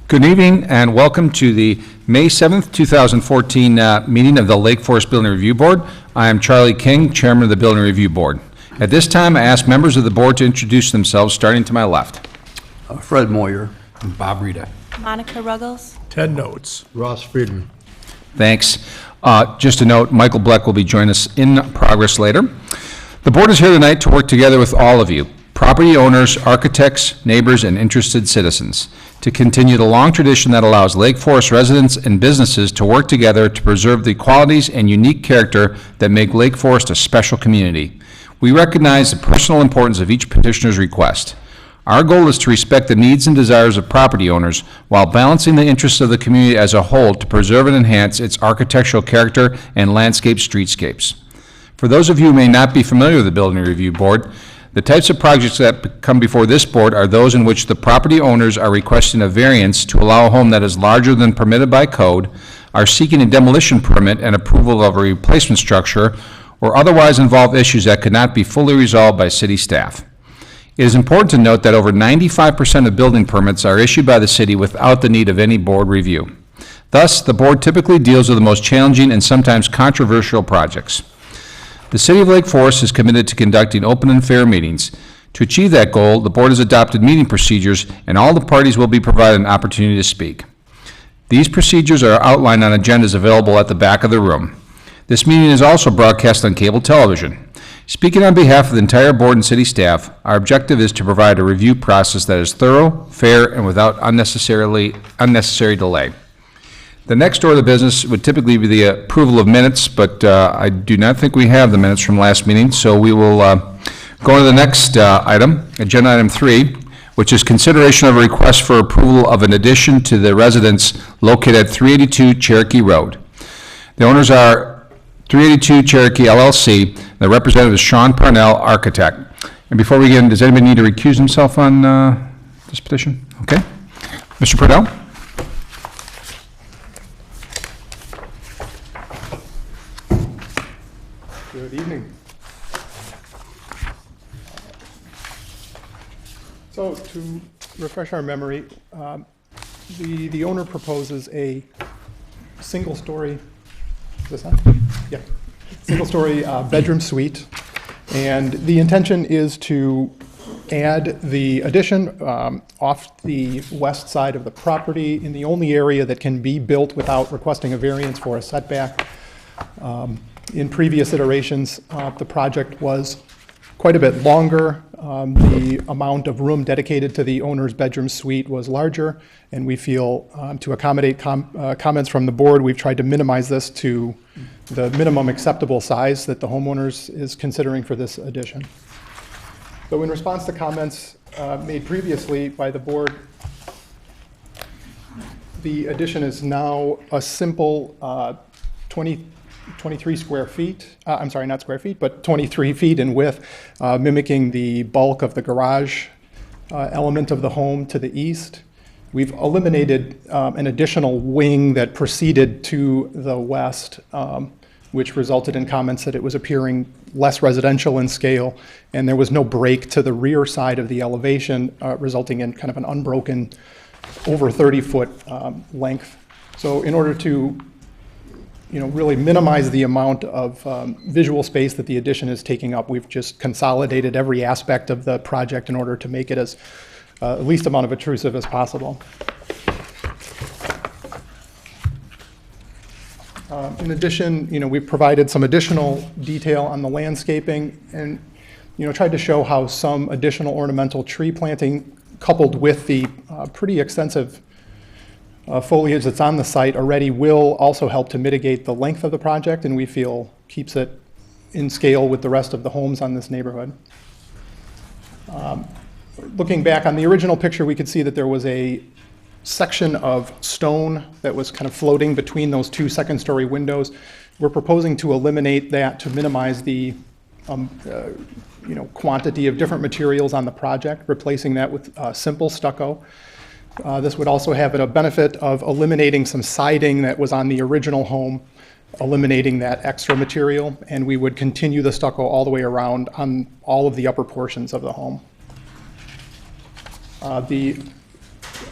Good evening and welcome to the May 7th, 2014 meeting of the Lake Forest Building Review Board. I am Charlie King, Chairman of the Building Review Board. At this time, I ask members of the board to introduce themselves, starting to my left. Fred Moyer. Bob Reda. Monica Ruggles. Ted Notz. Ross Friedman. Thanks. Just a note, Michael Bleck will be joining us in progress later. The board is here tonight to work together with all of you, property owners, architects, neighbors, and interested citizens, to continue the long tradition that allows Lake Forest residents and businesses to work together to preserve the qualities and unique character that make Lake Forest a special community. We recognize the personal importance of each petitioner's request. Our goal is to respect the needs and desires of property owners while balancing the interests of the community as a whole to preserve and enhance its architectural character and landscape streetscapes. For those of you who may not be familiar with the Building Review Board, the types of projects that come before this board are those in which the property owners are requesting a variance to allow a home that is larger than permitted by code, are seeking a demolition permit and approval of a replacement structure, or otherwise involve issues that could not be fully resolved by city staff. It is important to note that over 95% of building permits are issued by the city without the need of any board review. Thus, the board typically deals with the most challenging and sometimes controversial projects. The City of Lake Forest is committed to conducting open and fair meetings. To achieve that goal, the board has adopted meeting procedures, and all the parties will be provided an opportunity to speak. These procedures are outlined on agendas available at the back of the room. This meeting is also broadcast on cable television. Speaking on behalf of the entire board and city staff, our objective is to provide a review process that is thorough, fair, and without unnecessary delay. The next order of business would typically be the approval of minutes, but I do not think we have the minutes from last meeting, so we will go to the next item, agenda item 3, which is consideration of a request for approval of an addition to the residence located at 382 Cherokee Road. The owners are 382 Cherokee LLC. The representative is Shawn Purnell, architect. And before we begin, does anybody need to recuse himself on this petition? Okay. Mr. Purnell? Good evening. So to refresh our memory, the owner proposes a single-story, is this on? Yeah, single-story bedroom suite, and the intention is to add the addition off the west side of the property in the only area that can be built without requesting a variance for a setback. In previous iterations, the project was quite a bit longer. The amount of room dedicated to the owner's bedroom suite was larger, and we feel to accommodate comments from the board, we've tried to minimize this to the minimum acceptable size that the homeowners is considering for this addition. So in response to comments made previously by the board, the addition is now a simple 23 square feet, I'm sorry, not square feet, but 23 feet in width, mimicking the bulk of the garage element of the home to the east. We've eliminated an additional wing that proceeded to the west, which resulted in comments that it was appearing less residential in scale, and there was no break to the rear side of the elevation, resulting in kind of an unbroken over 30-foot length. So in order to really minimize the amount of visual space that the addition is taking up, we've just consolidated every aspect of the project in order to make it as least amount of intrusive as possible. In addition, we've provided some additional detail on the landscaping and, tried to show how some additional ornamental tree planting coupled with the pretty extensive foliage that's on the site already will also help to mitigate the length of the project, and we feel keeps it in scale with the rest of the homes on this neighborhood. Looking back on the original picture, we could see that there was a section of stone that was kind of floating between those two second-story windows. We're proposing to eliminate that to minimize the quantity of different materials on the project, replacing that with simple stucco. This would also have a benefit of eliminating some siding that was on the original home, eliminating that extra material, and we would continue the stucco all the way around on all of the upper portions of the home. The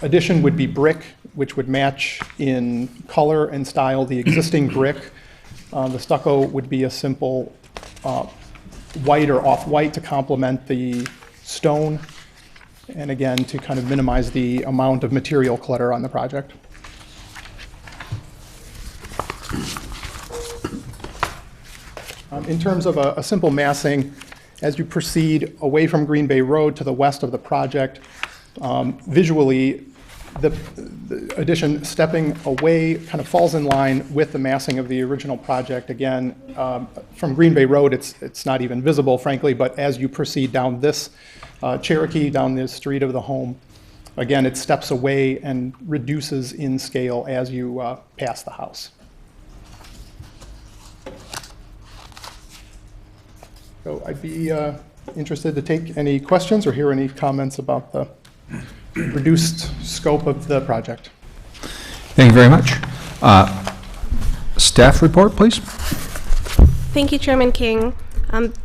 addition would be brick which would match in color and style the existing brick. The stucco would be a simple white or off-white to complement the stone, and again, to kind of minimize the amount of material clutter on the project. In terms of a simple massing, as you proceed away from Green Bay Road to the west of the project, visually, the addition stepping away kind of falls in line with the massing of the original project. Again, from Green Bay Road, it's not even visible, frankly, but as you proceed down this Cherokee, down the street of the home, again, it steps away and reduces in scale as you pass the house. So I'd be interested to take any questions or hear any comments about the reduced scope of the project. Thank you very much. Staff report, please. Thank you, Chairman King.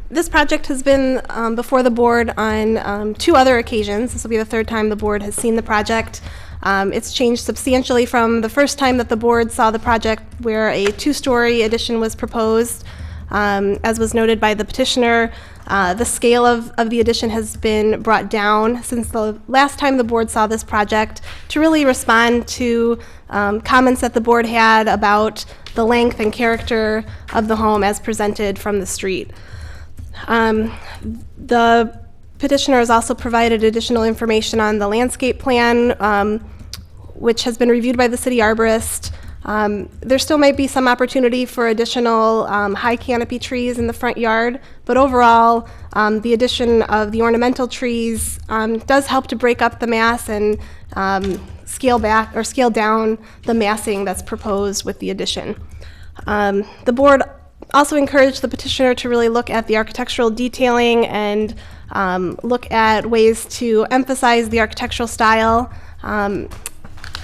This project has been before the board on 2 other occasions. This will be the 3rd time the board has seen the project. It's changed substantially from the first time that the board saw the project, where a 2-story addition was proposed. As was noted by the petitioner, the scale of the addition has been brought down since the last time the board saw this project to really respond to comments that the board had about the length and character of the home as presented from the street. The petitioner has also provided additional information on the landscape plan, which has been reviewed by the city arborist. There still might be some opportunity for additional high canopy trees in the front yard, but overall, the addition of the ornamental trees does help to break up the mass and scale back or scale down the massing that's proposed with the addition. The board also encouraged the petitioner to really look at the architectural detailing and look at ways to emphasize the architectural style.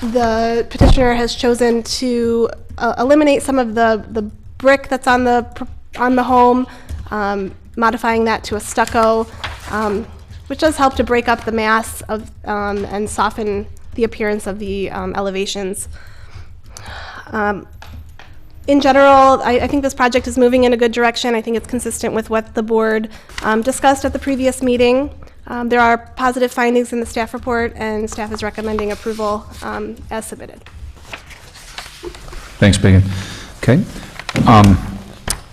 The petitioner has chosen to eliminate some of the brick that's on the home, modifying that to a stucco, which does help to break up the mass of and soften the appearance of the elevations. In general, I think this project is moving in a good direction. I think it's consistent with what the board discussed at the previous meeting. There are positive findings in the staff report, and staff is recommending approval as submitted. Thanks, Megan. Okay.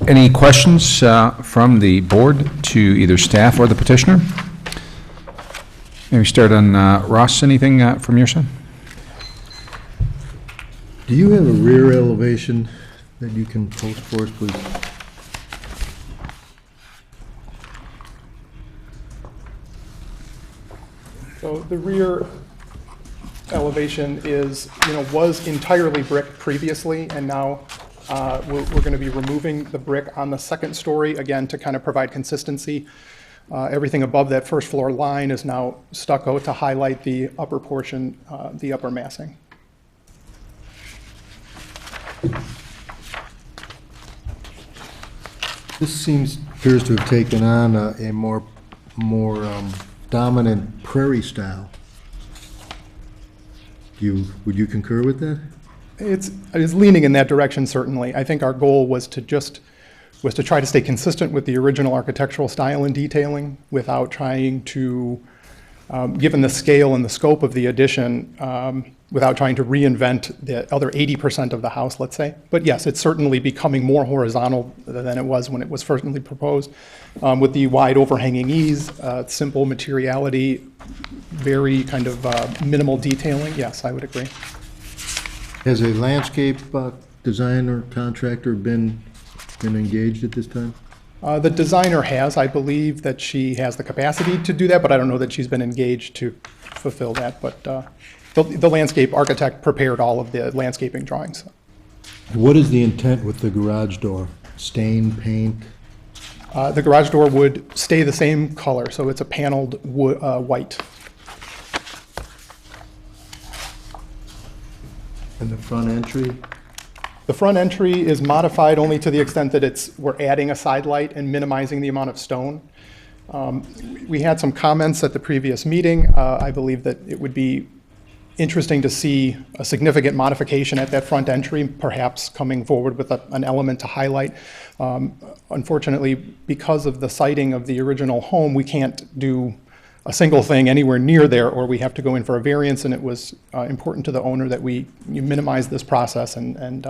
Any questions from the board to either staff or the petitioner? Maybe start on Ross. Anything from your side? Do you have a rear elevation that you can post for us, please? So the rear elevation is, was entirely brick previously, and now we're going to be removing the brick on the 2nd story, again, to kind of provide consistency. Everything above that 1st floor line is now stucco to highlight the upper portion, the upper massing. This appears to have taken on a more dominant prairie style. Would you concur with that? It's leaning in that direction, certainly. I think our goal was to try to stay consistent with the original architectural style and detailing without trying to, given the scale and the scope of the addition, without trying to reinvent the other 80% of the house, let's say. But yes, it's certainly becoming more horizontal than it was when it was firstly proposed, with the wide overhanging eaves, simple materiality, very kind of minimal detailing. Yes, I would agree. Has a landscape designer contractor been engaged at this time? The designer has. I believe that she has the capacity to do that, but I don't know that she's been engaged to fulfill that. But the landscape architect prepared all of the landscaping drawings. What is the intent with the garage door? Stain, paint? The garage door would stay the same color, so it's a paneled white. And the front entry? The front entry is modified only to the extent that we're adding a side light and minimizing the amount of stone. We had some comments at the previous meeting. I believe that it would be interesting to see a significant modification at that front entry, perhaps coming forward with an element to highlight. Unfortunately, because of the siting of the original home, we can't do a single thing anywhere near there, or we have to go in for a variance, and it was important to the owner that we minimize this process and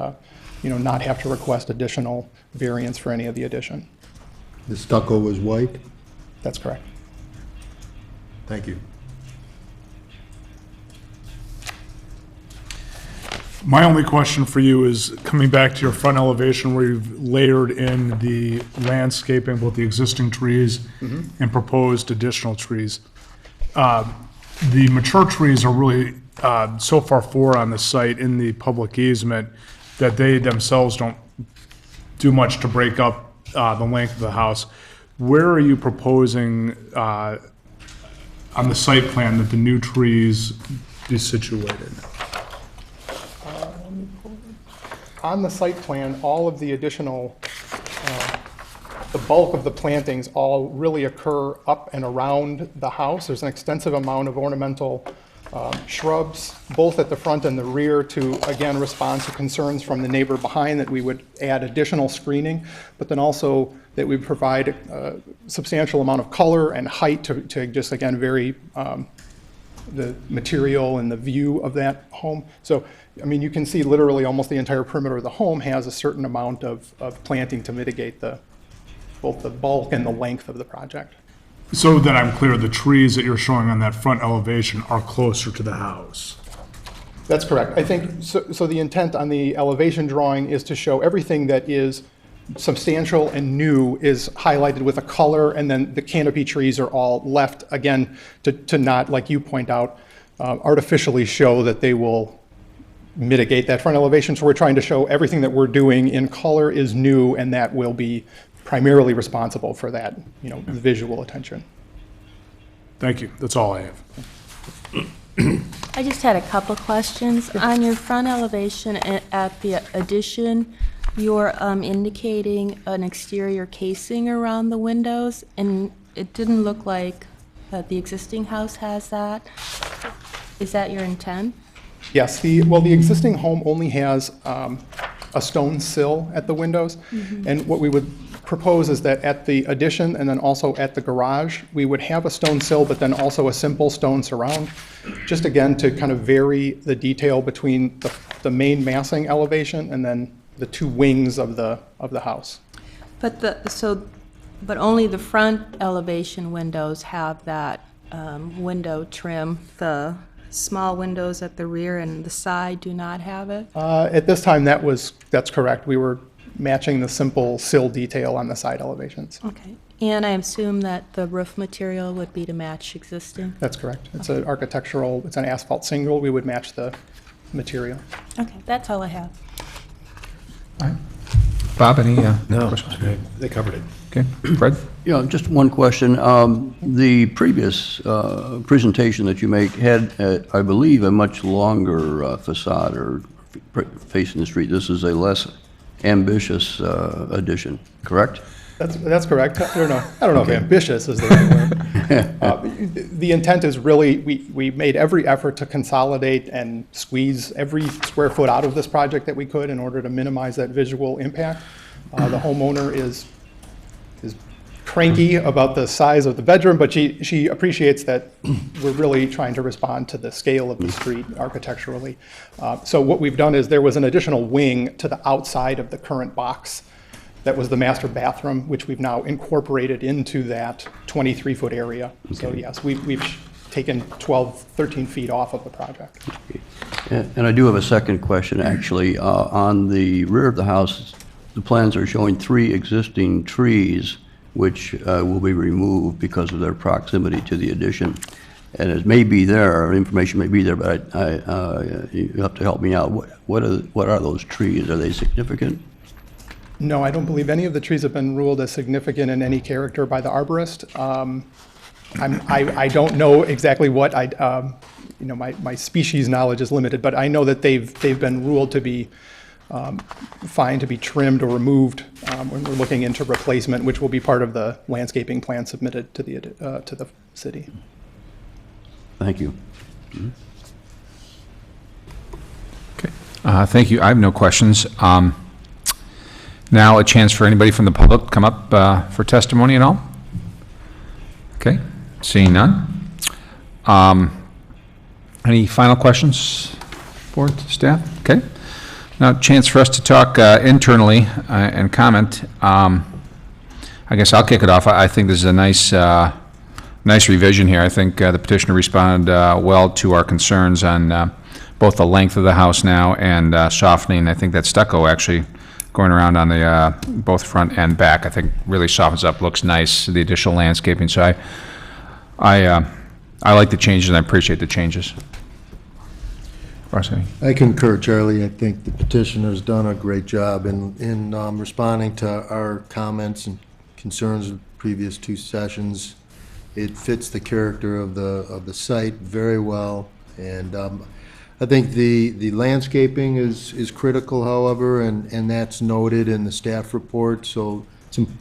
not have to request additional variance for any of the addition. The stucco was white? That's correct. Thank you. My only question for you is coming back to your front elevation where you've layered in the landscaping, both the existing trees and proposed additional trees. The mature trees are really so far forward on the site in the public easement that they themselves don't do much to break up the length of the house. Where are you proposing on the site plan that the new trees be situated? On the site plan, all of the additional, the bulk of the plantings all really occur up and around the house. There's an extensive amount of ornamental shrubs, both at the front and the rear, to, again, respond to concerns from the neighbor behind that we would add additional screening, but then also that we provide a substantial amount of color and height to just, again, vary the material and the view of that home. So, I mean, you can see literally almost the entire perimeter of the home has a certain amount of planting to mitigate both the bulk and the length of the project. So that I'm clear, the trees that you're showing on that front elevation are closer to the house. That's correct. I think, so the intent on the elevation drawing is to show everything that is substantial and new is highlighted with a color, and then the canopy trees are all left, again, to not, like you point out, artificially show that they will mitigate that front elevation. So we're trying to show everything that we're doing in color is new, and that will be primarily responsible for that, visual attention. Thank you. That's all I have. I just had a couple questions. On your front elevation at the addition, you're indicating an exterior casing around the windows, and it didn't look like the existing house has that. Is that your intent? Yes, the existing home only has a stone sill at the windows, and what we would propose is that at the addition and then also at the garage, we would have a stone sill, but then also a simple stone surround, just again to kind of vary the detail between the main massing elevation and then the two wings of the house. But only the front elevation windows have that window trim. The small windows at the rear and the side do not have it? At this time, that's correct. We were matching the simple sill detail on the side elevations. Okay. And I assume that the roof material would be to match existing? That's correct. It's an architectural, it's an asphalt shingle. We would match the material. Okay, that's all I have. All right. Bob, any No, questions? they covered it. Okay, Fred? Yeah, just one question. The previous presentation that you make had, I believe, a much longer facade or facing the street. This is a less ambitious addition, correct? That's correct. I don't know if ambitious is the right word. The intent is really, we made every effort to consolidate and squeeze every square foot out of this project that we could in order to minimize that visual impact. The homeowner is cranky about the size of the bedroom, but she appreciates that we're really trying to respond to the scale of the street architecturally. So what we've done is there was an additional wing to the outside of the current box that was the master bathroom, which we've now incorporated into that 23-foot area. Okay. So yes, we've taken 12, 13 feet off of the project. And I do have a second question, actually. On the rear of the house, the plans are showing 3 existing trees which will be removed because of their proximity to the addition. And it may be there, information may be there, but you have to help me out. What are those trees? Are they significant? No, I don't believe any of the trees have been ruled as significant in any character by the arborist. I don't know exactly what my species knowledge is limited, but I know that they've been ruled to be fine to be trimmed or removed when we're looking into replacement, which will be part of the landscaping plan submitted to the city. Thank you. Thank you. I have no questions. Now a chance for anybody from the public to come up for testimony at all? Okay, seeing none. Any final questions, board, staff? Okay. Now, chance for us to talk internally and comment. I guess I'll kick it off. I think this is a nice revision here. I think the petitioner responded well to our concerns on both the length of the house now and softening. I think that stucco actually going around on the both front and back, I think really softens up, looks nice, the additional landscaping. So I like the changes and I appreciate the changes. Rossini? I concur, Charlie. I think the petitioner's done a great job in responding to our comments and concerns of the previous two sessions. It fits the character of the site very well, and I think the landscaping is critical, however, and that's noted in the staff report. So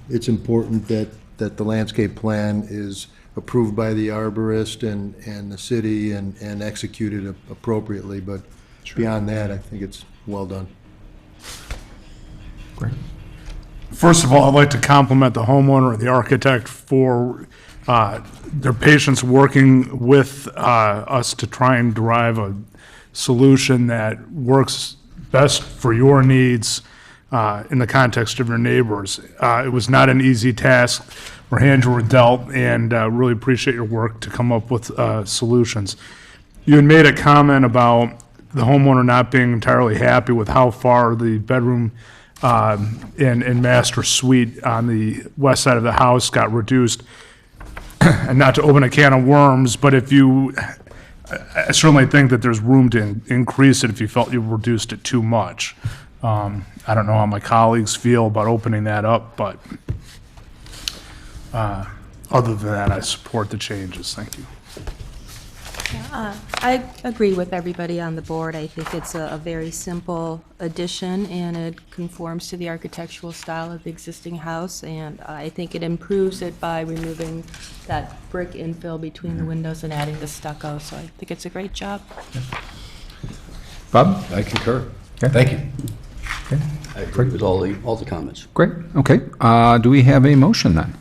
it's important that the landscape plan is approved by the arborist and the city and executed appropriately. But beyond that, I think it's well done. Great. First of all, I'd like to compliment the homeowner and the architect for their patience working with us to try and derive a solution that works best for your needs in the context of your neighbors. It was not an easy task. Our hands were dealt, and really appreciate your work to come up with solutions. You had made a comment about the homeowner not being entirely happy with how far the bedroom and master suite on the west side of the house got reduced. And not to open a can of worms, but I certainly think that there's room to increase it if you felt you reduced it too much. I don't know how my colleagues feel about opening that up, but other than that, I support the changes. Thank you. I agree with everybody on the board. I think it's a very simple addition, and it conforms to the architectural style of the existing house, and I think it improves it by removing that brick infill between the windows and adding the stucco, so I think it's a great job. Bob? I concur. Okay. Thank you. Okay. I agree with all the comments. Great. Okay. Do we have a motion then?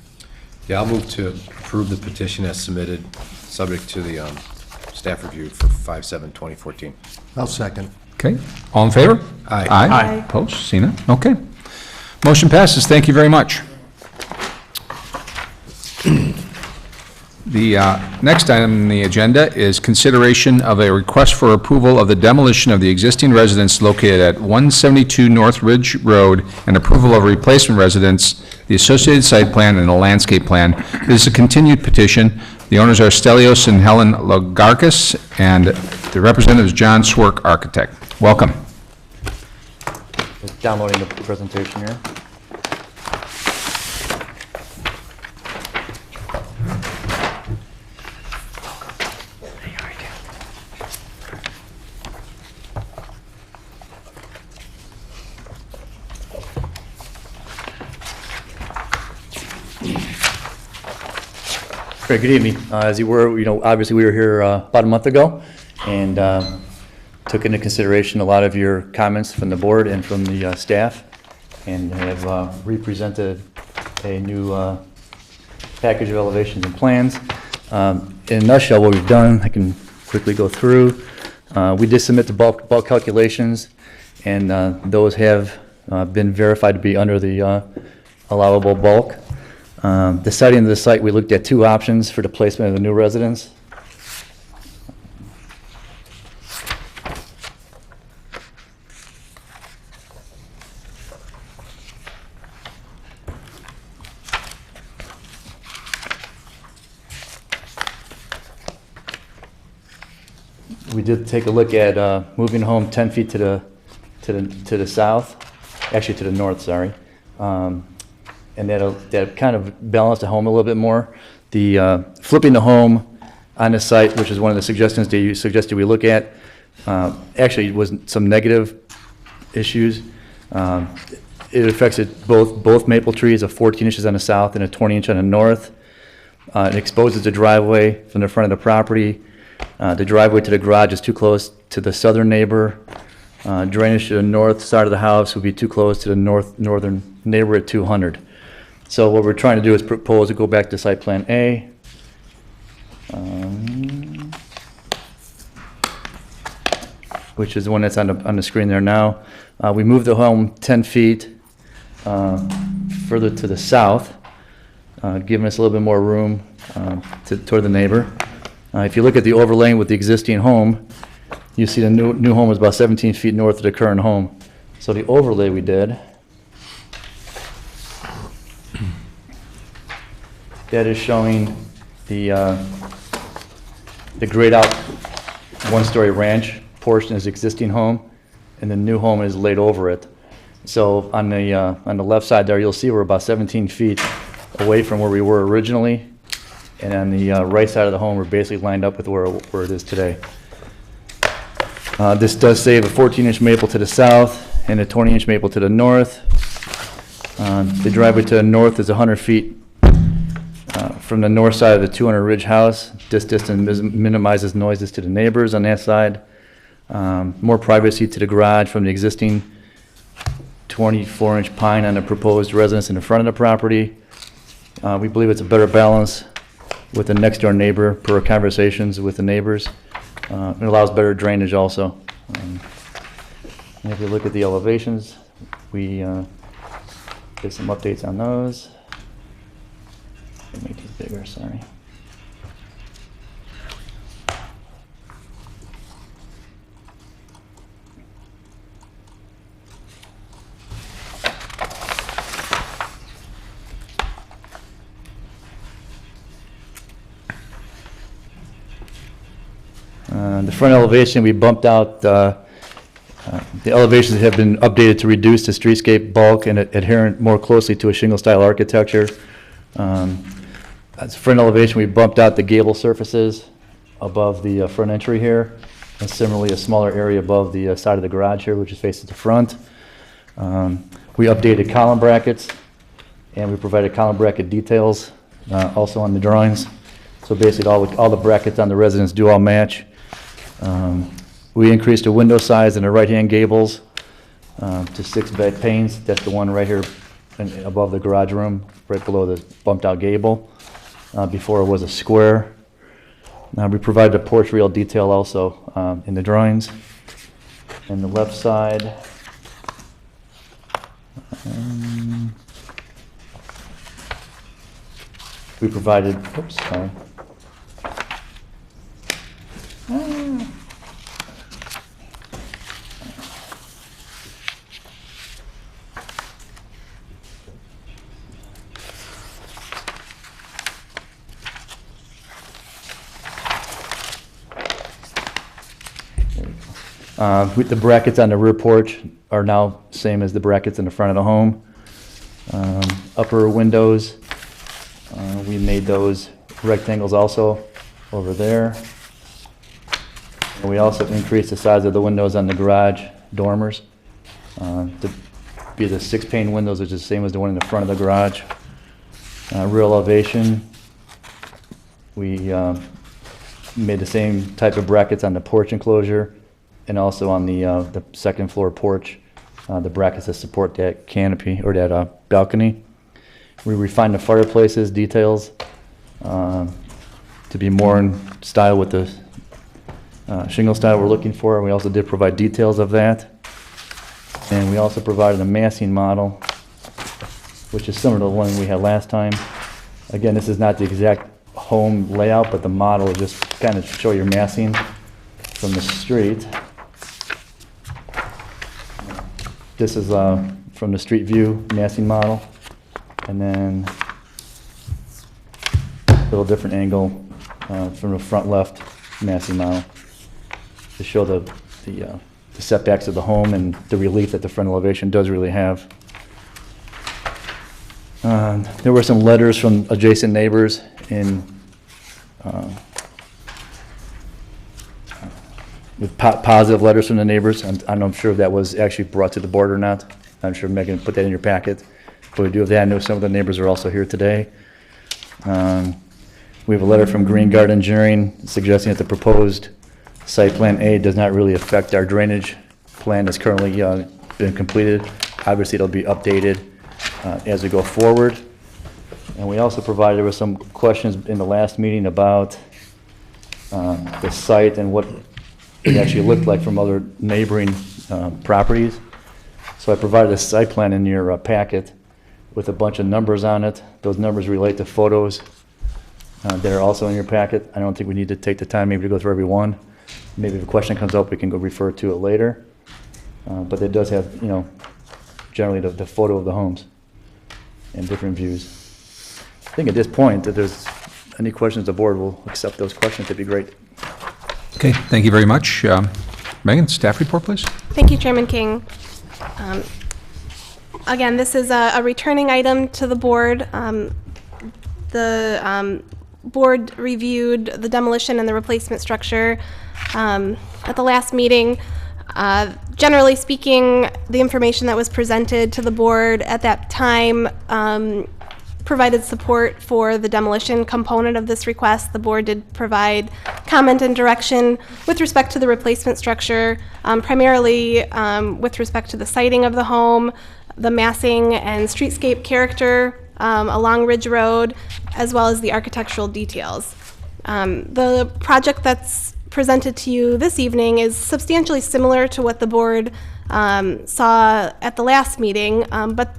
Yeah, I'll move to approve the petition as submitted, subject to the staff review for 5/7/2014. I'll second. Okay. All in favor? Aye. Aye. Opposed? Seen it? Okay. Motion passes. Thank you very much. The next item on the agenda is consideration of a request for approval of the demolition of the existing residence located at 172 North Ridge Road and approval of a replacement residence, the associated site plan, and a landscape plan. This is a continued petition. The owners are Stelios and Helen Logarkis, and the representative is John Swerk, architect. Welcome. Just downloading the presentation here. Great, good evening. As you were, obviously we were here about a month ago and took into consideration a lot of your comments from the board and from the staff, and have represented a new package of elevations and plans. In a nutshell, what we've done, I can quickly go through. We did submit the bulk calculations, and those have been verified to be under the allowable bulk. The siting of the site, we looked at two options for the placement of the new residence. We did take a look at moving home 10 feet to the south, actually to the north, sorry. And that kind of balanced the home a little bit more. The flipping the home on the site, which is one of the suggestions that you suggested we look at, actually was some negative issues. It affected both maple trees, a 14 inches on the south and a 20 inch on the north. It exposes the driveway from the front of the property. The driveway to the garage is too close to the southern neighbor. Drainage to the north side of the house would be too close to the northern neighbor at 200. So what we're trying to do is propose to go back to site plan A. Which is the one that's on the screen there now. We moved the home 10 feet further to the south, giving us a little bit more room toward the neighbor. If you look at the overlay with the existing home, you see the new home is about 17 feet north of the current home. So the overlay we did, that is showing the grayed out one-story ranch portion is existing home, and the new home is laid over it. So on the left side there, you'll see we're about 17 feet away from where we were originally, and on the right side of the home, we're basically lined up with where it is today. This does save a 14-inch maple to the south and a 20-inch maple to the north. The driveway to the north is 100 feet from the north side of the 200 Ridge house. This distance minimizes noises to the neighbors on that side. More privacy to the garage from the existing 24-inch pine on the proposed residence in the front of the property. We believe it's a better balance with the next door neighbor per conversations with the neighbors. It allows better drainage also. And if you look at the elevations, we did some updates on those. Let me make these bigger, sorry. The front elevation, we bumped out, the elevations have been updated to reduce the streetscape bulk and adherent more closely to a shingle-style architecture. As front elevation, we bumped out the gable surfaces above the front entry here, and similarly a smaller area above the side of the garage here, which is facing the front. We updated column brackets, and we provided column bracket details also on the drawings. So basically all the brackets on the residence do all match. We increased the window size in the right-hand gables to 6 bed panes. That's the one right here above the garage room, right below the bumped out gable. Before it was a square. We provided a porch rail detail also in the drawings. And the left side, we provided, oops, sorry. The brackets on the rear porch are now same as the brackets in the front of the home. Upper windows, we made those rectangles also over there. And we also increased the size of the windows on the garage dormers to be the 6-pane windows, which is the same as the one in the front of the garage. Rear elevation, we made the same type of brackets on the porch enclosure and also on the second floor porch, the brackets that support that canopy or that balcony. We refined the fireplaces details to be more in style with the shingle style we're looking for. We also did provide details of that. And we also provided a massing model, which is similar to the one we had last time. Again, this is not the exact home layout, but the model will just kind of show your massing from the street. This is from the street view massing model. And then a little different angle from the front left massing model to show the setbacks of the home and the relief that the front elevation does really have. There were some letters from adjacent neighbors with positive letters from the neighbors. I'm sure if that was actually brought to the board or not. I'm sure Megan put that in your packet. But we do have that. I know some of the neighbors are also here today. We have a letter from Green Guard Engineering suggesting that the proposed site plan A does not really affect our drainage plan that's currently been completed. Obviously, it'll be updated as we go forward. And we also provided, there were some questions in the last meeting about the site and what it actually looked like from other neighboring properties. So I provided a site plan in your packet with a bunch of numbers on it. Those numbers relate to photos that are also in your packet. I don't think we need to take the time maybe to go through every one. Maybe if a question comes up, we can go refer to it later. But it does have, generally the photo of the homes and different views. I think at this point, if there's any questions, the board will accept those questions. That'd be great. Okay, thank you very much. Megan, staff report, please. Thank you, Chairman King. Again, this is a returning item to the board. The board reviewed the demolition and the replacement structure at the last meeting. Generally speaking, the information that was presented to the board at that time provided support for the demolition component of this request. The board did provide comment and direction with respect to the replacement structure, primarily with respect to the siting of the home, the massing and streetscape character along Ridge Road, as well as the architectural details. The project that's presented to you this evening is substantially similar to what the board saw at the last meeting, but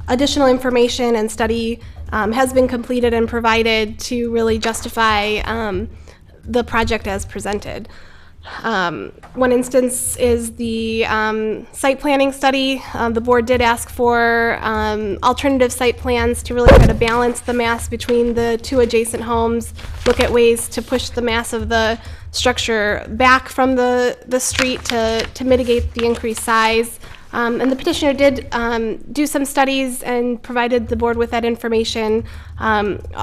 additional information and study has been completed and provided to really justify the project as presented. One instance is the site planning study. The board did ask for alternative site plans to really try to balance the mass between the two adjacent homes, look at ways to push the mass of the structure back from the street to mitigate the increased size. And the petitioner did do some studies and provided the board with that information.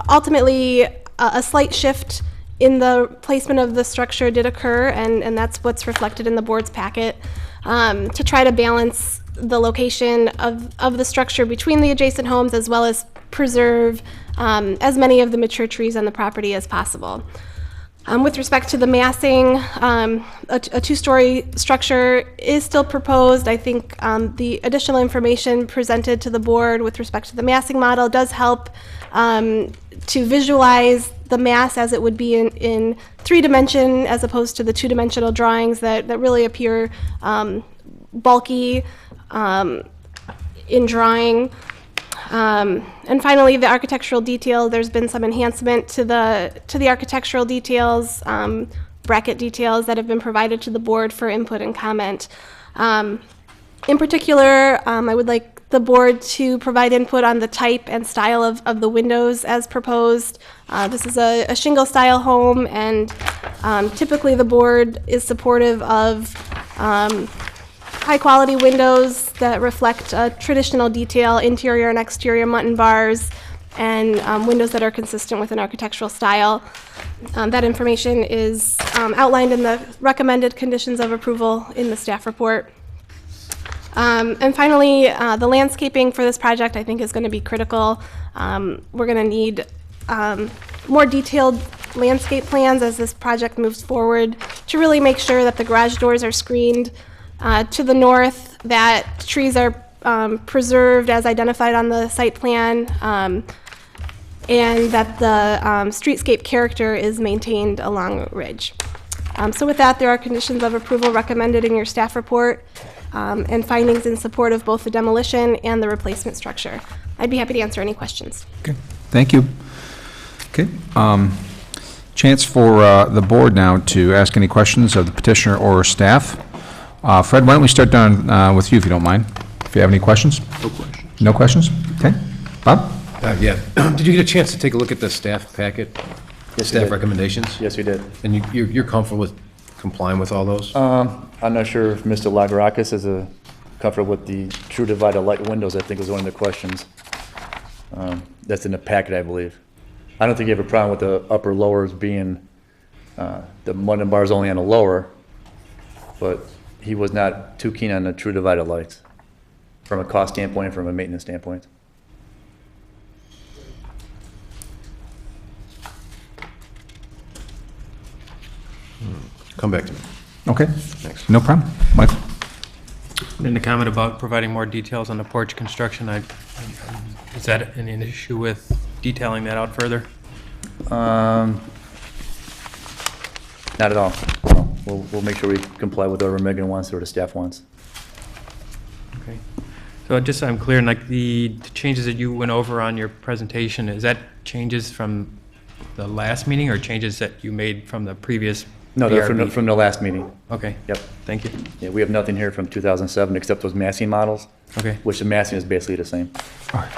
Ultimately, a slight shift in the placement of the structure did occur, and that's what's reflected in the board's packet, to try to balance the location of the structure between the adjacent homes, as well as preserve as many of the mature trees on the property as possible. With respect to the massing, a two-story structure is still proposed. I think the additional information presented to the board with respect to the massing model does help to visualize the mass as it would be in three-dimension, as opposed to the two-dimensional drawings that really appear bulky in drawing. And finally, the architectural detail. There's been some enhancement to the architectural details, bracket details that have been provided to the board for input and comment. In particular, I would like the board to provide input on the type and style of the windows as proposed. This is a shingle style home, and typically the board is supportive of high quality windows that reflect traditional detail, interior and exterior mutton bars, and windows that are consistent with an architectural style. That information is outlined in the recommended conditions of approval in the staff report. And finally, the landscaping for this project I think is going to be critical. We're going to need more detailed landscape plans as this project moves forward to really make sure that the garage doors are screened to the north, that trees are preserved as identified on the site plan, and that the streetscape character is maintained along Ridge. So with that, there are conditions of approval recommended in your staff report, and findings in support of both the demolition and the replacement structure. I'd be happy to answer any questions. Okay, thank you. Okay, chance for the board now to ask any questions of the petitioner or staff. Fred, why don't we start down with you, if you don't mind, if you have any questions? No questions. No questions? Okay. Bob? Yeah. Did you get a chance to take a look at the staff packet? Yes, we Staff did. recommendations? Yes, we did. And you're comfortable with complying with all those? I'm not sure if Mr. Lagarakis is comfortable with the true divided light windows, I think was one of the questions. That's in the packet, I believe. I don't think you have a problem with the upper lowers being, the mutton bars only on the lower, but he was not too keen on the true divided lights from a cost standpoint and from a maintenance standpoint. Come back to me. Okay, Thanks. no problem. Michael? In the comment about providing more details on the porch construction, is that an issue with detailing that out further? Not at all. No. We'll make sure we comply with whatever Megan wants or the staff wants. Okay. So just so I'm clear, like the changes that you went over on your presentation, is that changes from the last meeting or changes that you made from the previous? No, they're BRB? from the last meeting. Okay. Yep. Thank you. Yeah, we have nothing here from 2007 except those massing models, Okay. which the massing is basically the same. All right.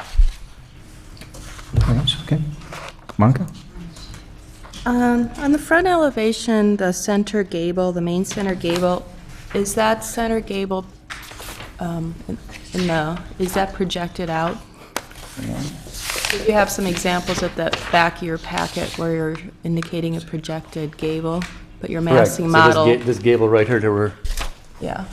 Anything else? Okay. Monica? On the front elevation, the center gable, the main center gable, is that center gable, is that projected out? You have some examples at the back of your packet where you're indicating a projected gable, but your Correct. massing So model, this gable right here, yeah.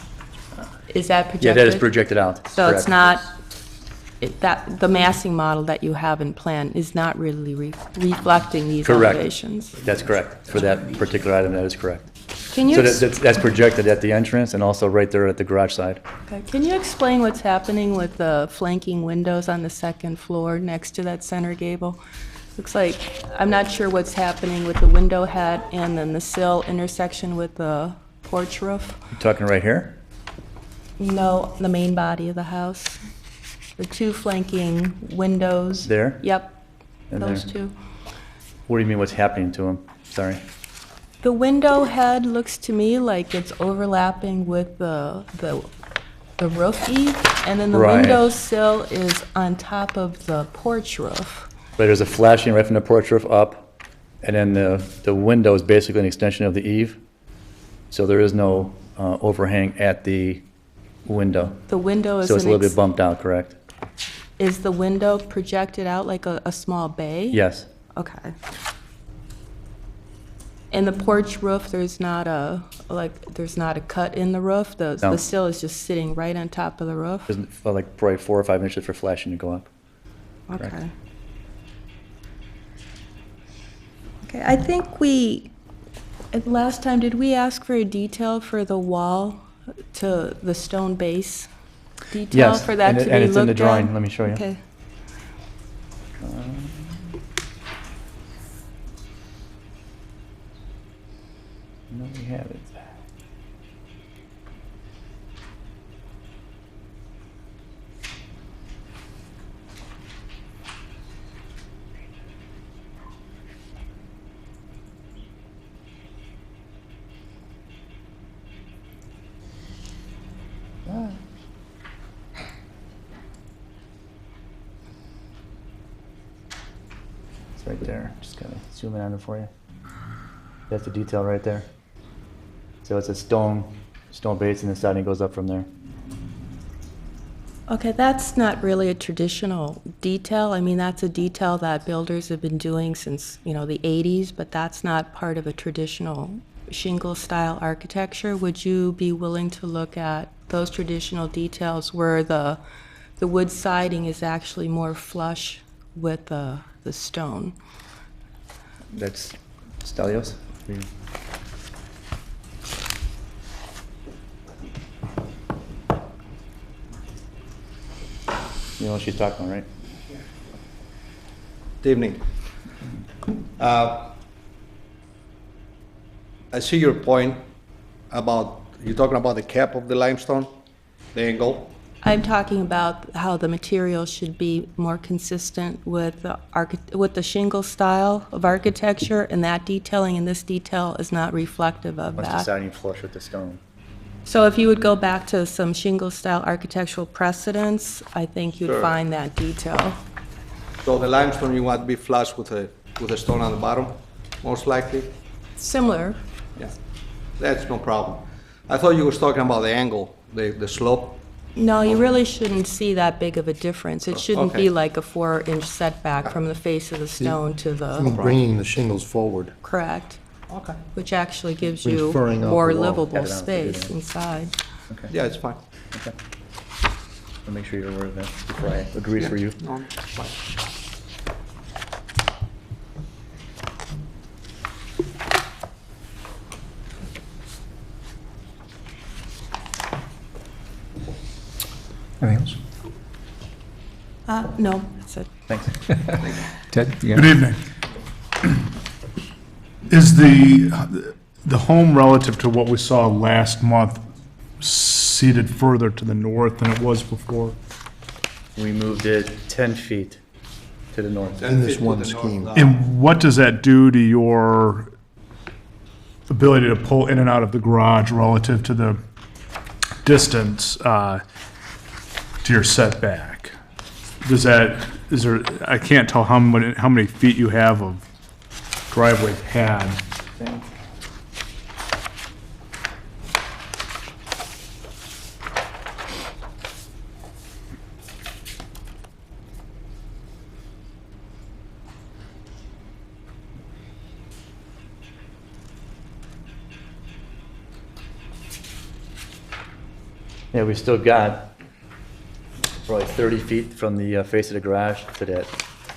Is that projected? yeah, that is projected out. So it's Correct. not, the massing model that you have in plan is not really reflecting these Correct. elevations? That's correct. For that particular item, that is correct. Can you, So that's projected at the entrance and also right there at the garage side. okay. Can you explain what's happening with the flanking windows on the second floor next to that center gable? Looks like, I'm not sure what's happening with the window head and then the sill intersection with the porch roof. You talking right here? No, the main body of the house. The two flanking windows. There? Yep, And those there. two. What do you mean what's happening to them? Sorry. The window head looks to me like it's overlapping with the roof eave, and then the Right. window sill is on top of the porch roof. But there's a flashing right from the porch roof up, and then the window is basically an extension of the eave. So there is no overhang at the window. The window is So it's a little bit bumped out, correct? Is the window projected out like a small bay? Yes. Okay. And the porch roof, there's not a cut in the roof? No. The sill is just sitting right on top of the roof? There's like probably 4 or 5 inches for flashing to go up. Okay. Okay, I think last time, did we ask for a detail for the wall to the stone base? Detail Yes, for that and to be and it's in the looked at? drawing. Let me show you. Okay. No, we have it. It's right there. Just gotta zoom in on it for you. That's the detail right there. So it's a stone base and the siding goes up from there. Okay, that's not really a traditional detail. I mean, that's a detail that builders have been doing since, the 80s, but that's not part of a traditional shingle-style architecture. Would you be willing to look at those traditional details where the wood siding is actually more flush with the stone? That's Stelios? You know what she's talking about, right? Good evening. I see your point about, you're talking about the cap of the limestone, the angle? I'm talking about how the material should be more consistent with the shingle style of architecture, and that detailing in this detail is not reflective of What's the that. siding flush with the stone? So if you would go back to some shingle-style architectural precedents, I think you'd Sure. find that detail. So the limestone, you want to be flush with a stone on the bottom, most likely? Similar. Yeah, that's no problem. I thought you was talking about the angle, the slope. No, you really shouldn't see that big of a difference. It shouldn't Okay. be like a 4-inch setback from the face of the stone to the, Bringing the shingles forward. correct, Okay. which actually gives you Referring off more the wall. livable Cut it out, space figure it inside. Okay. Yeah, it's fine. Okay. I'll make sure you're aware of that before I agree for you. No, it's fine. No, that's it. Thanks. Ted? you got Good it? evening. Is the home relative to what we saw last month seated further to the north than it was before? We moved it 10 feet to the north. In this one scheme. And what does that do to your ability to pull in and out of the garage relative to the distance to your setback? Is there, I can't tell how many feet you have of driveway pad. Yeah, we still got probably 30 feet from the face of the garage to that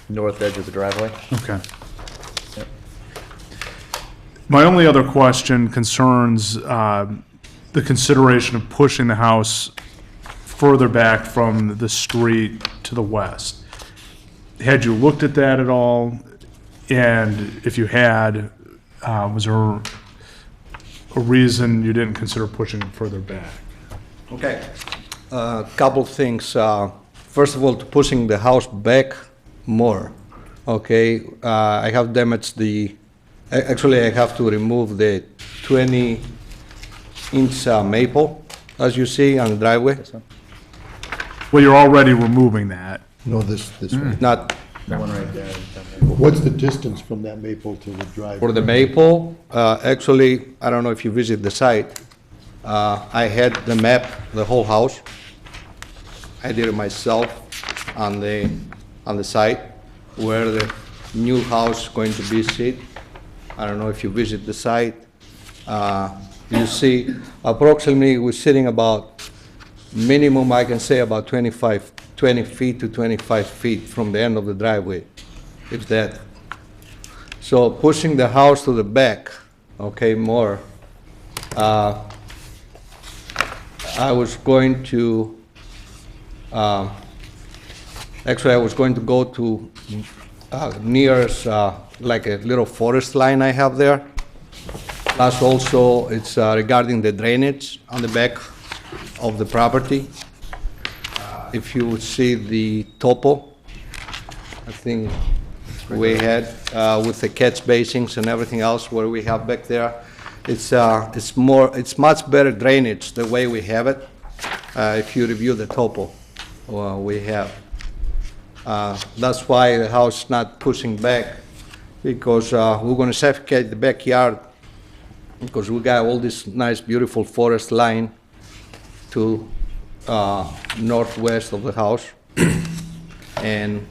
north edge of the driveway. Okay. My only other question concerns the consideration of pushing the house further back from the street to the west. Had you looked at that at all? And if you had, was there a reason you didn't consider pushing it further back? Okay. Couple things. First of all, to pushing the house back more. Okay. I have damaged actually, I have to remove the 20-inch maple, as you see on the driveway. Well, you're already removing that. No, this one. Not One right there. What's the distance from that maple to the driveway? for the maple. Actually, I don't know if you visit the site. I had the map, the whole house. I did it myself on the site where the new house is going to be sit. I don't know if you visit the site. You see approximately we're sitting about minimum, I can say about 20 feet to 25 feet from the end of the driveway, if that. So pushing the house to the back, okay, more. I was going to, actually, I was going to go to nearest, like a little forest line I have there. Plus also, it's regarding the drainage on the back of the property. If you would see the topo, I think we had with the catch basins and everything else where we have back there. It's much better drainage the way we have it. If you review the topo, we have. That's why the house is not pushing back, because we're going to suffocate the backyard, because we got all this nice, beautiful forest line to northwest of the house, and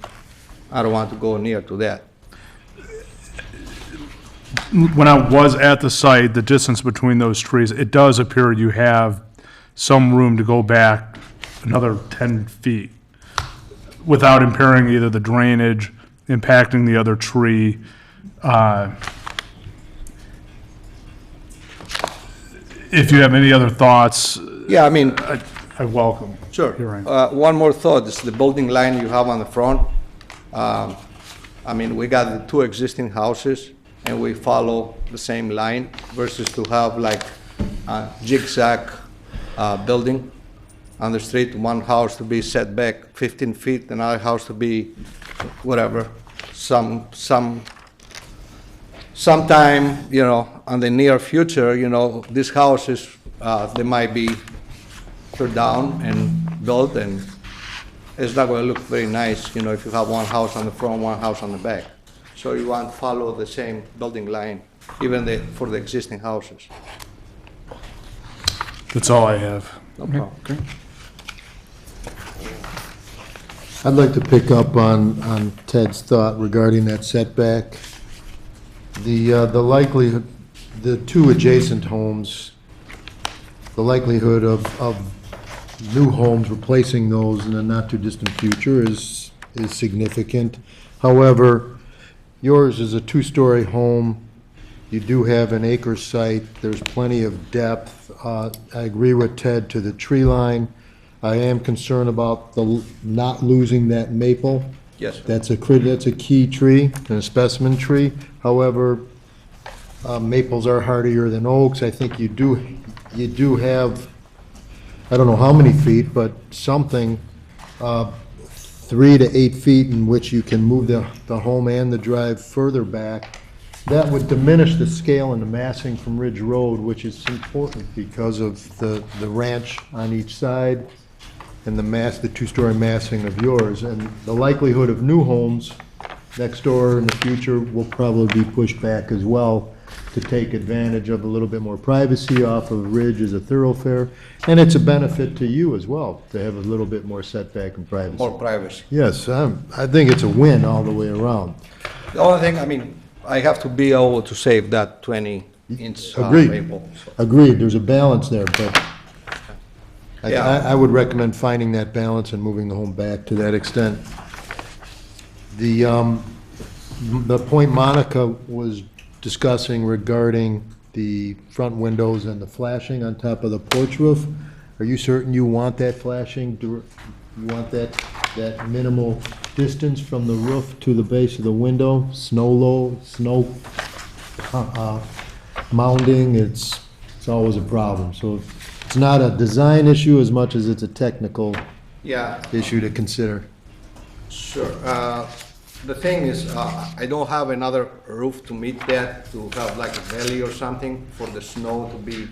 I don't want to go near to that. When I was at the site, the distance between those trees, it does appear you have some room to go back another 10 feet without impairing either the drainage, impacting the other tree. If you have any other thoughts, Yeah, I mean, I welcome. sure. Hearing. One more thought, is the building line you have on the front. I mean, we got the two existing houses, and we follow the same line versus to have like a zigzag building on the street, one house to be set back 15 feet, another house to be whatever, sometime, you know, on the near future, you know, these houses, they might be torn down and built, and it's not going to look very nice, you know, if you have one house on the front, one house on the back. So you want to follow the same building line, even for the existing houses. That's all I have. No problem. I'd like to pick up on Ted's thought regarding that setback. The likelihood, the two adjacent homes, the likelihood of new homes replacing those in the not-too-distant future is significant. However, yours is a two-story home. You do have an acre site. There's plenty of depth. I agree with Ted to the tree line. I am concerned about not losing that maple. Yes, sir. That's a key tree and a specimen tree. However, maples are hardier than oaks. I think you do have, I don't know how many feet, but something, 3 to 8 feet in which you can move the home and the drive further back. That would diminish the scale and the massing from Ridge Road, which is important because of the ranch on each side and the two-story massing of yours. And the likelihood of new homes next door in the future will probably be pushed back as well to take advantage of a little bit more privacy off of Ridge as a thoroughfare. And it's a benefit to you as well, to have a little bit more setback and privacy. More privacy. Yes, I think it's a win all the way around. The only thing, I mean, I have to be able to save that 20-inch Agreed. maple. So, Agreed, there's a balance there, but Yeah. I would recommend finding that balance and moving the home back to that extent. The point Monica was discussing regarding the front windows and the flashing on top of the porch roof, are you certain you want that flashing? You want that minimal distance from the roof to the base of the window? Snow mounding, it's always a problem. So it's not a design issue as much as it's a technical Yeah, issue to consider. sure. The thing is, I don't have another roof to meet that, to have like a valley or something for the snow to be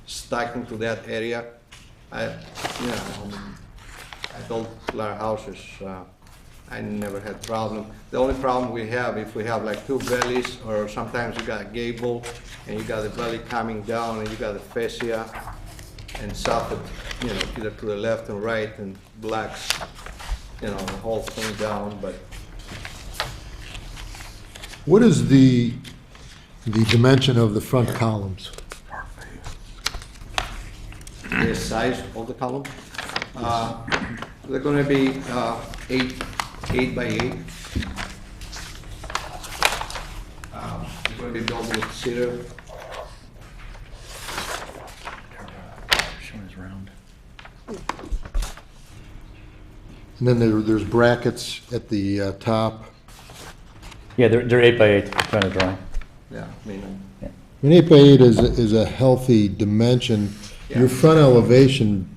stuck into that area. I built a lot of houses, I never had problem. The only problem we have, if we have like two valleys, or sometimes you got a gable, and you got the valley coming down, and you got the fascia, and south of, either to the left and right, and blacks, the whole thing down, but What is the dimension of the front columns? the size of the column, they're gonna be 8 by 8. It's gonna be built with cedar. And then there's brackets at the top. Yeah, they're 8 by 8, trying to draw. Yeah, I mean, An 8 by 8 is a healthy dimension. Your Yeah. front elevation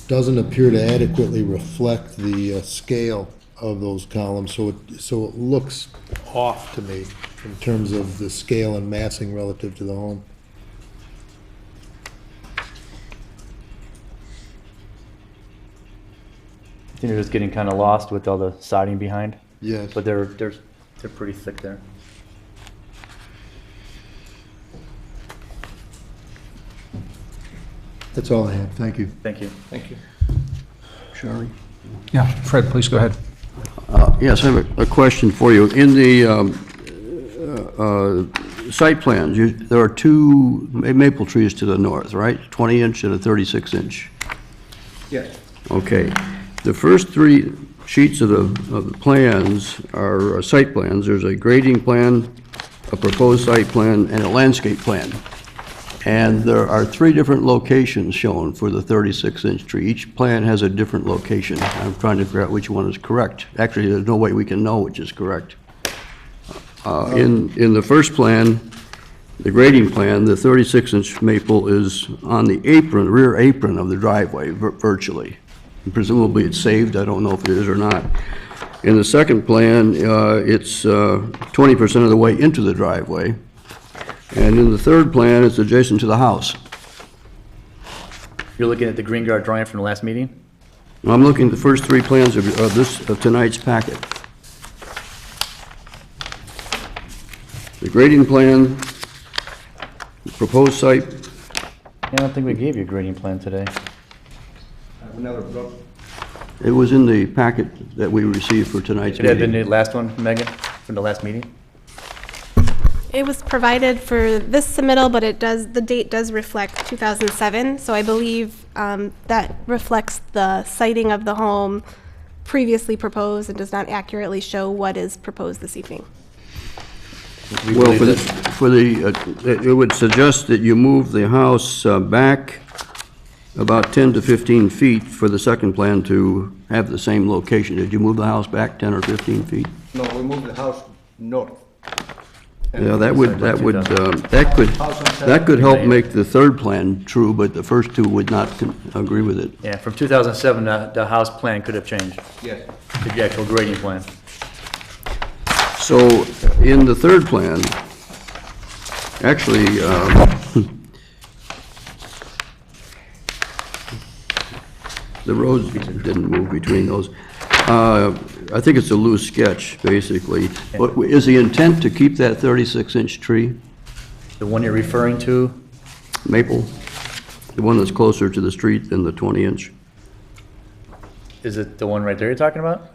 doesn't appear to adequately reflect the scale of those columns, so it looks off to me in terms of the scale and massing relative to the home. I think they're just getting kind of lost with all the siding behind, Yes. but they're pretty thick there. That's all I have. Thank you. Thank you. thank you. Charlie? Yeah, Fred, please go ahead. Yes, I have a question for you. In the site plans, there are two maple trees to the north, right? 20-inch and a 36-inch. Yes, Okay. The first three sheets of the plans are site plans. There's a grading plan, a proposed site plan, and a landscape plan. And there are three different locations shown for the 36-inch tree. Each plan has a different location. I'm trying to figure out which one is correct. Actually, there's no way we can know which is correct. In the first plan, the grading plan, the 36-inch maple is on the apron, rear apron of the driveway, virtually. Presumably it's saved, I don't know if it is or not. In the second plan, it's 20% of the way into the driveway. And in the third plan, it's adjacent to the house. You're looking at the green guard drawing from the last meeting? I'm looking at the first three plans of tonight's packet. The grading plan, the proposed site, Yeah, I don't think we gave you a grading plan today. I've never brought, it was in the packet that we received for tonight's Should have been meeting. the last one, Megan, from the last meeting? It was provided for this submittal, but the date does reflect 2007, so I believe that reflects the siting of the home previously proposed and does not accurately show what is proposed this evening. Well, it would suggest that you move the house back about 10 to 15 feet for the second plan to have the same location. Did you move the house back 10 or 15 feet? No, we moved the house north. Yeah, that could help make the third plan true, but the first two would not agree with it. Yeah, from 2007, the house plan could have changed, Yes. the actual grading plan. So in the third plan, actually, the roads didn't move between those. I think it's a loose sketch, basically. But is the intent to keep that 36-inch tree, The one you're referring to, maple? The one that's closer to the street than the 20-inch? is it the one right there you're talking about?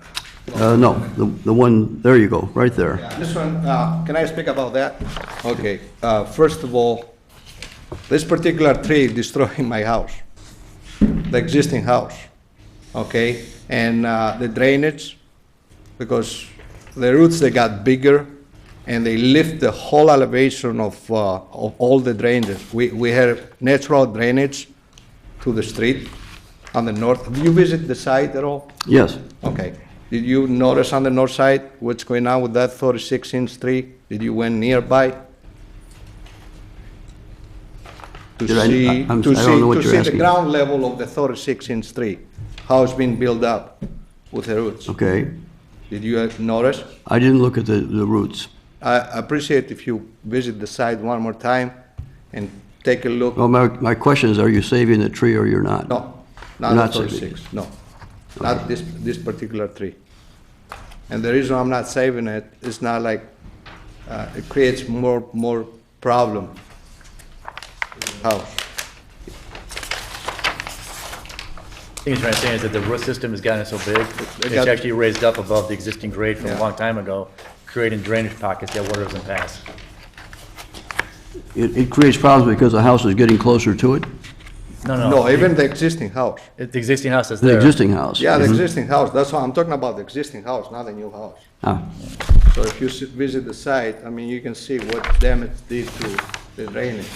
No, the one, there you go, right there. This one, can I speak about that? Okay, first of all, this particular tree destroying my house, the existing house, okay? And the drainage, because the roots, they got bigger, and they lift the whole elevation of all the drainage. We had natural drainage to the street on the north. Did you visit the site at all? Yes. Okay. Did you notice on the north side what's going on with that 36-inch tree? Did you went nearby? To Did I- see, I'm- to I don't know what see, you're the asking. ground level of the 36-inch tree, how it's been built up with the roots? Okay. Did you notice? I didn't look at the roots. I appreciate if you visit the site one more time and take a look. Well, my question is, are you saving the tree or you're not? No, You're not not the saving 36, no. Not this particular tree. And the reason I'm not saving it is not like, it creates more problem in the house. I think you're trying to say is that the root system has gotten so big, it's got- actually raised up above the existing grade from a Yeah. long time ago, creating drainage pockets that water doesn't pass. It creates problems because the house is getting closer to it? No, even the existing house. The existing house is The there. existing house? Yeah, the existing house, that's why I'm talking about the existing house, not the new house. Ah, So if you visit the site, I mean, you can see what damage did to the drainage.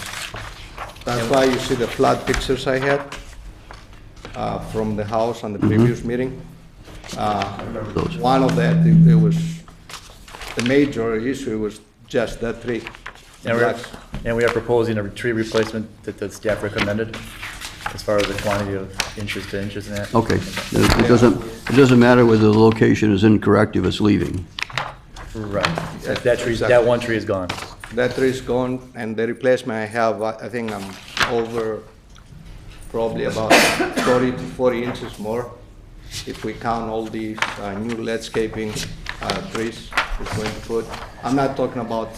That's why you see the flood pictures I had from the house on the previous meeting. those. One of that, it was, the major issue was just that tree. And we are proposing a tree replacement that the staff recommended, as far as the quantity of inches to inches and that. Okay. It doesn't matter whether the location is incorrect if it's leaving. Right. That tree, that one tree is gone. That tree is gone, and the replacement I have, I think I'm over probably about 30 to 40 inches more, if we count all these new landscaping trees we're going to put. I'm not talking about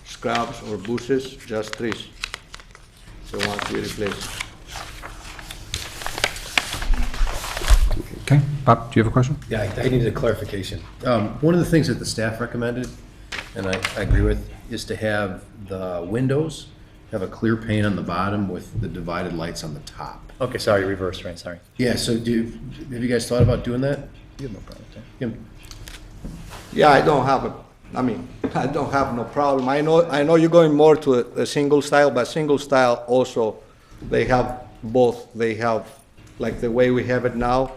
scrubs or bushes, just trees. So once we replace. Okay, Bob, do you have a question? Yeah, I needed a clarification. One of the things that the staff recommended, and I agree with, is to have the windows have a clear pane on the bottom with the divided lights on the top. Okay, sorry, reverse, right, sorry. Yeah, so have you guys thought about doing that? You have no problem with that. Yeah, I don't have no problem. I know you're going more to a single style, but single style also, they have both. They have, like the way we have it now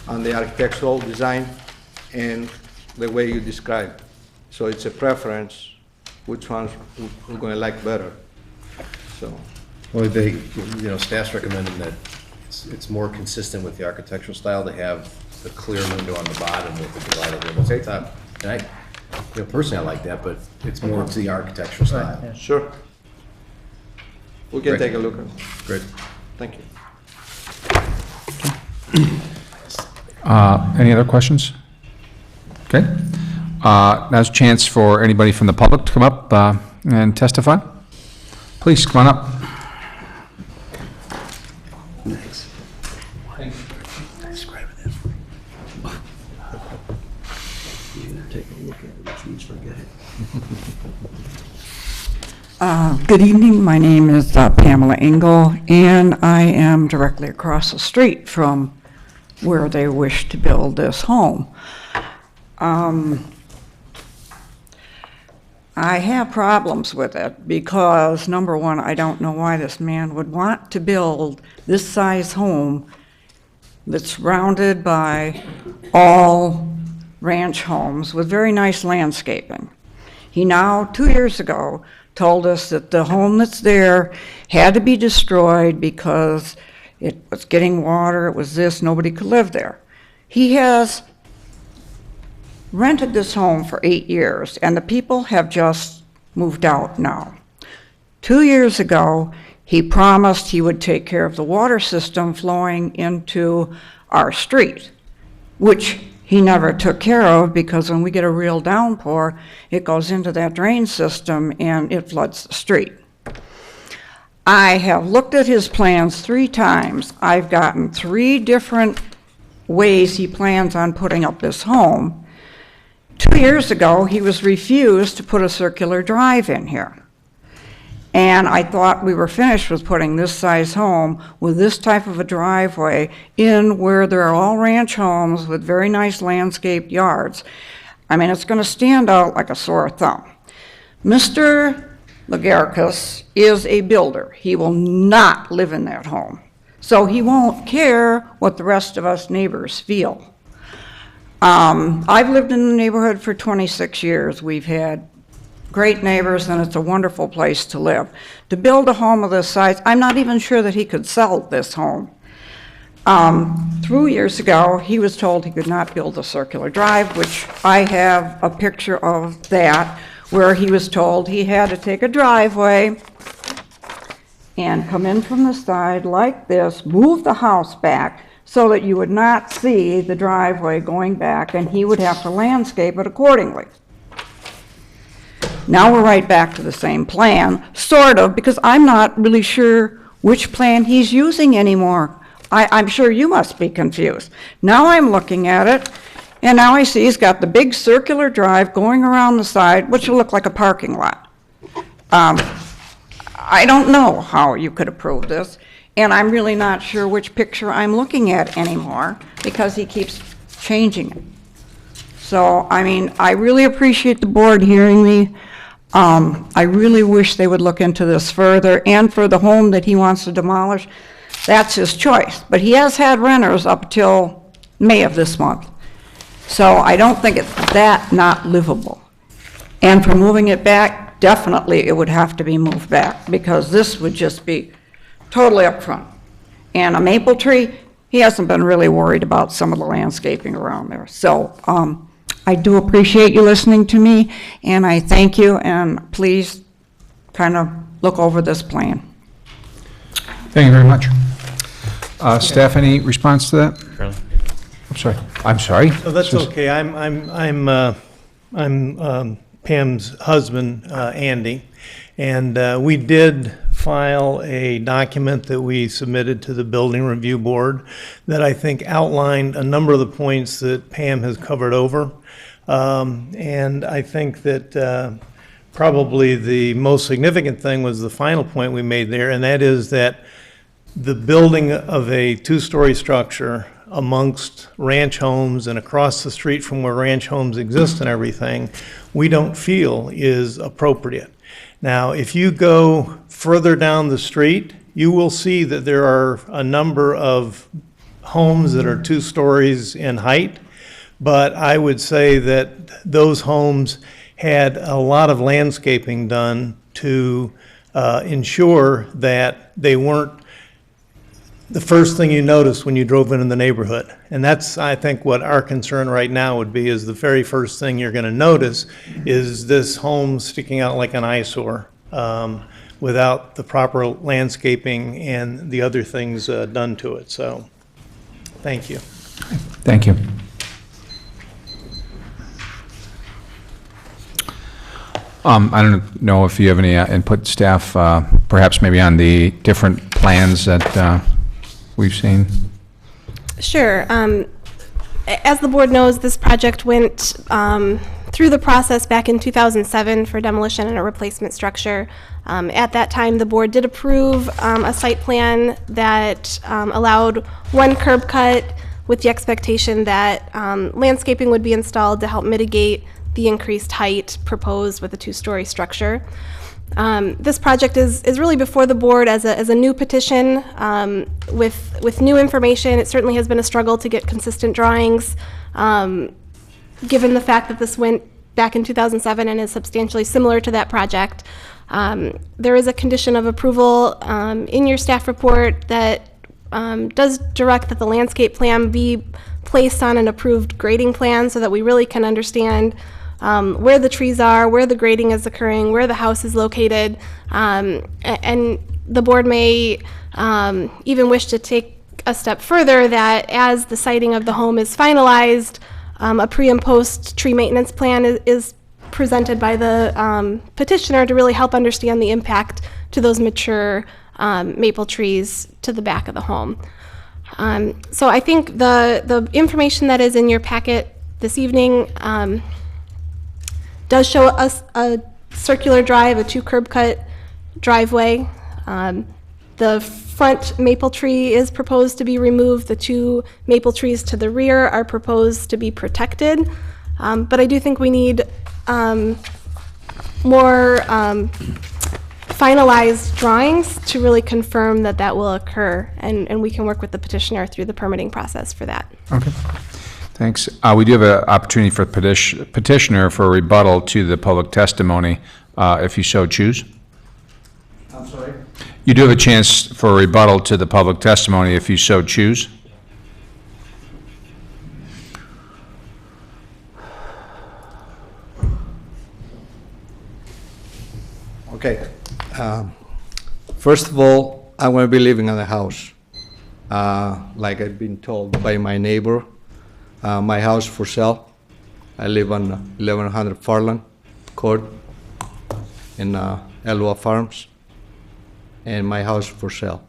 on the architectural design and the way you describe. So it's a preference, which ones we're going to like better. So, Well, staff's recommending that it's more consistent with the architectural style to have the clear window on the bottom with the divided windows on the top. And personally, I like that, but it's more to the architectural style. sure. We can Great. take a look at it. Great. Thank you. Any other questions? Okay. Now's a chance for anybody from the public to come up and testify. Please, come on up. Good evening. My name is Pamela Engel, and I am directly across the street from where they wish to build this home. I have problems with it because, number one, I don't know why this man would want to build this size home that's surrounded by all ranch homes with very nice landscaping. He now, 2 years ago, told us that the home that's there had to be destroyed because it was getting water, it was this, nobody could live there. He has rented this home for 8 years, and the people have just moved out now. 2 years ago, he promised he would take care of the water system flowing into our street, which he never took care of because when we get a real downpour, it goes into that drain system and it floods the street. I have looked at his plans 3 times. I've gotten 3 different ways he plans on putting up this home. 2 years ago, he was refused to put a circular drive in here. And I thought we were finished with putting this size home with this type of a driveway in where there are all ranch homes with very nice landscaped yards. I mean, it's going to stand out like a sore thumb. Mr. Lagerkus is a builder. He will not live in that home. So he won't care what the rest of us neighbors feel. I've lived in the neighborhood for 26 years. We've had great neighbors, and it's a wonderful place to live. To build a home of this size, I'm not even sure that he could sell this home. 3 years ago, he was told he could not build a circular drive, which I have a picture of that, where he was told he had to take a driveway and come in from the side like this, move the house back so that you would not see the driveway going back, and he would have to landscape it accordingly. Now we're right back to the same plan, sort of, because I'm not really sure which plan he's using anymore. I'm sure you must be confused. Now I'm looking at it, and now I see he's got the big circular drive going around the side, which will look like a parking lot. I don't know how you could approve this, and I'm really not sure which picture I'm looking at anymore, because he keeps changing it. So, I mean, I really appreciate the board hearing me. I really wish they would look into this further, and for the home that he wants to demolish, that's his choice. But he has had renters up till May of this month. So I don't think it's that not livable. And for moving it back, definitely it would have to be moved back, because this would just be totally up front. And a maple tree, he hasn't been really worried about some of the landscaping around there. So, I do appreciate you listening to me, and I thank you, and please kind of look over this plan. Thank you very much. Staff, any response to that? Charlie? I'm sorry. Oh, that's okay. I'm Pam's husband, Andy, and we did file a document that we submitted to the Building Review Board that I think outlined a number of the points that Pam has covered over. And I think that probably the most significant thing was the final point we made there, and that is that the building of a 2-story structure amongst ranch homes and across the street from where ranch homes exist and everything, we don't feel is appropriate. Now, if you go further down the street, you will see that there are a number of homes that are 2 stories in height, but I would say that those homes had a lot of landscaping done to ensure that they weren't the first thing you noticed when you drove in the neighborhood. And that's, I think, what our concern right now would be, is the very first thing you're going to notice is this home sticking out like an eyesore without the proper landscaping and the other things done to it. So, thank you. Thank you. I don't know if you have any input, staff, perhaps maybe on the different plans that we've seen. Sure. As the board knows, this project went through the process back in 2007 for demolition and a replacement structure. At that time, the board did approve a site plan that allowed 1 curb cut, with the expectation that landscaping would be installed to help mitigate the increased height proposed with a two-story structure. This project is really before the board as a new petition with new information. It certainly has been a struggle to get consistent drawings, given the fact that this went back in 2007 and is substantially similar to that project. There is a condition of approval in your staff report that does direct that the landscape plan be placed on an approved grading plan so that we really can understand where the trees are, where the grading is occurring, where the house is located, and the board may even wish to take a step further that as the siting of the home is finalized, a pre and post tree maintenance plan is presented by the petitioner to really help understand the impact to those mature maple trees to the back of the home. So I think the information that is in your packet this evening does show us a circular drive, a 2 curb cut driveway. The front maple tree is proposed to be removed. The 2 maple trees to the rear are proposed to be protected. But I do think we need more finalized drawings to really confirm that that will occur, and we can work with the petitioner through the permitting process for that. Okay, thanks. We do have an opportunity for petitioner for a rebuttal to the public testimony, if you so choose. I'm sorry? You do have a chance for a rebuttal to the public testimony if you so choose. Okay. First of all, I'm going to be living in the house. Like I've been told by my neighbor, my house for sale. I live on 1100 Farland Court in Elwha Farms, and my house for sale.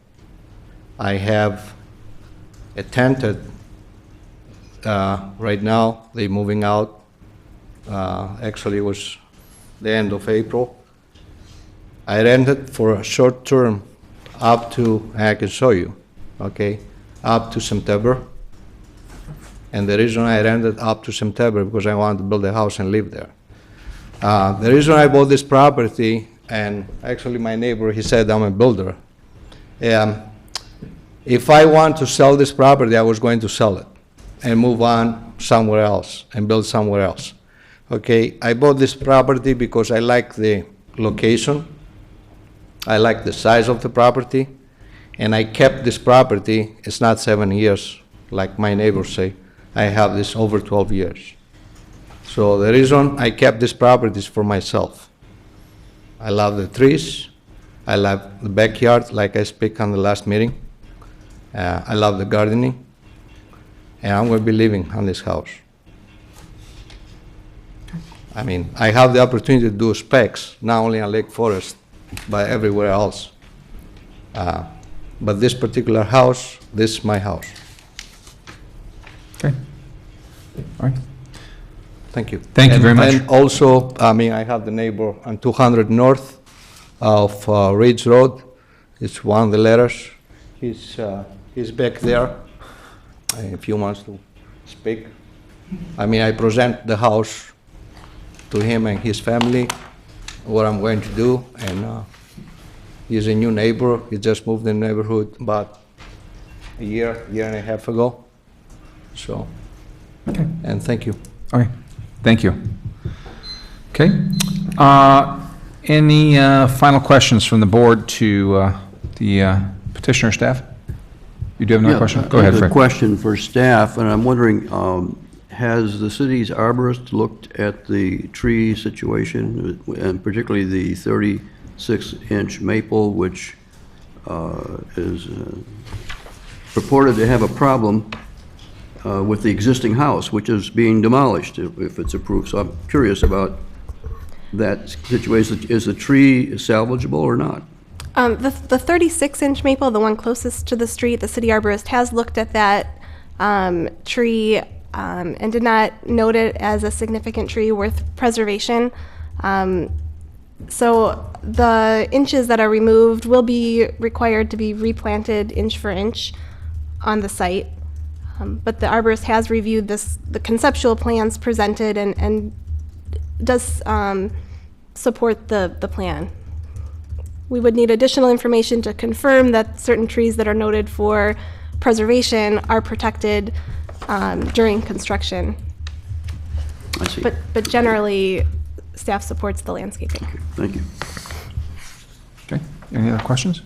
I have a tenant right now. They're moving out. Actually, it was the end of April. I rented for a short term up to, I can show you, okay, up to September. And the reason I rented up to September because I wanted to build a house and live there. The reason I bought this property, and actually my neighbor, he said I'm a builder. If I want to sell this property, I was going to sell it and move on somewhere else and build somewhere else. Okay, I bought this property because I like the location. I like the size of the property, and I kept this property. It's not 7 years, like my neighbors say. I have this over 12 years. So the reason I kept this property is for myself. I love the trees. I love the backyard, like I speak on the last meeting. I love the gardening, and I'm going to be living on this house. I mean, I have the opportunity to do specs, not only on Lake Forest, but everywhere else. But this particular house, this is my house. Okay. All right. Thank you. Thank you very much. And also, I mean, I have the neighbor on 200 north of Ridge Road. It's one of the letters. He's back there. If he wants to speak. I mean, I present the house to him and his family, what I'm going to do, and he's a new neighbor. He just moved in the neighborhood about a year and a half ago. So, Okay. and thank you. Okay, thank you. Okay. Any final questions from the board to the petitioner staff? You do have another question? Go ahead, I have Fred. a question for staff, and I'm wondering, has the city's arborist looked at the tree situation, and particularly the 36-inch maple, which is purported to have a problem with the existing house, which is being demolished if it's approved? So I'm curious about that situation. Is the tree salvageable or not? The 36-inch maple, the one closest to the street, the city arborist has looked at that tree and did not note it as a significant tree worth preservation. So the inches that are removed will be required to be replanted inch for inch on the site. But the arborist has reviewed the conceptual plans presented and does support the plan. We would need additional information to confirm that certain trees that are noted for preservation are protected during construction. I see. But generally, staff supports the landscaping. Thank you. Okay, any other questions?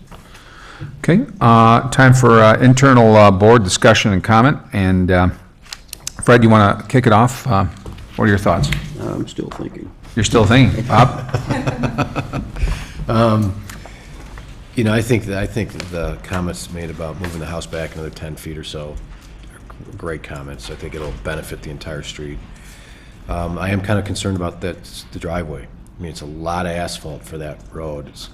Okay, time for internal board discussion and comment. And Fred, you want to kick it off? What are your thoughts? I'm still thinking. You're still thinking, Bob? You know, I think the comments made about moving the house back another 10 feet or so are great comments. I think it'll benefit the entire street. I am kind of concerned about the driveway. I mean, it's a lot of asphalt for that road. It's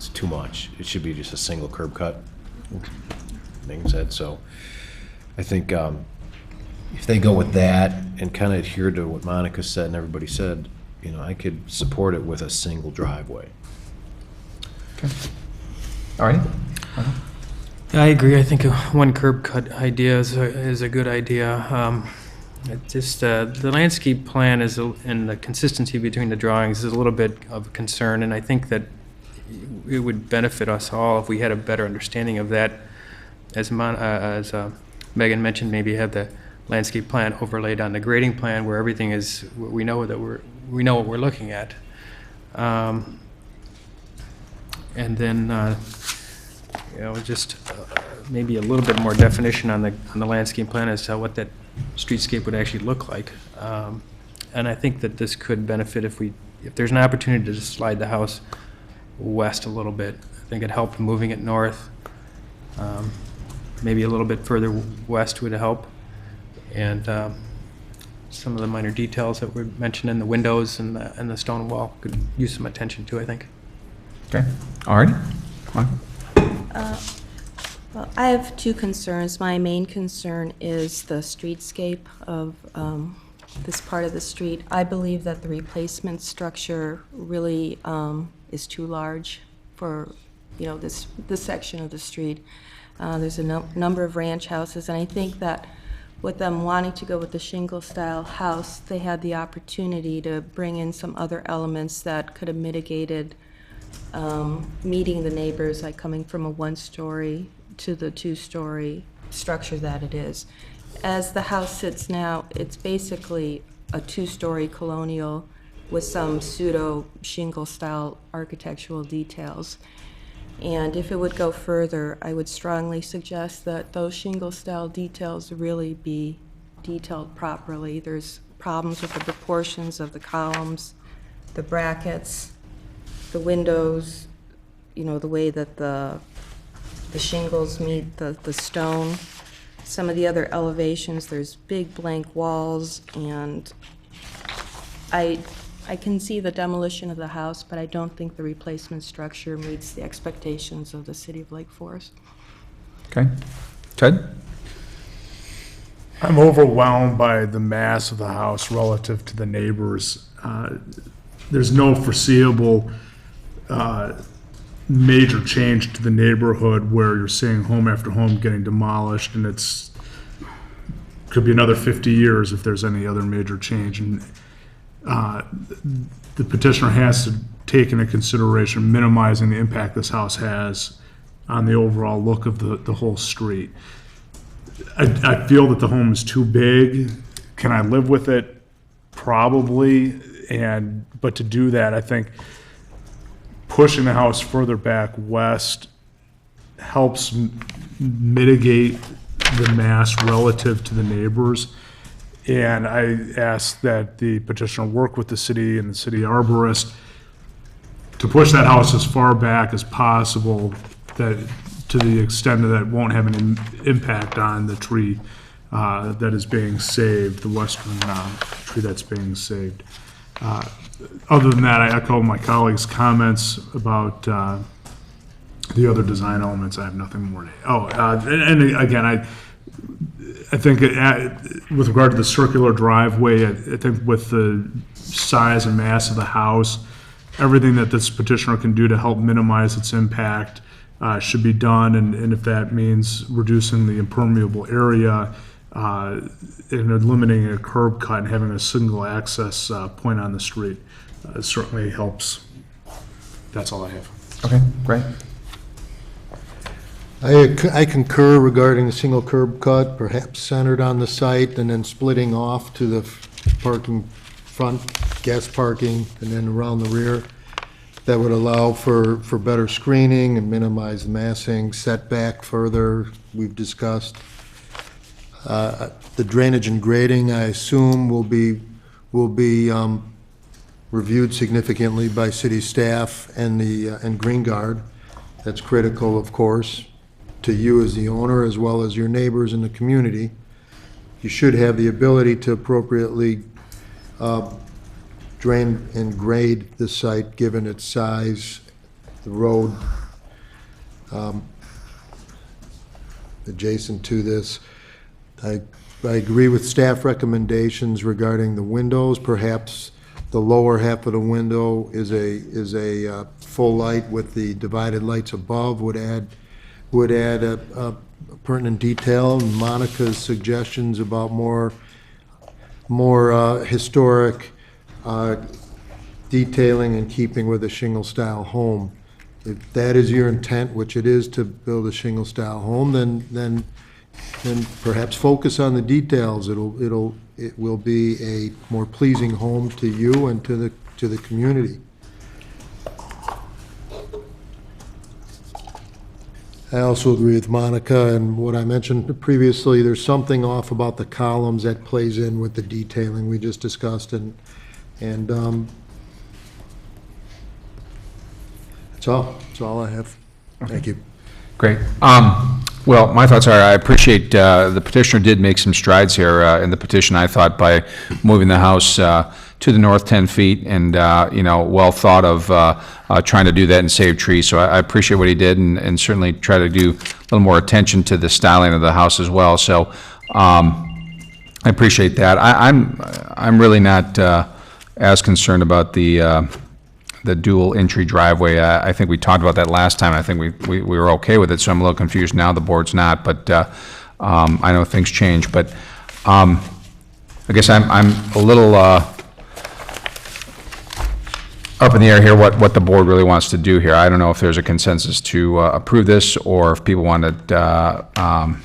too much. It should be just a single curb cut, things said. So I think if they go with that and kind of adhere to what Monica said and everybody said, you know, I could support it with a single driveway. Okay. All right. I agree. I think one curb cut idea is a good idea. The landscape plan and the consistency between the drawings is a little bit of a concern, and I think that it would benefit us all if we had a better understanding of that. As Megan mentioned, maybe have the landscape plan overlaid on the grading plan where everything is, we know what we're looking at. And then, just maybe a little bit more definition on the landscape plan as to what that streetscape would actually look like. And I think that this could benefit if there's an opportunity to just slide the house west a little bit. I think it'd help moving it north. Maybe a little bit further west would help. And some of the minor details that were mentioned in the windows and the stone wall could use some attention too, I think. Okay, all right. Well, I have two concerns. My main concern is the streetscape of this part of the street. I believe that the replacement structure really is too large for, this section of the street. There's a number of ranch houses, and I think that with them wanting to go with the shingle-style house, they had the opportunity to bring in some other elements that could have mitigated meeting the neighbors, like coming from a one-story to the two-story structure that it is. As the house sits now, it's basically a two-story colonial with some pseudo shingle-style architectural details. And if it would go further, I would strongly suggest that those shingle-style details really be detailed properly. There's problems with the proportions of the columns, the brackets, the windows, the way that the shingles meet the stone. Some of the other elevations, there's big blank walls, and I can see the demolition of the house, but I don't think the replacement structure meets the expectations of the city of Lake Forest. Okay. Ted? I'm overwhelmed by the mass of the house relative to the neighbors. There's no foreseeable major change to the neighborhood where you're seeing home after home getting demolished, and could be another 50 years if there's any other major change. And the petitioner has to take into consideration minimizing the impact this house has on the overall look of the whole street. I feel that the home is too big. Can I live with it? Probably. But to do that, I think pushing the house further back west helps mitigate the mass relative to the neighbors. And I ask that the petitioner work with the city and the city arborist to push that house as far back as possible, that to the extent that it won't have any impact on the tree that is being saved, the western tree that's being saved. Other than that, I echo my colleagues' comments about the other design elements. I have nothing more to. And again, I think with regard to the circular driveway, I think with the size and mass of the house, everything that this petitioner can do to help minimize its impact should be done, and if that means reducing the impermeable area and eliminating a curb cut and having a single access point on the street, certainly helps. That's all I have. Okay, great. I concur regarding the single curb cut, perhaps centered on the site and then splitting off to the parking front, guest parking, and then around the rear. That would allow for better screening and minimize massing, setback further, we've discussed. The drainage and grading, I assume, will be reviewed significantly by city staff and Green Guard. That's critical, of course, to you as the owner as well as your neighbors in the community. You should have the ability to appropriately drain and grade the site given its size, the road adjacent to this. I agree with staff recommendations regarding the windows. Perhaps the lower half of the window is a full light with the divided lights above would add a pertinent detail. And Monica's suggestions about more historic detailing in keeping with a shingle-style home. If that is your intent, which it is to build a shingle-style home, then perhaps focus on the details. It will be a more pleasing home to you and to the community. I also agree with Monica and what I mentioned previously. There's something off about the columns that plays in with the detailing we just discussed, and that's all I have. Thank you. Great. Well, my thoughts are, I appreciate the petitioner did make some strides here in the petition, I thought, by moving the house to the north 10 feet and, well thought of trying to do that and save trees. So I appreciate what he did and certainly try to do a little more attention to the styling of the house as well. So I appreciate that. I'm really not as concerned about the dual entry driveway. I think we talked about that last time. I think we were okay with it, so I'm a little confused now. The board's not, but I know things change. But I guess I'm a little up in the air here what the board really wants to do here. I don't know if there's a consensus to approve this or if people wanted to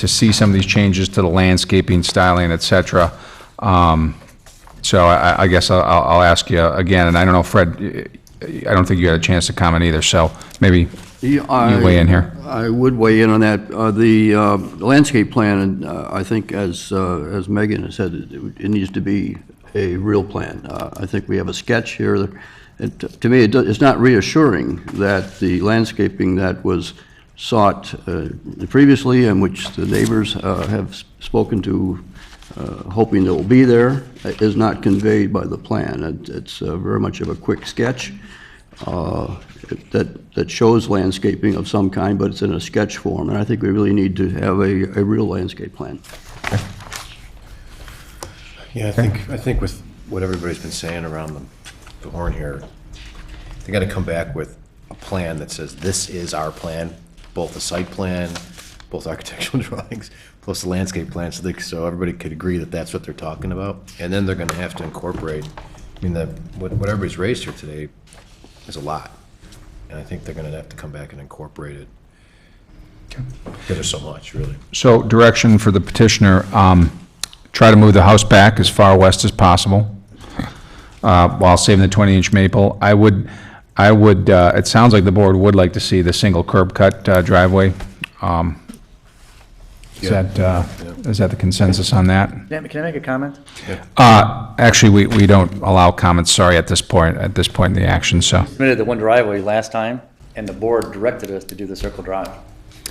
see some of these changes to the landscaping, styling, et cetera. So I guess I'll ask you again, and I don't know, Fred, I don't think you had a chance to comment either, so maybe you weigh in here. I would weigh in on that. The landscape plan, and I think as Megan has said, it needs to be a real plan. I think we have a sketch here. To me, it's not reassuring that the landscaping that was sought previously and which the neighbors have spoken to hoping it will be there, is not conveyed by the plan. It's very much of a quick sketch that shows landscaping of some kind, but it's in a sketch form, and I think we really need to have a real landscape plan. Yeah, I think with what everybody's been saying around the horn here, they got to come back with a plan that says this is our plan, both the site plan, both architectural drawings, plus the landscape plan, so everybody could agree that that's what they're talking about. And then they're going to have to incorporate, I mean, what everybody's raised here today is a lot. And I think they're going to have to come back and incorporate it. Because there's so much, really. So direction for the petitioner, try to move the house back as far west as possible while saving the 20-inch maple. I would, it sounds like the board would like to see the single curb cut driveway. Is that the consensus on that? Can I make a comment? Actually, we don't allow comments, sorry, at this point in the action, so. Submitted the one driveway last time, and the board directed us to do the circle drive.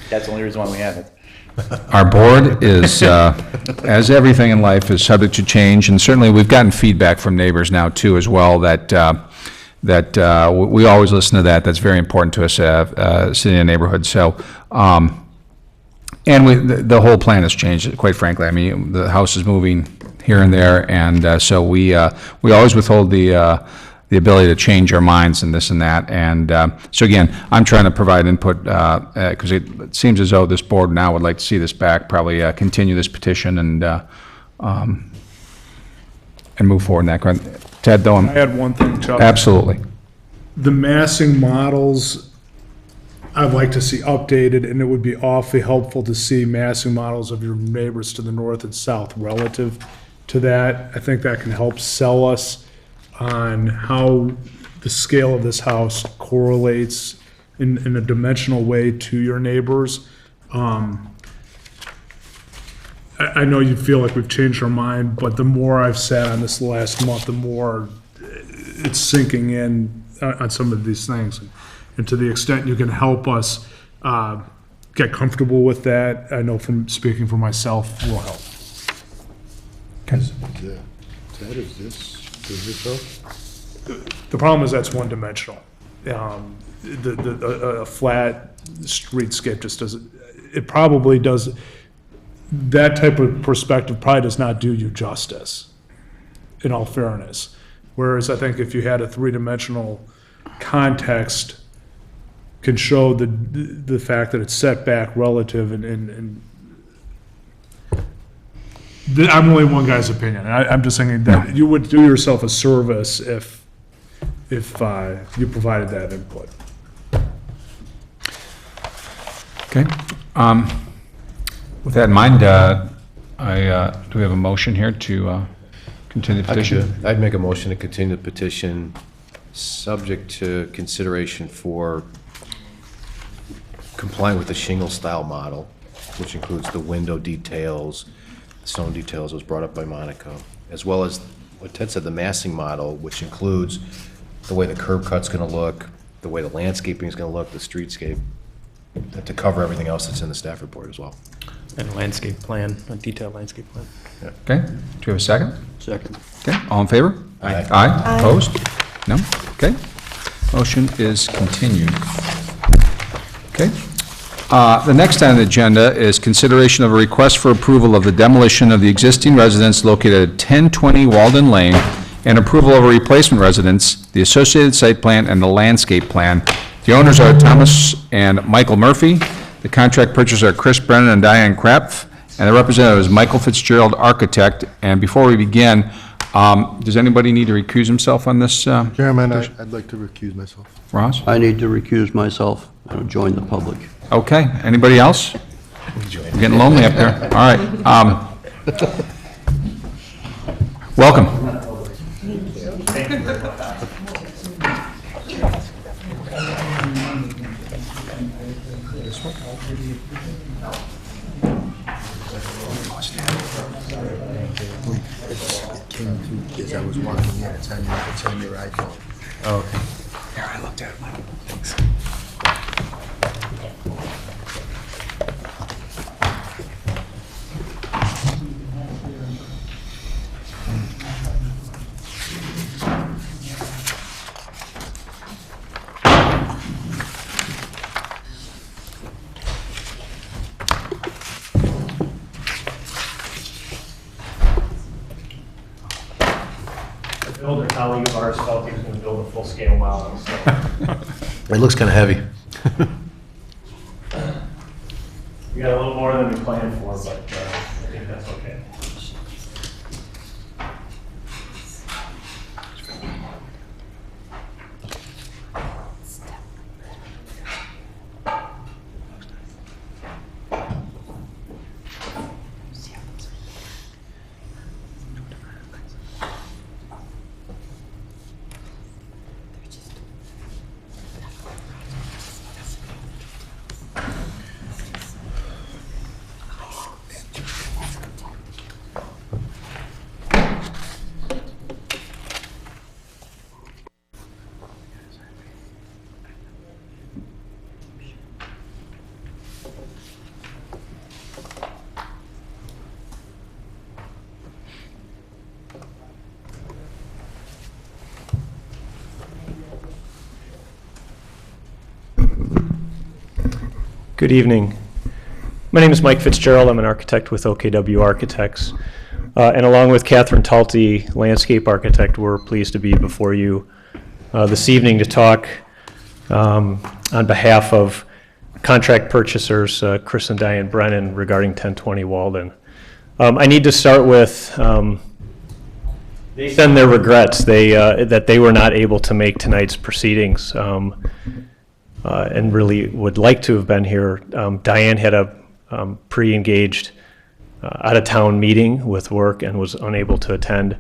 That's the only reason why we have it. Our board is, as everything in life, is subject to change, and certainly we've gotten feedback from neighbors now, too, as well, that we always listen to that. That's very important to us, sitting in a neighborhood, so. And the whole plan has changed, quite frankly. I mean, the house is moving here and there, and so we always withhold the the ability to change our minds and this and that. And so again, I'm trying to provide input because it seems as though this board now would like to see this back, probably continue this petition and move forward in that. Ted, though, I had one thing, Chuck. absolutely. The massing models, I'd like to see updated, and it would be awfully helpful to see massing models of your neighbors to the north and south relative to that. I think that can help sell us on how the scale of this house correlates in a dimensional way to your neighbors. I know you feel like we've changed our mind, but the more I've sat on this last month, the more it's sinking in on some of these things. And to the extent you can help us get comfortable with that, I know from speaking for myself, will help. Ted, is this help? The problem is that's one-dimensional. A flat streetscape just doesn't, it probably does, that type of perspective probably does not do you justice, in all fairness. Whereas I think if you had a three-dimensional context, can show the fact that it's set back relative and I'm only one guy's opinion. I'm just saying that you would do yourself a service if you provided that input. Okay. With that in mind, do we have a motion here to continue the petition? I'd make a motion to continue the petition, subject to consideration for complying with the shingle style model, which includes the window details, stone details was brought up by Monica, as well as what Ted said, the massing model, which includes the way the curb cut's going to look, the way the landscaping is going to look, the streetscape, to cover everything else that's in the staff report as well. And a landscape plan, a detailed landscape plan. Okay. Do you have a second? Second. Okay. All in favor? Aye. Aye. Opposed? No? Okay. Motion is continued. Okay. The next on the agenda is consideration of a request for approval of the demolition of the existing residence located at 1020 Walden Lane and approval of a replacement residence, the associated site plan, and the landscape plan. The owners are Thomas and Michael Murphy. The contract purchasers are Chris Brennan and Diane Krapf, and the representative is Michael Fitzgerald, architect. And before we begin, does anybody need to recuse himself on this? Chairman, I'd like to recuse myself. Ross? I need to recuse myself. I don't join the public. Okay. Anybody else? We're getting lonely up there. All right. Welcome. It came through as I was walking in. It's on your iPhone. Oh, okay. Here, I looked at it, Michael. Thanks. Builder colleague of ours felt he was going to build a full-scale model, so. It looks kind of heavy. We got a little more than we planned for, but I think that's okay. Good evening. My name is Mike Fitzgerald. I'm an architect with OKW Architects. And along with Catherine Talty, landscape architect, we're pleased to be before you this evening to talk on behalf of contract purchasers Chris and Diane Brennan regarding 1020 Walden. I need to start with they send their regrets that they were not able to make tonight's proceedings and really would like to have been here. Diane had a pre-engaged out-of-town meeting with work and was unable to attend.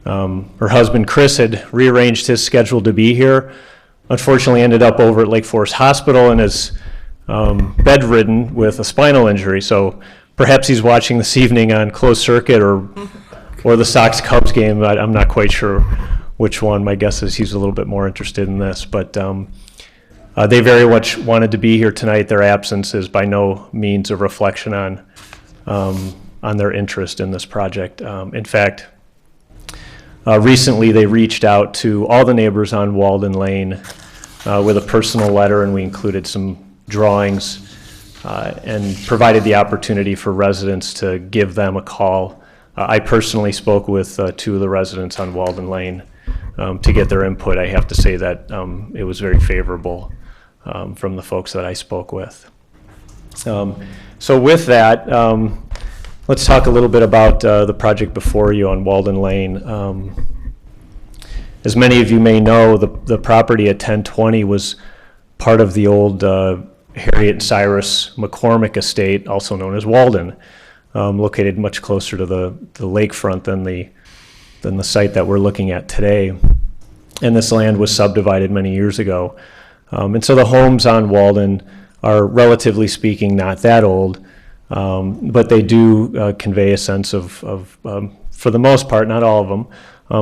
Her husband Chris had rearranged his schedule to be here. Unfortunately ended up over at Lake Forest Hospital and is bedridden with a spinal injury. So perhaps he's watching this evening on closed circuit or the Sox-Cubs game. I'm not quite sure which one. My guess is he's a little bit more interested in this. But they very much wanted to be here tonight. Their absence is by no means a reflection on their interest in this project. In fact, recently they reached out to all the neighbors on Walden Lane with a personal letter, and we included some drawings and provided the opportunity for residents to give them a call. I personally spoke with 2 of the residents on Walden Lane to get their input. I have to say that it was very favorable from the folks that I spoke with. So with that, let's talk a little bit about the project before you on Walden Lane. As many of you may know, the property at 1020 was part of the old Harriet and Cyrus McCormick estate, also known as Walden, located much closer to the lakefront than the site that we're looking at today. And this land was subdivided many years ago. And so the homes on Walden are, relatively speaking, not that old, but they do convey a sense of, for the most part, not all of them,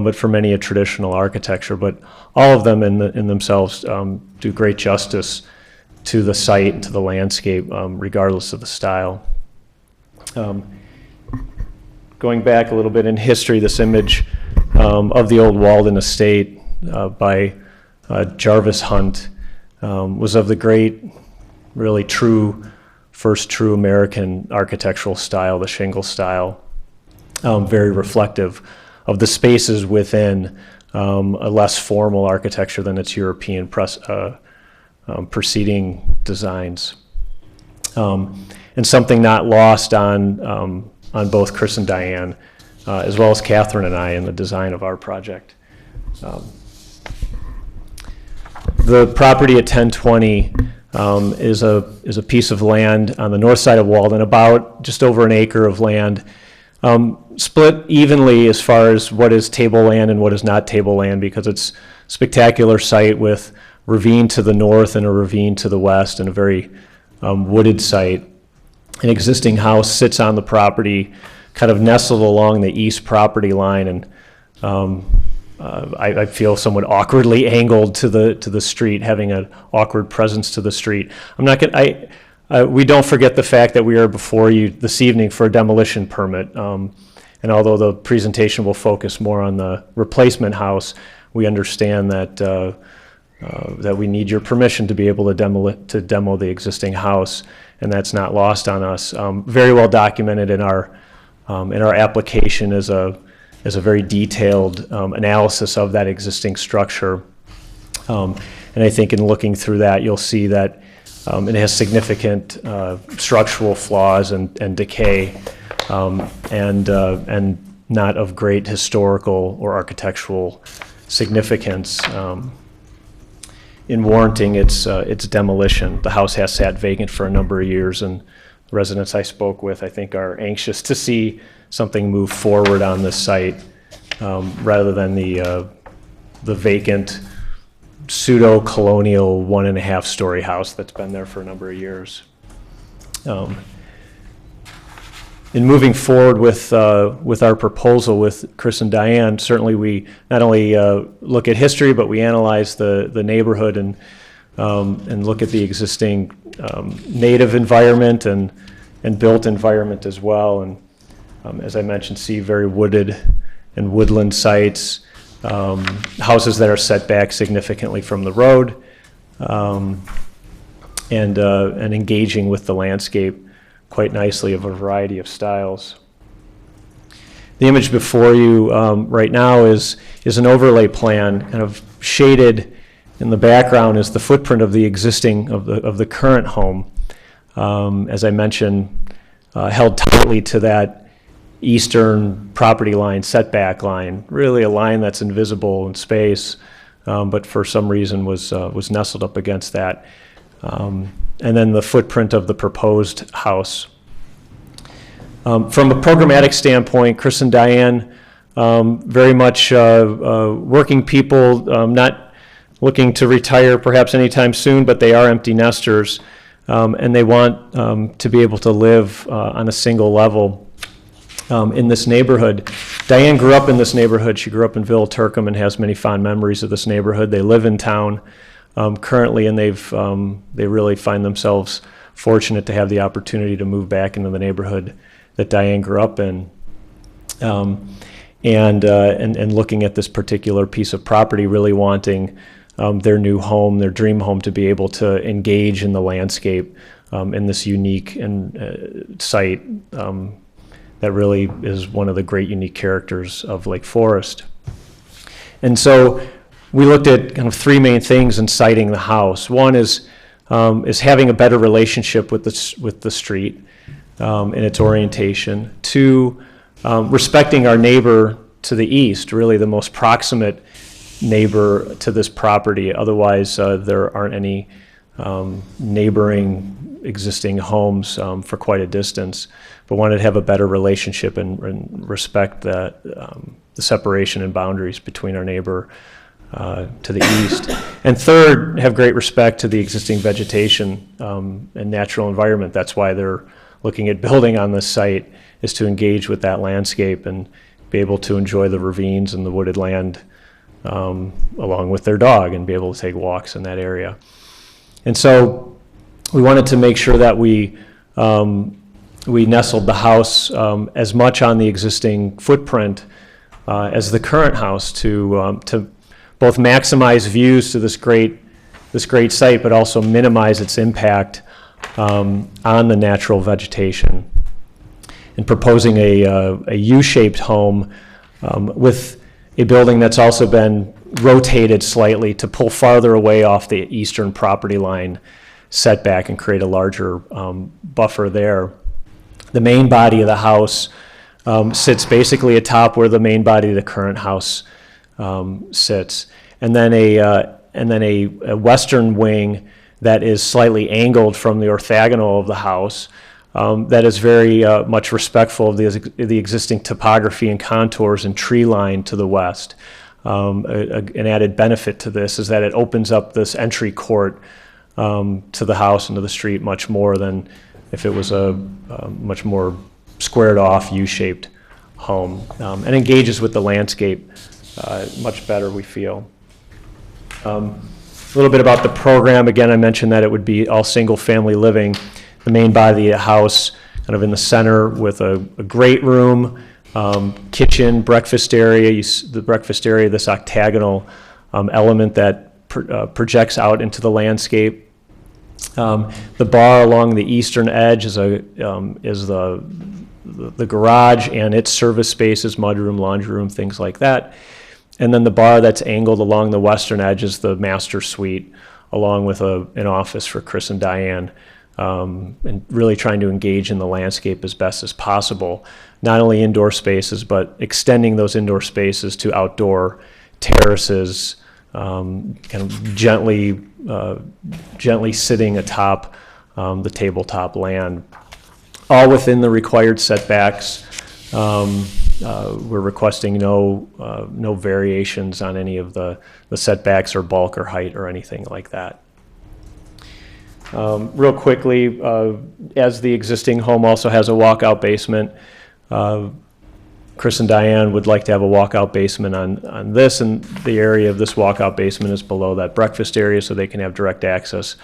but for many, a traditional architecture. But all of them in themselves do great justice to the site and to the landscape, regardless of the style. Going back a little bit in history, this image of the old Walden estate by Jarvis Hunt was of the great, really first true American architectural style, the shingle style, very reflective of the spaces within a less formal architecture than its European preceding designs. And something not lost on both Chris and Diane, as well as Catherine and I in the design of our project. The property at 1020 is a piece of land on the north side of Walden, about just over an acre of land, split evenly as far as what is tableland and what is not tableland, because it's a spectacular site with ravine to the north and a ravine to the west, and a very wooded site. An existing house sits on the property, kind of nestled along the east property line, and I feel somewhat awkwardly angled to the street, having an awkward presence to the street. We don't forget the fact that we are before you this evening for a demolition permit. And although the presentation will focus more on the replacement house, we understand that we need your permission to be able to demo the existing house, and that's not lost on us. Very well documented in our application is a very detailed analysis of that existing structure. And I think in looking through that, you'll see that it has significant structural flaws and decay, and not of great historical or architectural significance in warranting its demolition. The house has sat vacant for a number of years, and the residents I spoke with, I think, are anxious to see something move forward on this site, rather than the vacant pseudo-colonial 1.5-story house that's been there for a number of years. In moving forward with our proposal with Chris and Diane, certainly we not only look at history, but we analyze the neighborhood and look at the existing native environment and built environment as well. And as I mentioned, see very wooded and woodland sites, houses that are set back significantly from the road, and engaging with the landscape quite nicely of a variety of styles. The image before you right now is an overlay plan, kind of shaded in the background is the footprint of the existing, of the current home. As I mentioned, held tightly to that eastern property line, setback line, really a line that's invisible in space, but for some reason was nestled up against that. And then the footprint of the proposed house. From a programmatic standpoint, Chris and Diane, very much working people, not looking to retire perhaps anytime soon, but they are empty nesters, and they want to be able to live on a single level in this neighborhood. Diane grew up in this neighborhood. She grew up in Villa Turcom and has many fond memories of this neighborhood. They live in town currently, and they really find themselves fortunate to have the opportunity to move back into the neighborhood that Diane grew up in. And looking at this particular piece of property, really wanting their new home, their dream home, to be able to engage in the landscape in this unique site that really is one of the great unique characters of Lake Forest. And so we looked at kind of three main things in siting the house. One is having a better relationship with the street in its orientation. Two, respecting our neighbor to the east, really the most proximate neighbor to this property. Otherwise, there aren't any neighboring existing homes for quite a distance, but wanted to have a better relationship and respect the separation and boundaries between our neighbor to the east. And third, have great respect to the existing vegetation and natural environment. That's why they're looking at building on this site, is to engage with that landscape and be able to enjoy the ravines and the wooded land along with their dog and be able to take walks in that area. And so we wanted to make sure that we nestled the house as much on the existing footprint as the current house to both maximize views to this great site, but also minimize its impact on the natural vegetation. And proposing a U-shaped home with a building that's also been rotated slightly to pull farther away off the eastern property line setback and create a larger buffer there. The main body of the house sits basically atop where the main body of the current house sits, and then a western wing that is slightly angled from the orthogonal of the house, that is very much respectful of the existing topography and contours and tree line to the west. An added benefit to this is that it opens up this entry court to the house and to the street much more than if it was a much more squared off U-shaped home, and engages with the landscape much better, we feel. A little bit about the program. Again, I mentioned that it would be all single family living. The main body of the house kind of in the center with a great room, kitchen, breakfast area. The breakfast area, this octagonal element that projects out into the landscape. The bar along the eastern edge is the garage and its service spaces, mudroom, laundry room, things like that. And then the bar that's angled along the western edge is the master suite, along with an office for Chris and Diane, and really trying to engage in the landscape as best as possible. Not only indoor spaces, but extending those indoor spaces to outdoor terraces, kind of gently sitting atop the tabletop land, all within the required setbacks. We're requesting no variations on any of the setbacks or bulk or height or anything like that. Real quickly, as the existing home also has a walkout basement, Chris and Diane would like to have a walkout basement on this, and the area of this walkout basement is below that breakfast area, so they can have direct access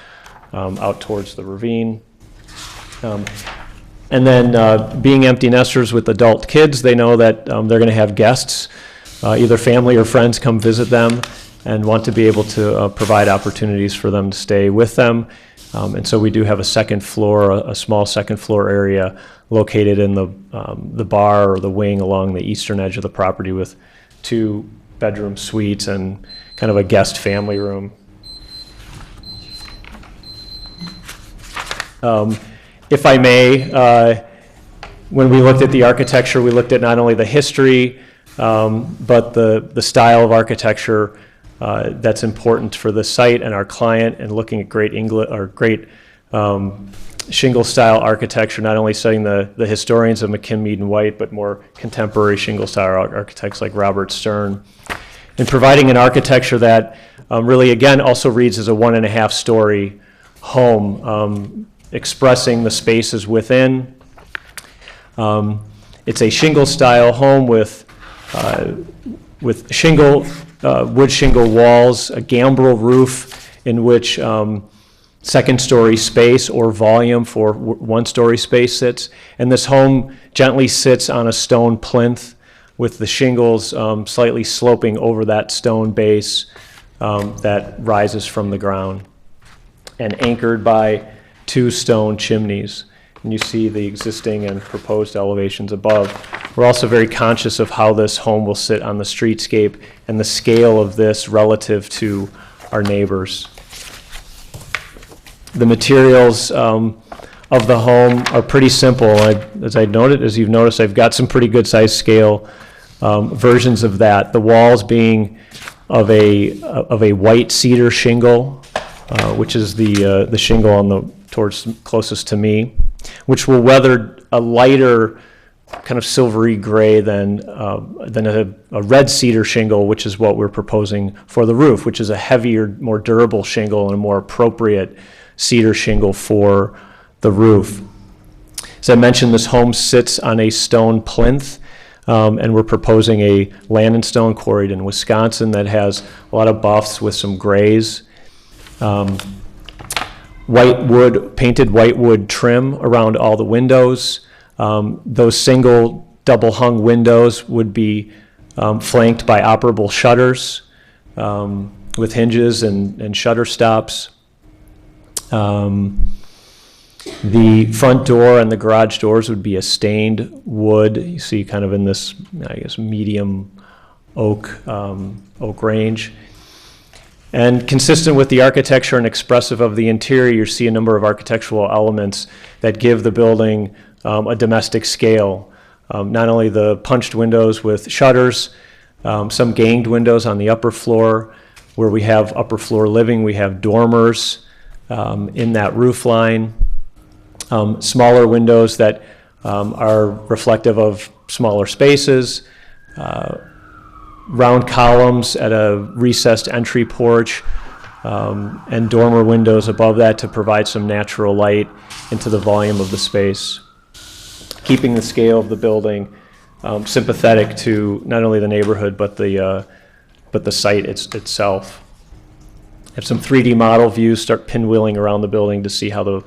out towards the ravine. And then being empty nesters with adult kids, they know that they're going to have guests, either family or friends, come visit them and want to be able to provide opportunities for them to stay with them. And so we do have a second floor, a small second floor area located in the bar or the wing along the eastern edge of the property with 2 bedroom suites and kind of a guest family room. If I may, when we looked at the architecture, we looked at not only the history, but the style of architecture that's important for the site and our client, and looking at great shingle-style architecture, not only studying the historians of McKim, Mead, and White, but more contemporary shingle-style architects like Robert Stern, and providing an architecture that really, again, also reads as a 1.5-story home, expressing the spaces within. It's a shingle-style home with shingle, wood shingle walls, a gambrel roof in which second-story space or volume for one-story space sits. And this home gently sits on a stone plinth with the shingles slightly sloping over that stone base that rises from the ground, and anchored by 2 stone chimneys. And you see the existing and proposed elevations above. We're also very conscious of how this home will sit on the streetscape and the scale of this relative to our neighbors. The materials of the home are pretty simple. As you've noticed, I've got some pretty good size scale versions of that. The walls being of a white cedar shingle, which is the shingle on the closest to me, which will weather a lighter kind of silvery gray than a red cedar shingle, which is what we're proposing for the roof, which is a heavier, more durable shingle and a more appropriate cedar shingle for the roof. As I mentioned, this home sits on a stone plinth, and we're proposing a land and stone quarried in Wisconsin that has a lot of buffs with some grays. Painted white wood trim around all the windows. Those single double hung windows would be flanked by operable shutters with hinges and shutter stops. The front door and the garage doors would be a stained wood. You see kind of in this, I guess, medium oak range. And consistent with the architecture and expressive of the interior, you see a number of architectural elements that give the building a domestic scale. Not only the punched windows with shutters, some ganged windows on the upper floor. Where we have upper floor living, we have dormers in that roof line. Smaller windows that are reflective of smaller spaces. Round columns at a recessed entry porch, and dormer windows above that to provide some natural light into the volume of the space, keeping the scale of the building sympathetic to not only the neighborhood but the site itself. I have some 3D model views, start pinwheeling around the building to see how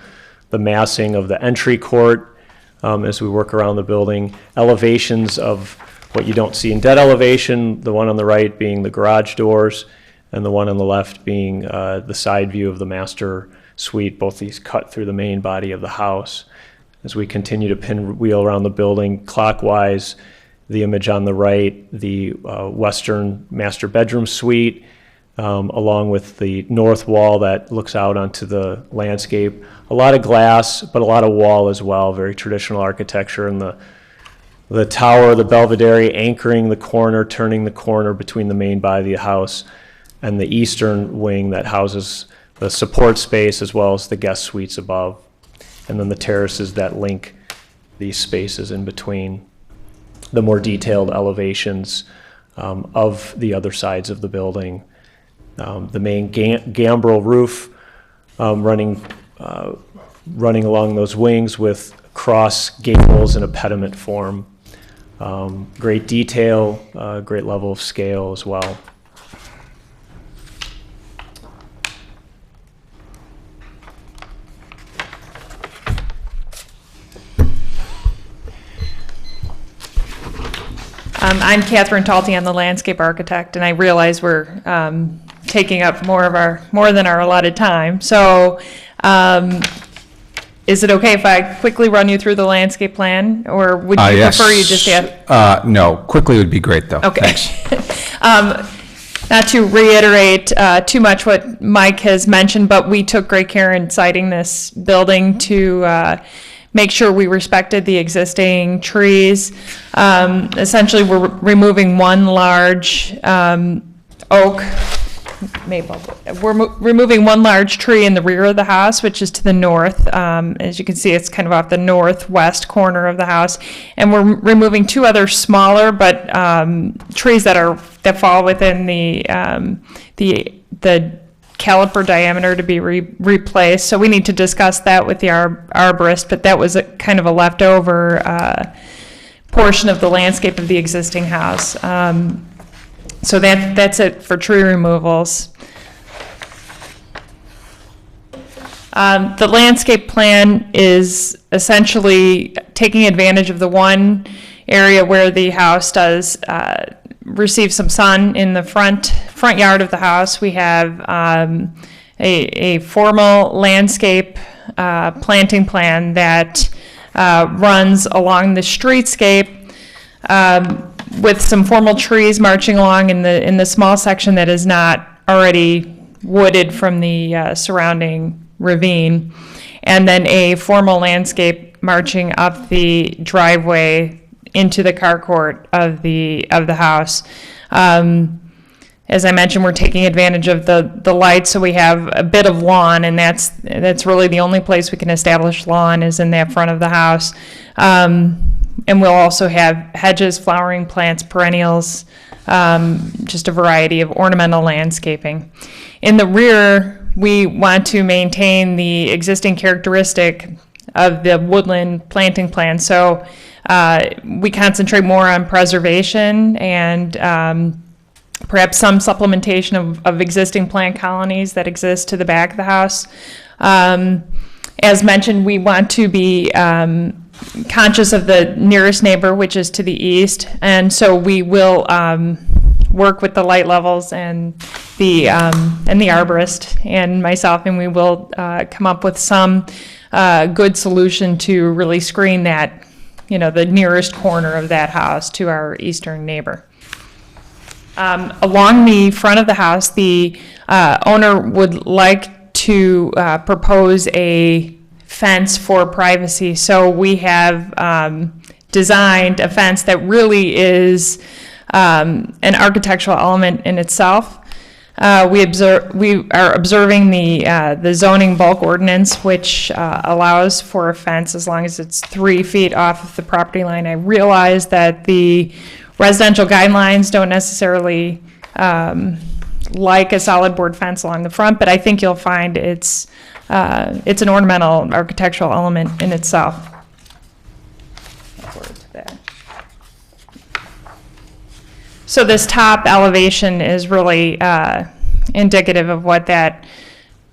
the massing of the entry court as we work around the building, elevations of what you don't see in dead elevation, the one on the right being the garage doors, and the one on the left being the side view of the master suite, both these cut through the main body of the house. As we continue to pinwheel around the building clockwise, the image on the right, the western master bedroom suite, along with the north wall that looks out onto the landscape. A lot of glass, but a lot of wall as well, very traditional architecture, and the tower, the belvedere, anchoring the corner, turning the corner between the main body of the house and the eastern wing that houses the support space as well as the guest suites above. And then the terraces that link these spaces in between. The more detailed elevations of the other sides of the building. The main gambrel roof running along those wings with cross gables in a pediment form. Great detail, great level of scale as well. I'm Catherine Talty, I'm the landscape architect, and I realize we're taking up more than our allotted time. So is it okay if I quickly run you through the landscape plan, or would you Yes. prefer you just add? No, quickly would be great, though. Okay. Thanks. Not to reiterate too much what Mike has mentioned, but we took great care in citing this building to make sure we respected the existing trees. Essentially, we're removing one large oak, maple. We're removing one large tree in the rear of the house, which is to the north. As you can see, it's kind of off the northwest corner of the house. And we're removing two other smaller but trees that fall within the caliper diameter to be replaced. So we need to discuss that with the arborist, but that was kind of a leftover portion of the landscape of the existing house. So that's it for tree removals. The landscape plan is essentially taking advantage of the one area where the house does receive some sun in the front yard of the house. We have a formal landscape planting plan that runs along the streetscape with some formal trees marching along in the small section that is not already wooded from the surrounding ravine, and then a formal landscape marching up the driveway into the carport of the house. As I mentioned, we're taking advantage of the light, so we have a bit of lawn, and that's really the only place we can establish lawn is in that front of the house. And we'll also have hedges, flowering plants, perennials, just a variety of ornamental landscaping. In the rear, we want to maintain the existing characteristic of the woodland planting plan. So we concentrate more on preservation and perhaps some supplementation of existing plant colonies that exist to the back of the house. As mentioned, we want to be conscious of the nearest neighbor, which is to the east, and so we will work with the light levels and the arborist and myself, and we will come up with some good solution to really screen that, the nearest corner of that house to our eastern neighbor. Along the front of the house, the owner would like to propose a fence for privacy. So we have designed a fence that really is an architectural element in itself. We are observing the zoning bulk ordinance, which allows for a fence as long as it's 3 feet off of the property line. I realize that the residential guidelines don't necessarily like a solid board fence along the front, but I think you'll find it's an ornamental architectural element in itself. So this top elevation is really indicative of what that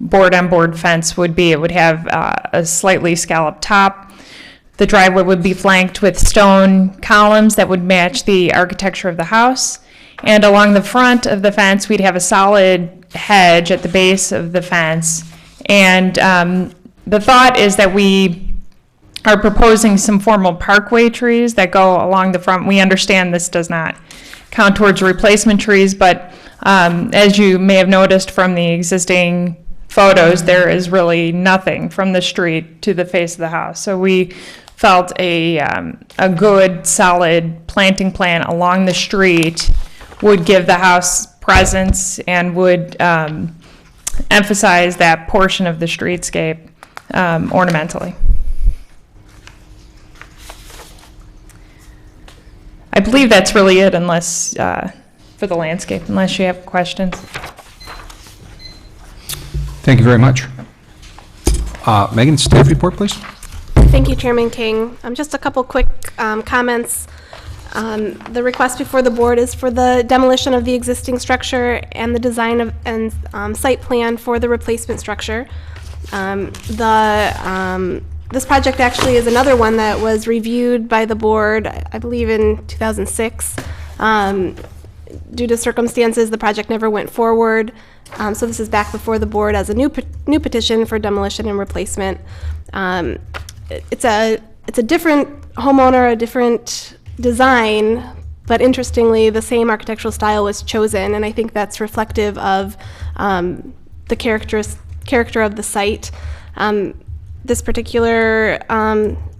board-on-board fence would be. It would have a slightly scalloped top. The driveway would be flanked with stone columns that would match the architecture of the house. And along the front of the fence, we'd have a solid hedge at the base of the fence. And the thought is that we are proposing some formal parkway trees that go along the front. We understand this does not count towards replacement trees, but as you may have noticed from the existing photos, there is really nothing from the street to the face of the house. So we felt a good, solid planting plan along the street would give the house presence and would emphasize that portion of the streetscape ornamentally. I believe that's really it, unless, for the landscape, unless you have questions. Thank you very much. Megan, staff report, please. Thank you, Chairman King. Just a couple quick comments. The request before the board is for the demolition of the existing structure and the design of and site plan for the replacement structure. This project actually is another one that was reviewed by the board, I believe in 2006. due to circumstances, the project never went forward. So this is back before the board as a new petition for demolition and replacement. It's a different homeowner, a different design, but interestingly, the same architectural style was chosen, and I think that's reflective of the character of the site. This particular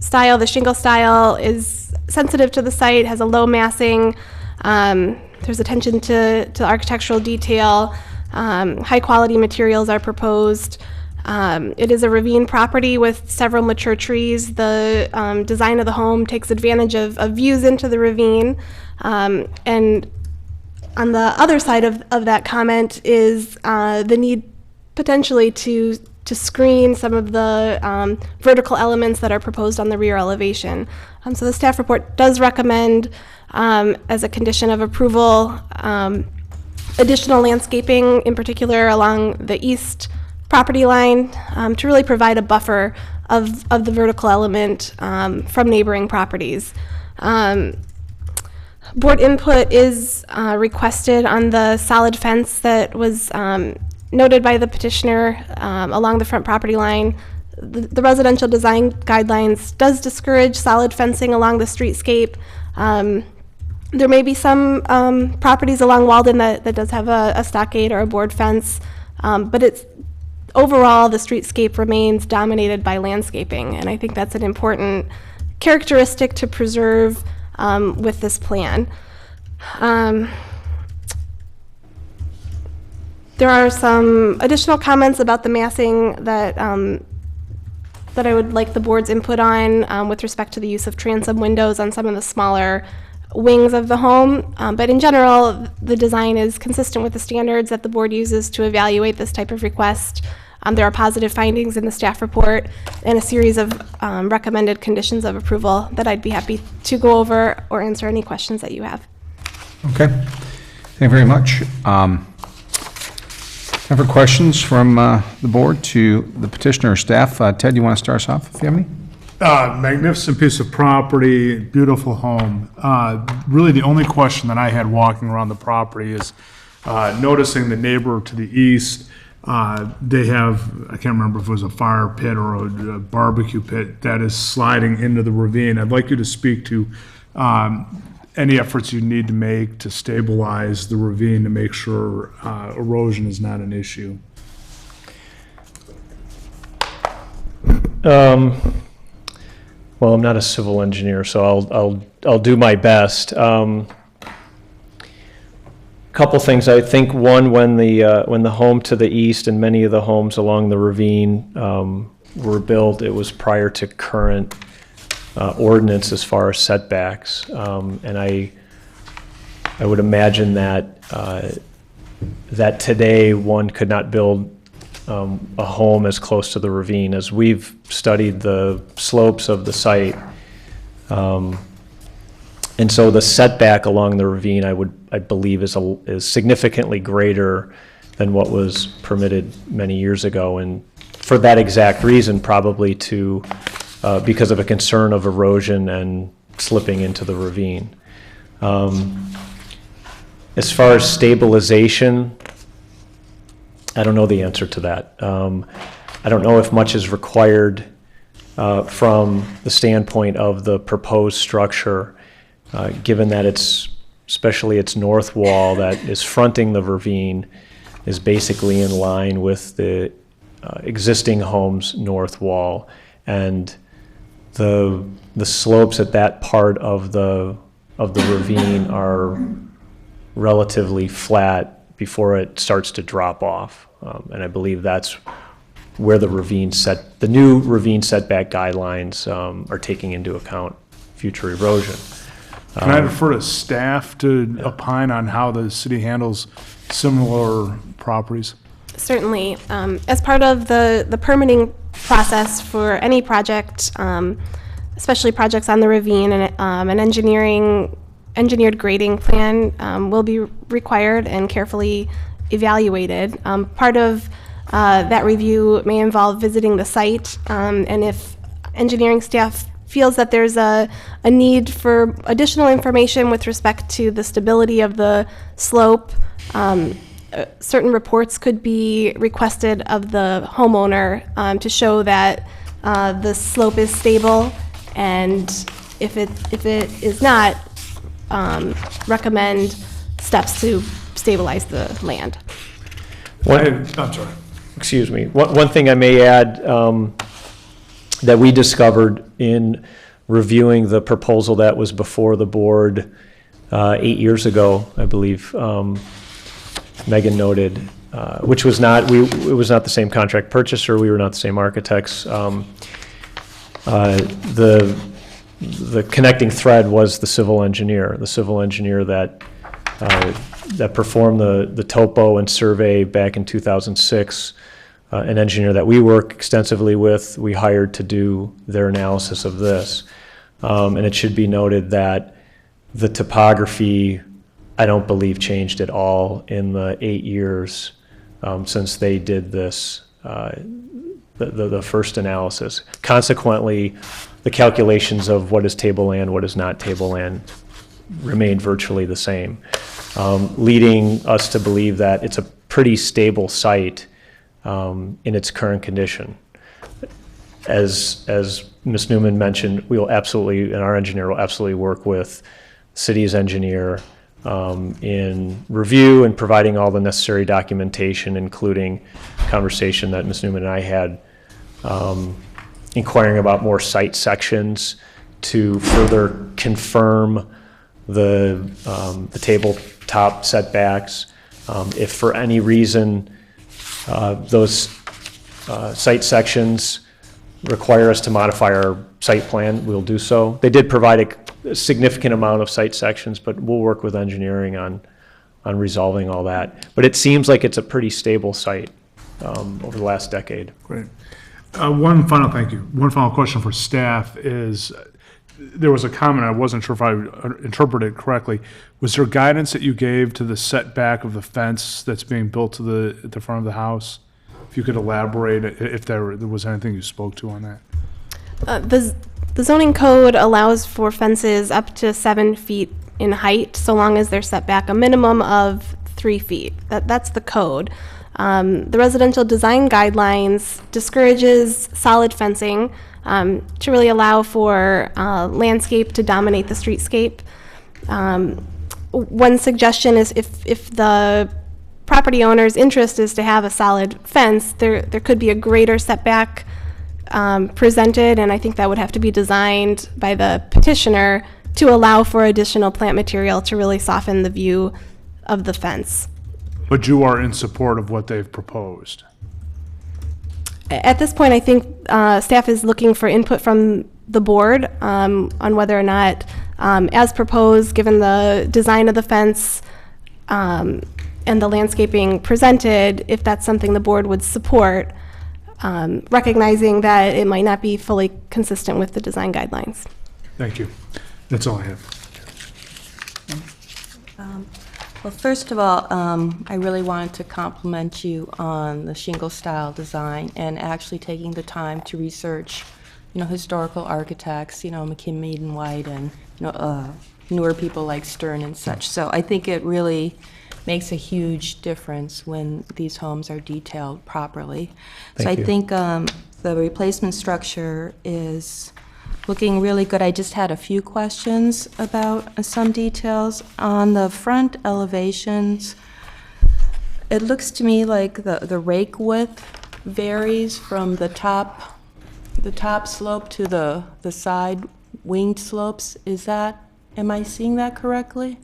style, the shingle style, is sensitive to the site, has a low massing. There's attention to architectural detail. High quality materials are proposed. It is a ravine property with several mature trees. The design of the home takes advantage of views into the ravine. And on the other side of that comment is the need potentially to screen some of the vertical elements that are proposed on the rear elevation. So the staff report does recommend, as a condition of approval, additional landscaping, in particular along the east property line, to really provide a buffer of the vertical element from neighboring properties. Board input is requested on the solid fence that was noted by the petitioner along the front property line. The residential design guidelines does discourage solid fencing along the streetscape. There may be some properties along Walden that does have a stockade or a board fence, but it's overall the streetscape remains dominated by landscaping, and I think that's an important characteristic to preserve with this plan. There are some additional comments about the massing that I would like the board's input on with respect to the use of transom windows on some of the smaller wings of the home. But in general, the design is consistent with the standards that the board uses to evaluate this type of request. There are positive findings in the staff report and a series of recommended conditions of approval that I'd be happy to go over or answer any questions that you have. Okay, thank you very much. Have questions from the board to the petitioner or staff? Ted, you want to start us off if you have any? Magnificent piece of property, beautiful home. Really, the only question that I had walking around the property is noticing the neighbor to the east. They have, I can't remember if it was a fire pit or a barbecue pit that is sliding into the ravine. I'd like you to speak to any efforts you need to make to stabilize the ravine to make sure erosion is not an issue. Well, I'm not a civil engineer, so I'll do my best. Couple things. I think one, when the home to the east and many of the homes along the ravine were built, it was prior to current ordinance as far as setbacks, and I would imagine that that today one could not build a home as close to the ravine. As we've studied the slopes of the site, and so the setback along the ravine, I believe is significantly greater than what was permitted many years ago, and for that exact reason, probably because of a concern of erosion and slipping into the ravine. As far as stabilization, I don't know the answer to that. I don't know if much is required from the standpoint of the proposed structure, given that especially its north wall that is fronting the ravine is basically in line with the existing home's north wall, and the slopes at that part of the ravine are relatively flat before it starts to drop off, and I believe that's where the new ravine setback guidelines are taking into account future erosion. Can I defer to staff to opine on how the city handles similar properties? Certainly. As part of the permitting process for any project, especially projects on the ravine, and an engineered grading plan will be required and carefully evaluated. Part of that review may involve visiting the site, and if engineering staff feels that there's a need for additional information with respect to the stability of the slope. Certain reports could be requested of the homeowner to show that the slope is stable, and if it is not, recommend steps to stabilize the land. I'm sorry. Excuse me. One thing I may add that we discovered in reviewing the proposal that was before the board 8 years ago, I believe, Megan noted, which was not, it was not the same contract purchaser, we were not the same architects. The connecting thread was the civil engineer that that performed the topo and survey back in 2006, an engineer that we work extensively with, we hired to do their analysis of this. And it should be noted that the topography, I don't believe, changed at all in the 8 years since they did this, the first analysis. Consequently, the calculations of what is tableland, what is not tableland remained virtually the same, leading us to believe that it's a pretty stable site in its current condition. As Ms. Newman mentioned, we will absolutely, and our engineer will absolutely work with city's engineer in review and providing all the necessary documentation, including conversation that Ms. Newman and I had, inquiring about more site sections to further confirm the tabletop setbacks. If for any reason those site sections require us to modify our site plan, we'll do so. They did provide a significant amount of site sections, but we'll work with engineering on resolving all that. But it seems like it's a pretty stable site over the last decade. Great. One final question for staff is, there was a comment, I wasn't sure if I interpreted it correctly. Was there guidance that you gave to the setback of the fence that's being built to the front of the house? If you could elaborate, if there was anything you spoke to on that. The zoning code allows for fences up to 7 feet in height, so long as they're set back a minimum of 3 feet. That's the code. The residential design guidelines discourages solid fencing to really allow for landscape to dominate the streetscape. One suggestion is if the property owner's interest is to have a solid fence, there could be a greater setback presented, and I think that would have to be designed by the petitioner to allow for additional plant material to really soften the view of the fence. But you are in support of what they've proposed? At this point, I think staff is looking for input from the board on whether or not, as proposed, given the design of the fence and the landscaping presented, if that's something the board would support, recognizing that it might not be fully consistent with the design guidelines. Thank you. That's all I have. Well, first of all, I really wanted to compliment you on the shingle style design and actually taking the time to research, historical architects, McKim, and White, and newer people like Stern and such. So I think it really makes a huge difference when these homes are detailed properly. So I think the replacement structure is looking really good. I just had a few questions about some details. On the front elevations, it looks to me like the rake width varies from the top slope to the side winged slopes. Am I seeing that correctly?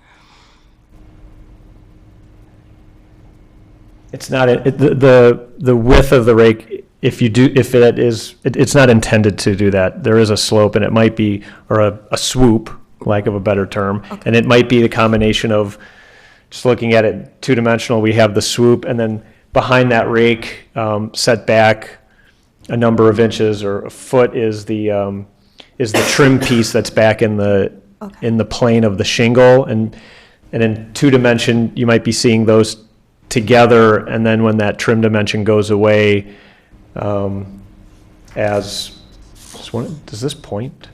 It's not, the width of the rake, it's not intended to do that. There is a slope, and it might be, or a swoop, lack of a better term, okay. And it might be the combination of, just looking at it two-dimensional, we have the swoop, and then behind that rake, set back a number of inches or a foot is the trim piece that's back in the plane of the shingle, and in two-dimension, you might be seeing those together, and then when that trim dimension goes away, does this point?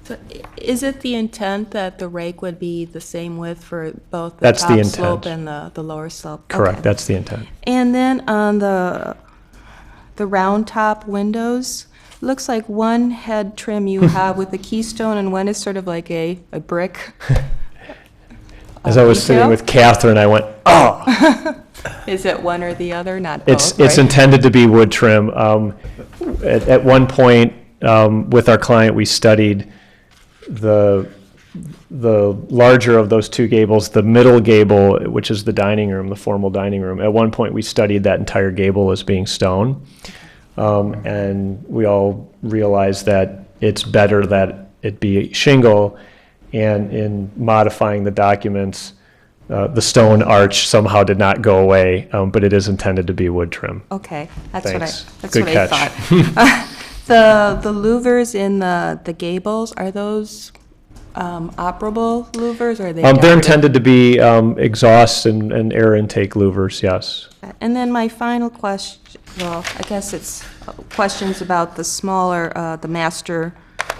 So is it the intent that the rake would be the same width for both the That's the top slope intent. and the lower slope? Correct, Okay. that's the intent. And then on the round top windows, looks like one head trim you have with the keystone and one is sort of like a brick. As I was sitting detail? with Catherine, I went, oh! Is it one or the other? Not It's both, right? intended to be wood trim. At one point, with our client, we studied the larger of those two gables, the middle gable, which is the dining room, the formal dining room. At one point, we studied that entire gable as being stone. And we all realized that it's better that it be shingle. And in modifying the documents, the stone arch somehow did not go away, but it is intended to be wood trim. Okay, Thanks. that's Good what I catch. thought. The louvers in the gables, are those operable louvers, or are they They're decorative? intended to be exhaust and air intake louvers, yes. And then my final question, well, I guess it's questions about the smaller, the master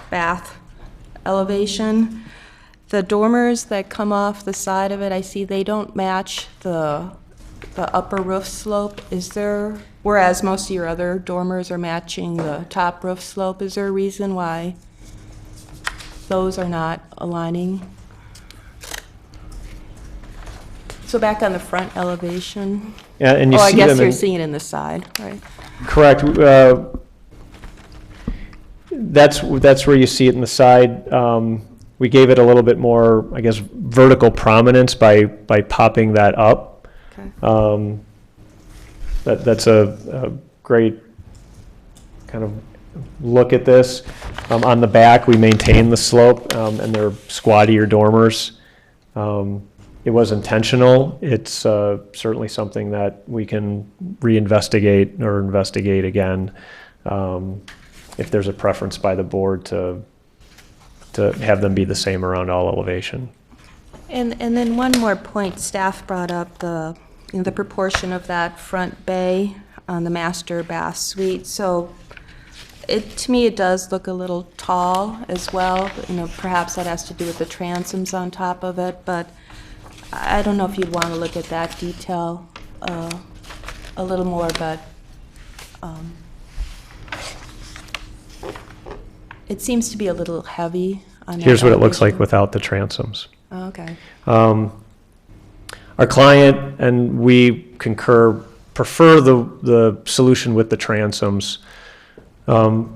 bath elevation. The dormers that come off the side of it, I see they don't match the upper roof slope. Is there, whereas most of your other dormers are matching the top roof slope, is there a reason why those are not aligning? So back on the front elevation. Yeah, and you Oh, I see guess them you're in- seeing it in the side, right? Correct. That's where you see it in the side. We gave it a little bit more, I guess, vertical prominence by popping that up. Okay. That's a great kind of look at this. On the back, we maintain the slope, and they're squattier dormers. It was intentional. It's certainly something that we can reinvestigate or investigate again if there's a preference by the board to have them be the same around all elevation. And then one more point, staff brought up the proportion of that front bay on the master bath suite. So to me, it does look a little tall as well. Perhaps that has to do with the transoms on top of it, but I don't know if you'd want to look at that detail a little more, but it seems to be a little heavy on that Here's what it looks like elevation. without the transoms. Oh, okay. Our client and we concur, prefer the solution with the transoms for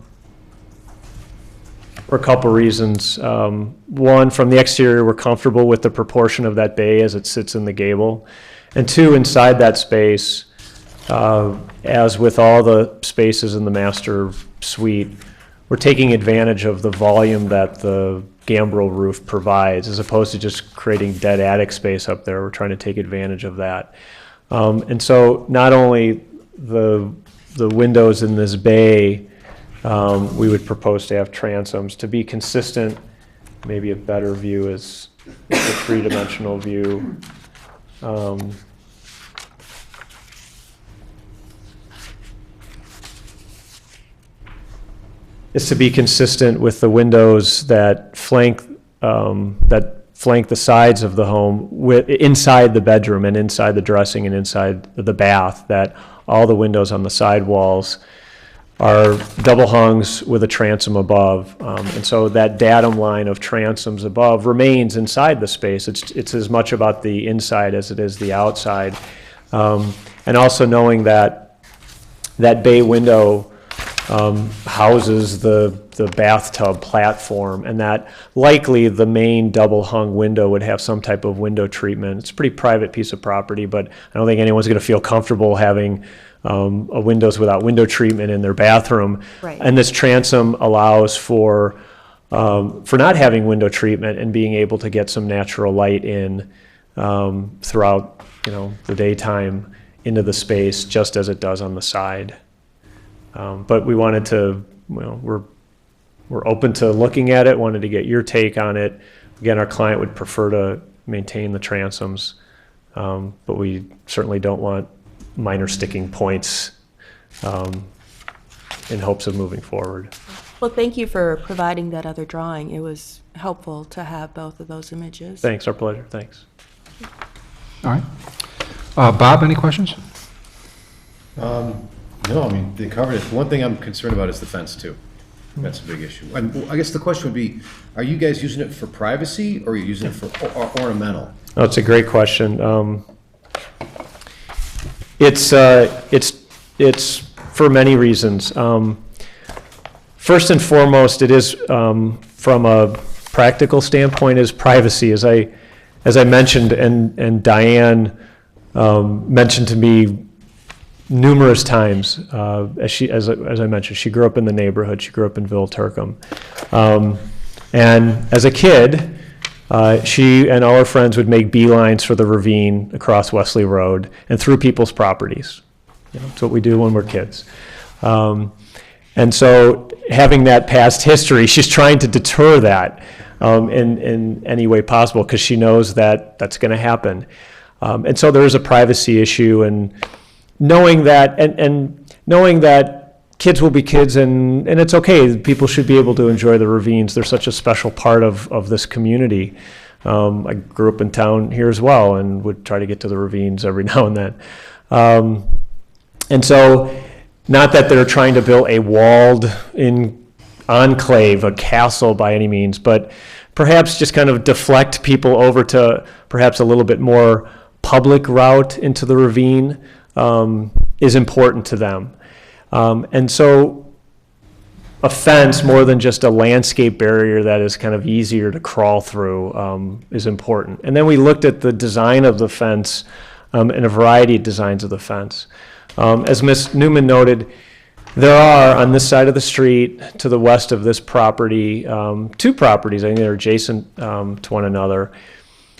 a couple reasons. One, from the exterior, we're comfortable with the proportion of that bay as it sits in the gable. And two, inside that space, as with all the spaces in the master suite, we're taking advantage of the volume that the gambrel roof provides, as opposed to just creating dead attic space up there. We're trying to take advantage of that. And so not only the windows in this bay, we would propose to have transoms to be consistent. Maybe a better view is the three-dimensional view. Is to be consistent with the windows that flank the sides of the home, inside the bedroom and inside the dressing and inside the bath, that all the windows on the side walls are double hungs with a transom above. And so that datum line of transoms above remains inside the space. It's as much about the inside as it is the outside. And also knowing that bay window houses the bathtub platform, and that likely the main double hung window would have some type of window treatment. It's a pretty private piece of property, but I don't think anyone's going to feel comfortable having windows without window treatment in their bathroom. Right. And this transom allows for not having window treatment and being able to get some natural light in throughout the daytime into the space, just as it does on the side. But we wanted to, we're open to looking at it, wanted to get your take on it. Again, our client would prefer to maintain the transoms, but we certainly don't want minor sticking points in hopes of moving forward. Well, thank you for providing that other drawing. It was helpful to have both of those images. Thanks, our pleasure, thanks. All right. Bob, any questions? No, I mean, they covered it. One thing I'm concerned about is the fence, too. That's a big issue. And I guess the question would be, are you guys using it for privacy, or are you using it for ornamental? Oh, it's a great question. It's for many reasons. First and foremost, it is, from a practical standpoint, is privacy. As I mentioned, and Diane mentioned to me numerous times, as I mentioned, she grew up in the neighborhood. She grew up in Ville Turcum, and as a kid, she and all her friends would make beelines for the ravine across Wesley Road and through people's properties. You know, it's what we do when we're kids. And so, having that past history, she's trying to deter that in any way possible, because she knows that that's going to happen. And so there is a privacy issue, and knowing that, and knowing that kids will be kids, and it's okay. People should be able to enjoy the ravines. They're such a special part of this community. I grew up in town here as well, and would try to get to the ravines every now and then. And so, not that they're trying to build a walled-in enclave, a castle by any means, but perhaps just kind of deflect people over to perhaps a little bit more public route into the ravine is important to them. And so a fence, more than just a landscape barrier that is kind of easier to crawl through, is important. And then we looked at the design of the fence and a variety of designs of the fence. As Ms. Newman noted, there are, on this side of the street, to the west of this property, two properties, I think they're adjacent to one another,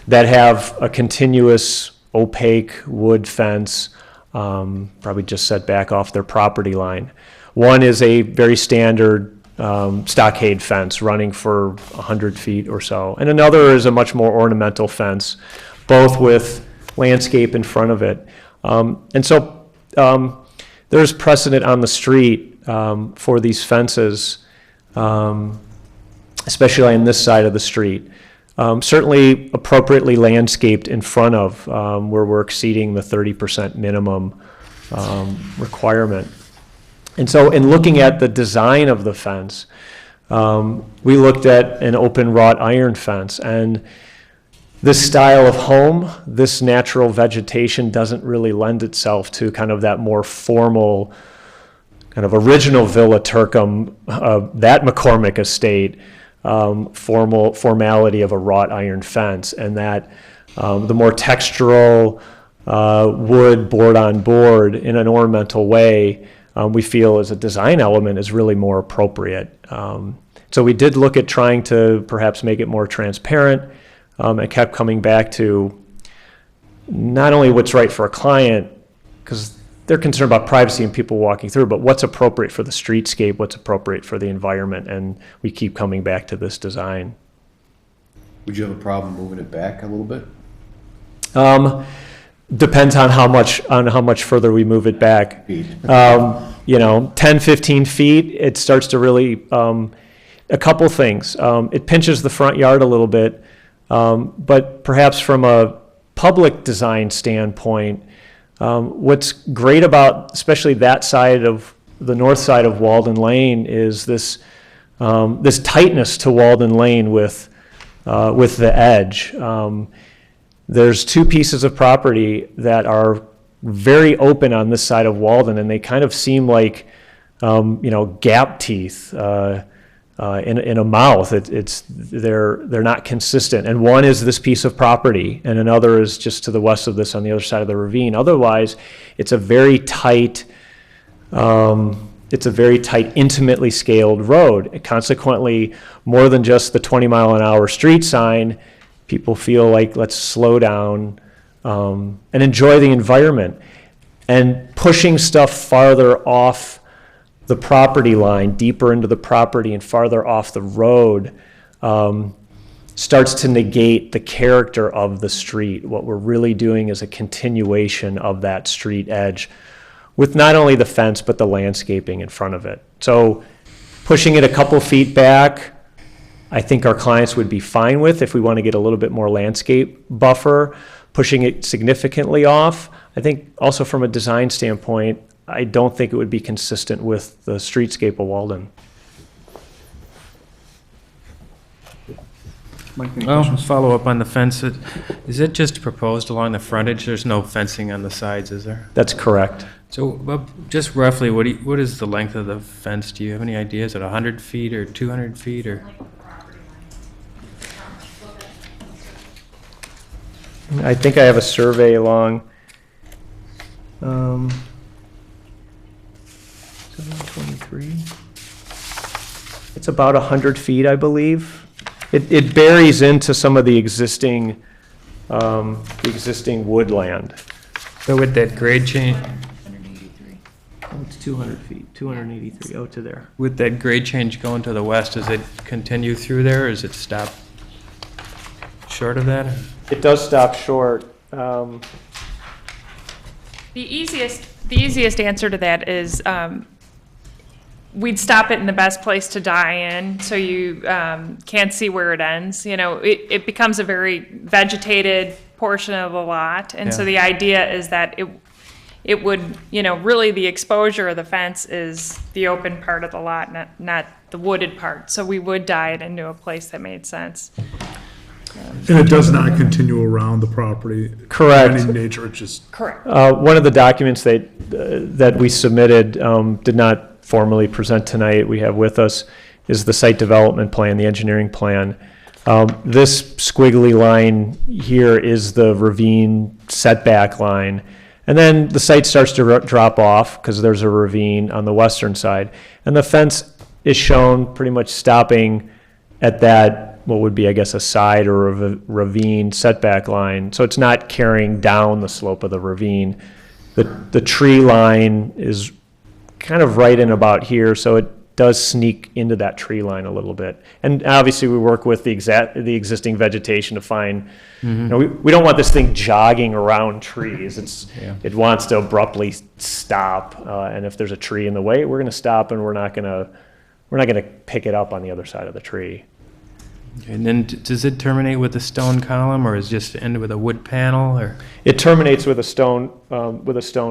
that have a continuous opaque wood fence, probably just set back off their property line. One is a very standard stockade fence running for 100 feet or so, and another is a much more ornamental fence, both with landscape in front of it. And so there's precedent on the street for these fences, especially on this side of the street. Certainly appropriately landscaped in front of where we're exceeding the 30% minimum requirement. And so in looking at the design of the fence, we looked at an open wrought iron fence, and this style of home, this natural vegetation doesn't really lend itself to kind of that more formal, kind of original Villa Turcum, that McCormick estate, formality of a wrought iron fence, and that the more textural wood board on board in an ornamental way, we feel as a design element is really more appropriate. So we did look at trying to perhaps make it more transparent, and kept coming back to not only what's right for a client, because they're concerned about privacy and people walking through, but what's appropriate for the streetscape, what's appropriate for the environment, and we keep coming back to this design. Would you have a problem moving it back a little bit? Depends on how much further we move it back. 10, 15 feet, it starts to really, a couple things. It pinches the front yard a little bit, but perhaps from a public design standpoint, what's great about especially that side of the north side of Walden Lane is this tightness to Walden Lane with the edge. There's two pieces of property that are very open on this side of Walden, and they kind of seem like gap teeth in a mouth. They're not consistent. And one is this piece of property, and another is just to the west of this on the other side of the ravine. Otherwise, it's a very tight, intimately scaled road. Consequently, more than just the 20-mile-an-hour street sign, people feel like, let's slow down and enjoy the environment. And pushing stuff farther off the property line, deeper into the property and farther off the road, starts to negate the character of the street. What we're really doing is a continuation of that street edge with not only the fence, but the landscaping in front of it. So Pushing it a couple feet back, I think our clients would be fine with if we want to get a little bit more landscape buffer. Pushing it significantly off, I think also from a design standpoint, I don't think it would be consistent with the streetscape of Walden. Well, follow up on the fence. Is it just proposed along the frontage? There's no fencing on the sides, is there? That's correct. So just roughly, what is the length of the fence? Do you have any idea? Is it 100 feet or 200 feet or? I think I have a survey along 723. It's about 100 feet, I believe. It buries into some of the existing woodland. So with that grade change, Oh, it's 200 feet, 283, out to there. with that grade change going to the west, does it continue through there, or does it stop short of that? It does stop short. The easiest answer to that is we'd stop it in the best place to die in, so you can't see where it ends. You know, it becomes a very vegetated portion of the lot, and so the idea is that it would, you know, really the exposure of the fence is the open part of the lot, not the wooded part. So we would die it into a place that made sense. And it does not continue around the property? Correct. In nature, it's just... Correct. One of the documents that we submitted, did not formally present tonight, we have with us, is the site development plan, the engineering plan. This squiggly line here is the ravine setback line. And then the site starts to drop off because there's a ravine on the western side. And the fence is shown pretty much stopping at that, what would be, I guess, a side or a ravine setback line. So it's not carrying down the slope of the ravine. The tree line is kind of right in about here, so it does sneak into that tree line a little bit. And obviously we work with the existing vegetation to find, you know, we don't want this thing jogging around trees. It wants to abruptly stop, and if there's a tree in the way, we're going to stop, and we're not going to pick it up on the other side of the tree. Okay, and then does it terminate with a stone column, or is it just end with a wood panel, or It terminates with a stone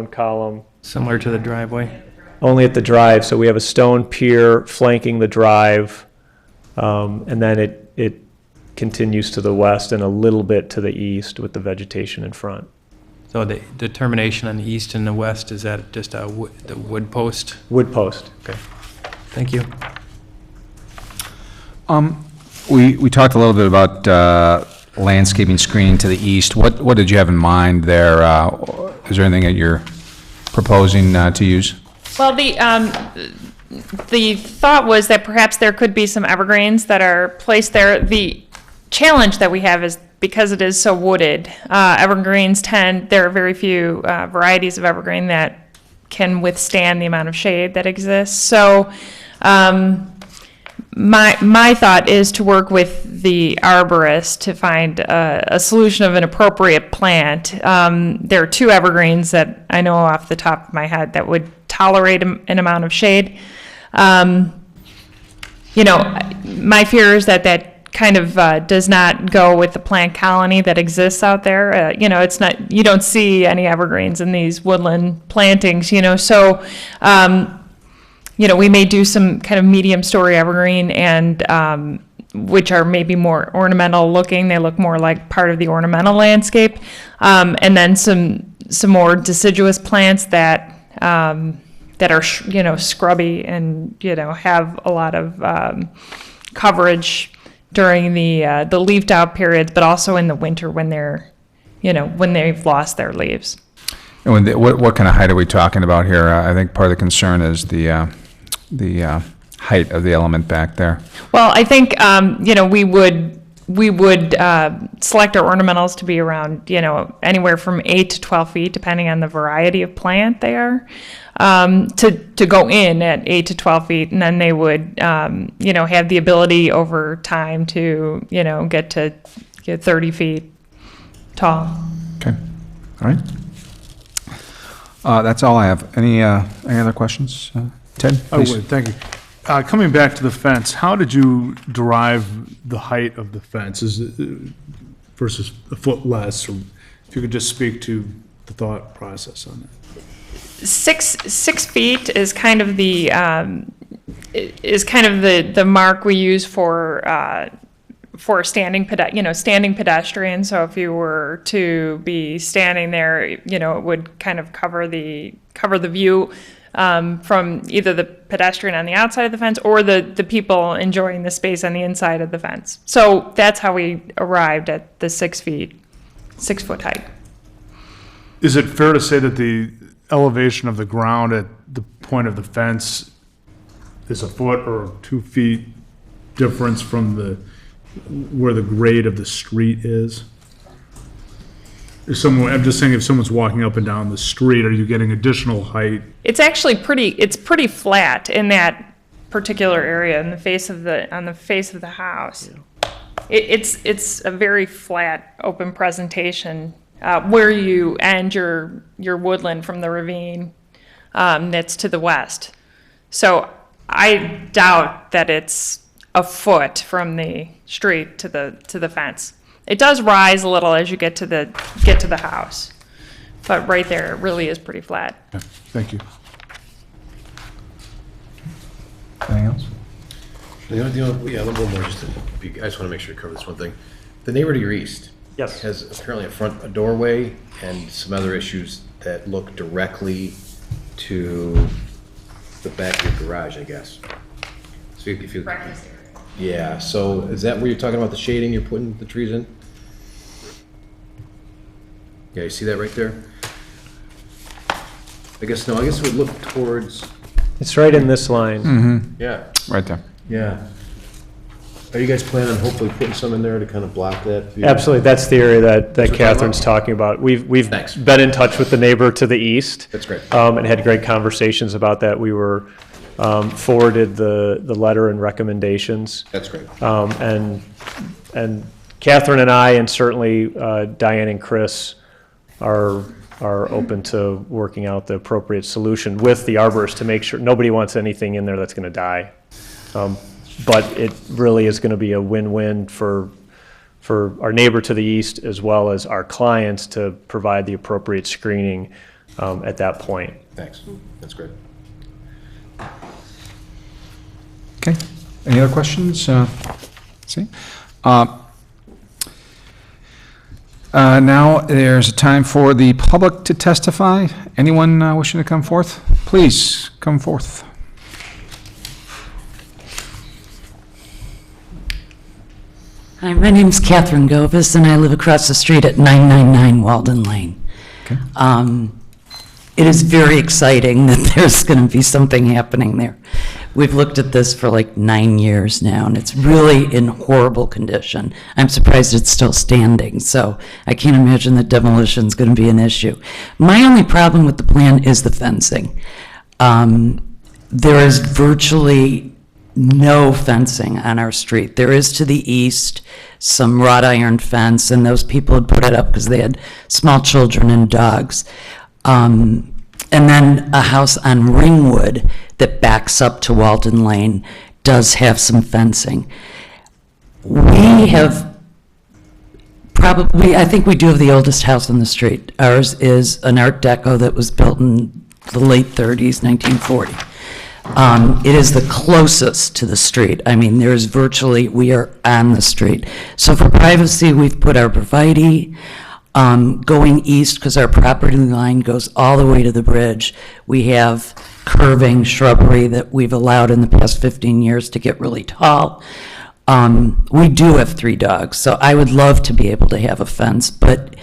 column. similar to the driveway? Only at the drive, so we have a stone pier flanking the drive, and then it continues to the west and a little bit to the east with the vegetation in front. So the termination on the east and the west, is that just the wood post? Wood post. Okay, thank you. We talked a little bit about landscaping screening to the east. What did you have in mind there? Is there anything that you're proposing to use? Well, the thought was that perhaps there could be some evergreens that are placed there. The challenge that we have is because it is so wooded, evergreens there are very few varieties of evergreen that can withstand the amount of shade that exists. So my thought is to work with the arborist to find a solution of an appropriate plant. There are two evergreens that I know off the top of my head that would tolerate an amount of shade. You know, my fear is that kind of does not go with the plant colony that exists out there. You know, it's not, you don't see any evergreens in these woodland plantings, you know, so you know, we may do some kind of medium story evergreen and which are maybe more ornamental looking. They look more like part of the ornamental landscape. And then some more deciduous plants that are, you know, scrubby and, you know, have a lot of coverage during the leafed out periods, but also in the winter when they're, you know, when they've lost their leaves. And what kind of height are we talking about here? I think part of the concern is the height of the element back there. Well, I think, you know, we would select our ornamentals to be around, you know, anywhere from 8 to 12 feet, depending on the variety of plant they are, to go in at 8 to 12 feet, and then they would, you know, have the ability over time to, you know, get 30 feet tall. Okay, all right. That's all I have. Any other questions? Ted, I please. would, thank you. Coming back to the fence, how did you derive the height of the fence versus a foot less? Or if you could just speak to the thought process on that. 6 feet is kind of the the mark we use for standing pedestrian. So if you were to be standing there, it would kind of cover the view from either the pedestrian on the outside of the fence or the people enjoying the space on the inside of the fence. So that's how we arrived at the 6 foot height. Is it fair to say that the elevation of the ground at the point of the fence is a foot or 2 feet difference from where the grade of the street is? I'm just saying, if someone's walking up and down the street, are you getting additional height? It's actually pretty flat in that particular area on the face of the house. It's a very flat, open presentation where you end your woodland from the ravine that's to the west. So I doubt that it's a foot from the street to the fence. It does rise a little as you get to the house, but right there, it really is pretty flat. Yeah, thank you. Anything else? Yeah, a little bit more. I just want to make sure to cover this one thing. The neighbor to your east, Yes. has apparently a doorway and some other issues that look directly to the back of your garage, I guess. So if you Breakfast area. yeah. So is that where you're talking about the shading you're putting the trees in? Yeah, you see that right there? I guess it would look towards. It's right in this line. Yeah. Right there. Yeah. Are you guys planning on hopefully putting some in there to kind of block that view? Absolutely, that's the area that what Catherine's I'm talking about. We've Thanks. been in touch with the neighbor to the east. That's great. And had great conversations about that. We were forwarded the letter and recommendations. That's great. And Catherine and I, and certainly Diane and Chris, are open to working out the appropriate solution with the arborist to make sure nobody wants anything in there that's going to die. But it really is going to be a win-win for our neighbor to the east as well as our clients to provide the appropriate screening at that point. Thanks. That's great. Okay. Any other questions? See? Now there's a time for the public to testify. Anyone wishing to come forth? Please come forth. Hi, my name's Catherine Govis, and I live across the street at 999 Walden Lane. Okay. It is very exciting that there's going to be something happening there. We've looked at this for like 9 years now, and it's really in horrible condition. I'm surprised it's still standing, so I can't imagine that demolition is going to be an issue. My only problem with the plan is the fencing. There is virtually no fencing on our street. There is to the east some wrought iron fence, and those people had put it up because they had small children and dogs. And then a house on Ringwood that backs up to Walden Lane does have some fencing. We have probably, I think we do have the oldest house on the street. Ours is an Art Deco that was built in the late 30s, 1940. It is the closest to the street. I mean, there's virtually, we are on the street. So for privacy, we've put arborvitae. Going east, because our property line goes all the way to the bridge, we have curving shrubbery that we've allowed in the past 15 years to get really tall. We do have 3 dogs, so I would love to be able to have a fence, but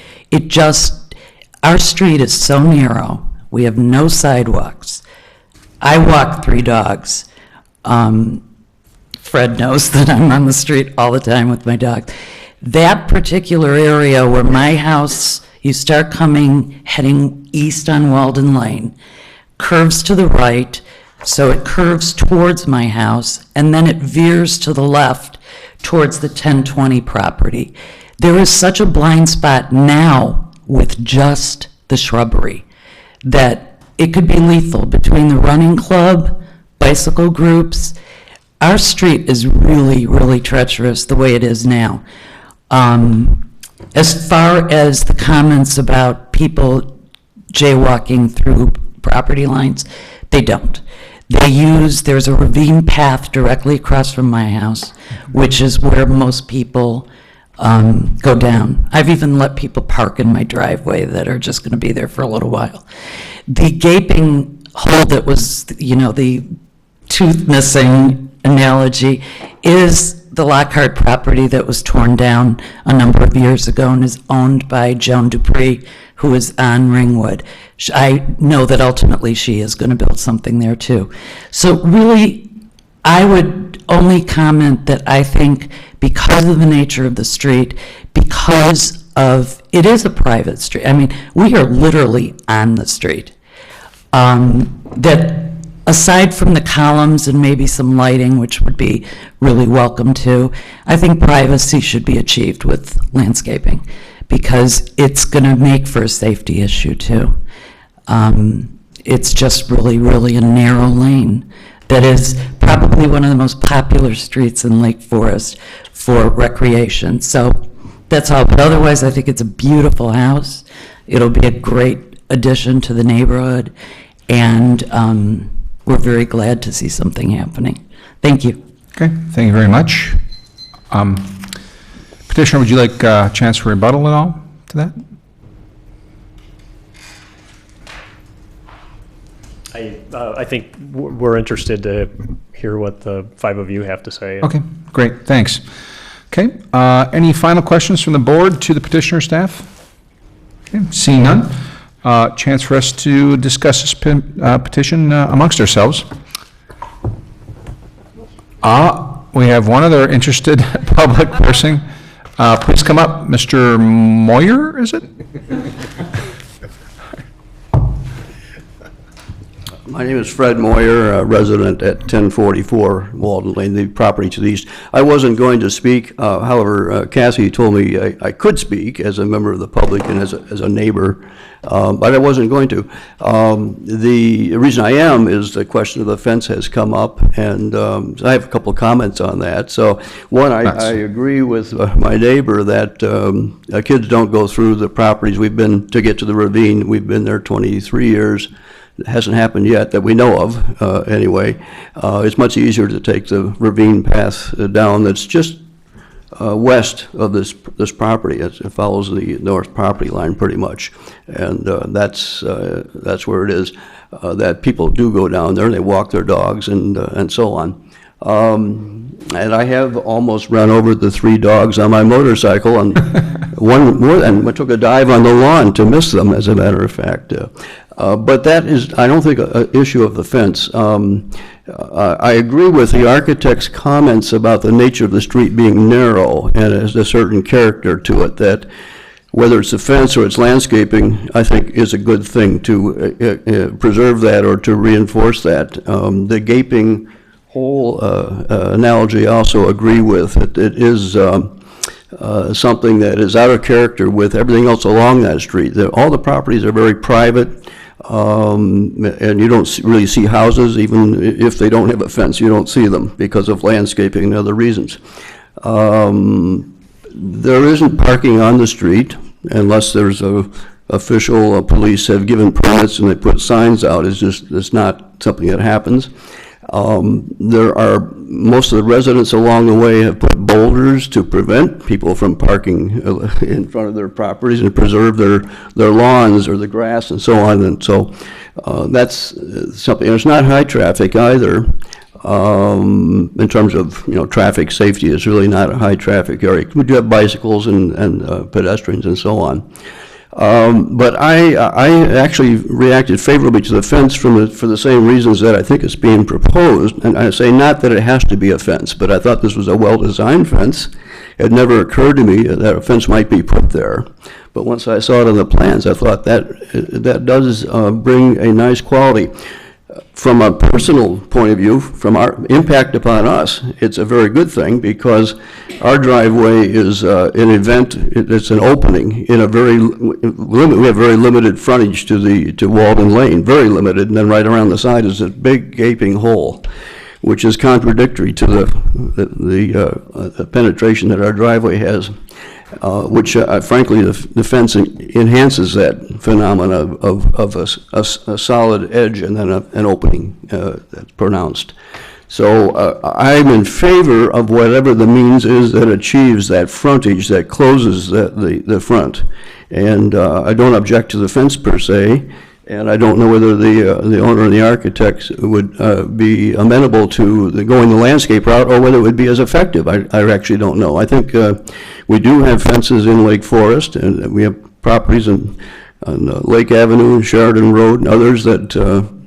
our street is so narrow, we have no sidewalks. I walk 3 dogs. Fred knows that I'm on the street all the time with my dog. That particular area where my house, you start heading east on Walden Lane, curves to the right, so it curves towards my house, and then it veers to the left towards the 1020 property. There is such a blind spot now with just the shrubbery that it could be lethal between the running club, bicycle groups. our street is really, really treacherous the way it is now. As far as the comments about people jaywalking through property lines, they don't. There's a ravine path directly across from my house, which is where most people go down. I've even let people park in my driveway that are just going to be there for a little while. The gaping hole that was, the tooth missing analogy is the Lockhart property that was torn down a number of years ago and is owned by Joan Dupree, who is on Ringwood. I know that ultimately she is going to build something there too. So really, I would only comment that I think because of the nature of the street, because of, it is a private street. I mean, we are literally on the street. That aside from the columns and maybe some lighting, which would be really welcome too, I think privacy should be achieved with landscaping because it's going to make for a safety issue too. It's just really, really a narrow lane that is probably one of the most popular streets in Lake Forest for recreation. So that's all. But otherwise, I think it's a beautiful house. It'll be a great addition to the neighborhood. And we're very glad to see something happening. Thank you. Okay, thank you very much. Petitioner, would you like a chance for rebuttal at all to that? I think we're interested to hear what the five of you have to say. Okay, great, thanks. Okay, any final questions from the board to the petitioner staff? Okay, seeing none, chance for us to discuss this petition amongst ourselves. We have one other interested public person. Please come up, Mr. Moyer, is it? My name is Fred Moyer, resident at 1044 Walden Lane, the property to the east. I wasn't going to speak, however, Cassie told me I could speak as a member of the public and as a neighbor, but I wasn't going to. The reason I am is the question of the fence has come up, and I have a couple of comments on that. So, one, I agree with my neighbor that kids don't go through the properties. We've been, to get to the ravine, we've been there 23 years. It hasn't happened yet that we know of, anyway. It's much easier to take the ravine path down that's just west of this property. It follows the north property line pretty much, and that's where it is. That people do go down there. They walk their dogs and so on. And I have almost run over the 3 dogs on my motorcycle, and one more, and I took a dive on the lawn to miss them, as a matter of fact. But that is, I don't think, an issue of the fence. I agree with the architect's comments about the nature of the street being narrow and has a certain character to it, that whether it's a fence or it's landscaping, I think is a good thing to preserve that or to reinforce that. The gaping hole analogy I also agree with. It is something that is out of character with everything else along that street. All the properties are very private. And you don't really see houses, even if they don't have a fence, you don't see them because of landscaping and other reasons. There isn't parking on the street unless there's official police have given permits and they put signs out. It's not something that happens. Most of the residents along the way have put boulders to prevent people from parking in front of their properties and preserve their lawns or the grass and so on. And so that's something. It's not high traffic either. In terms of traffic safety, it's really not a high traffic area. We do have bicycles and pedestrians and so on. But I actually reacted favorably to the fence for the same reasons that I think it's being proposed. And I say not that it has to be a fence, but I thought this was a well-designed fence. It never occurred to me that a fence might be put there. But once I saw it on the plans, I thought that does bring a nice quality. From a personal point of view, from our impact upon us, it's a very good thing because our driveway is an event. It's an opening in a we have very limited frontage to Walden Lane, very limited, and then right around the side is a big gaping hole. which is contradictory to the penetration that our driveway has, which frankly, the fence enhances that phenomena of a solid edge and then an opening that's pronounced. So I'm in favor of whatever the means is that achieves that frontage, that closes the front. And I don't object to the fence per se, and I don't know whether the owner and the architects would be amenable to going the landscape route, or whether it would be as effective. I actually don't know. I think we do have fences in Lake Forest, and we have properties on Lake Avenue and Sheridan Road and others that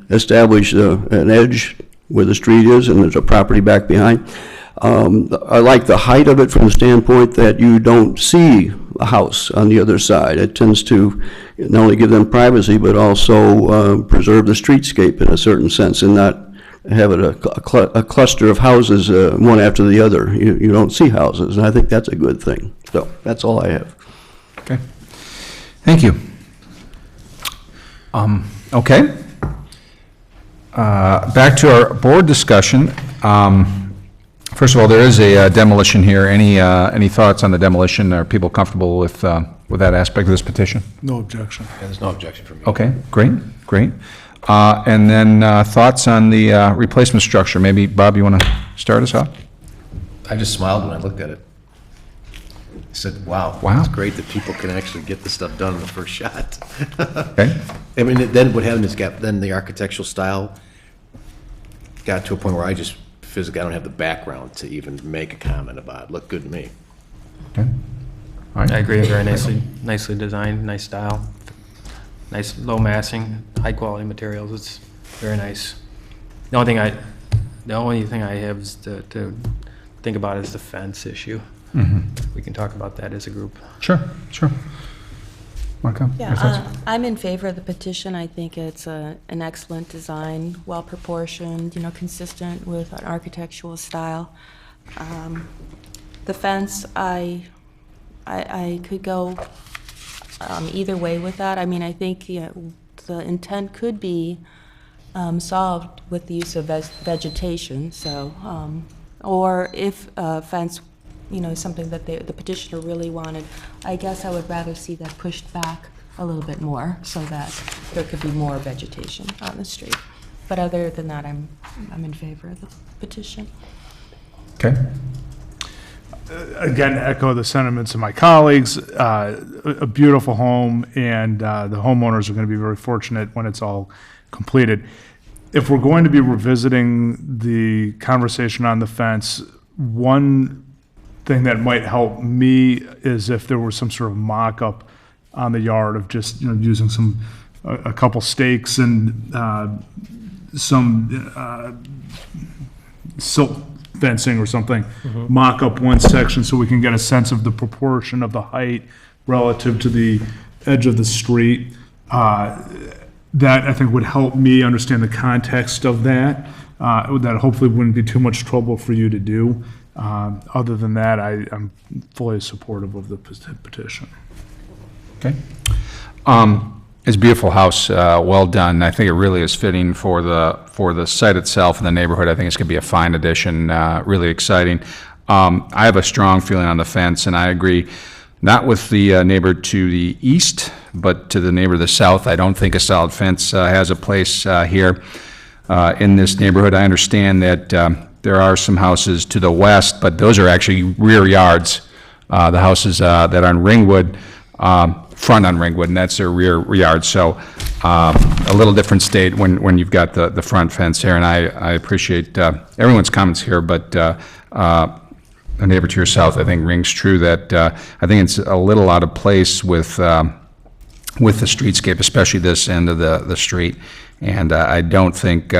establish an edge where the street is, and there's a property back behind. I like the height of it from the standpoint that you don't see a house on the other side. It tends to not only give them privacy, but also preserve the streetscape in a certain sense, and not have it a cluster of houses one after the other. You don't see houses, and I think that's a good thing. So that's all I have. Okay. Thank you. Okay. Back to our board discussion. First of all, there is a demolition here. Any thoughts on the demolition? Are people comfortable with that aspect of this petition? No objection. Yeah, there's no objection from me. Okay, great. And then thoughts on the replacement structure? Maybe, Bob, you want to start us off? I just smiled when I looked at it. I said, wow. It's great that people can actually get this stuff done in the first shot. Okay. I mean, then what happened is then the architectural style got to a point where I just physically, I don't have the background to even make a comment about it. Looked good to me. Okay. All right. I agree, very nicely designed, nice style, nice low massing, high quality materials. It's very nice. The only thing I have is to think about is the fence issue. Mm-hmm. We can talk about that as a group. Sure. Marco? Yeah, I'm in favor of the petition. I think it's an excellent design, well proportioned, consistent with an architectural style. The fence, I could go either way with that. I mean, I think the intent could be solved with the use of vegetation. So, or if a fence, something that the petitioner really wanted, I guess I would rather see that pushed back a little bit more so that there could be more vegetation on the street. But other than that, I'm in favor of the petition. Okay. Again, echo the sentiments of my colleagues. A beautiful home, and the homeowners are going to be very fortunate when it's all completed. If we're going to be revisiting the conversation on the fence, one thing that might help me is if there was some sort of mock-up on the yard of just using a couple stakes and some silt fencing or something, mock up one section so we can get a sense of the proportion of the height relative to the edge of the street. That I think would help me understand the context of that. That hopefully wouldn't be too much trouble for you to do. Other than that, I'm fully supportive of the petition. Okay. It's a beautiful house, well done. I think it really is fitting for the site itself and the neighborhood. I think it's going to be a fine addition, really exciting. I have a strong feeling on the fence, and I agree, not with the neighbor to the east, but to the neighbor to the south. I don't think a solid fence has a place here in this neighborhood. I understand that there are some houses to the west, but those are actually rear yards. The houses that are on Ringwood, front on Ringwood, and that's their rear yard. So a little different state when you've got the front fence here, and I appreciate everyone's comments here, but a neighbor to your south, I think, rings true that I think it's a little out of place with the streetscape, especially this end of the street, and I don't think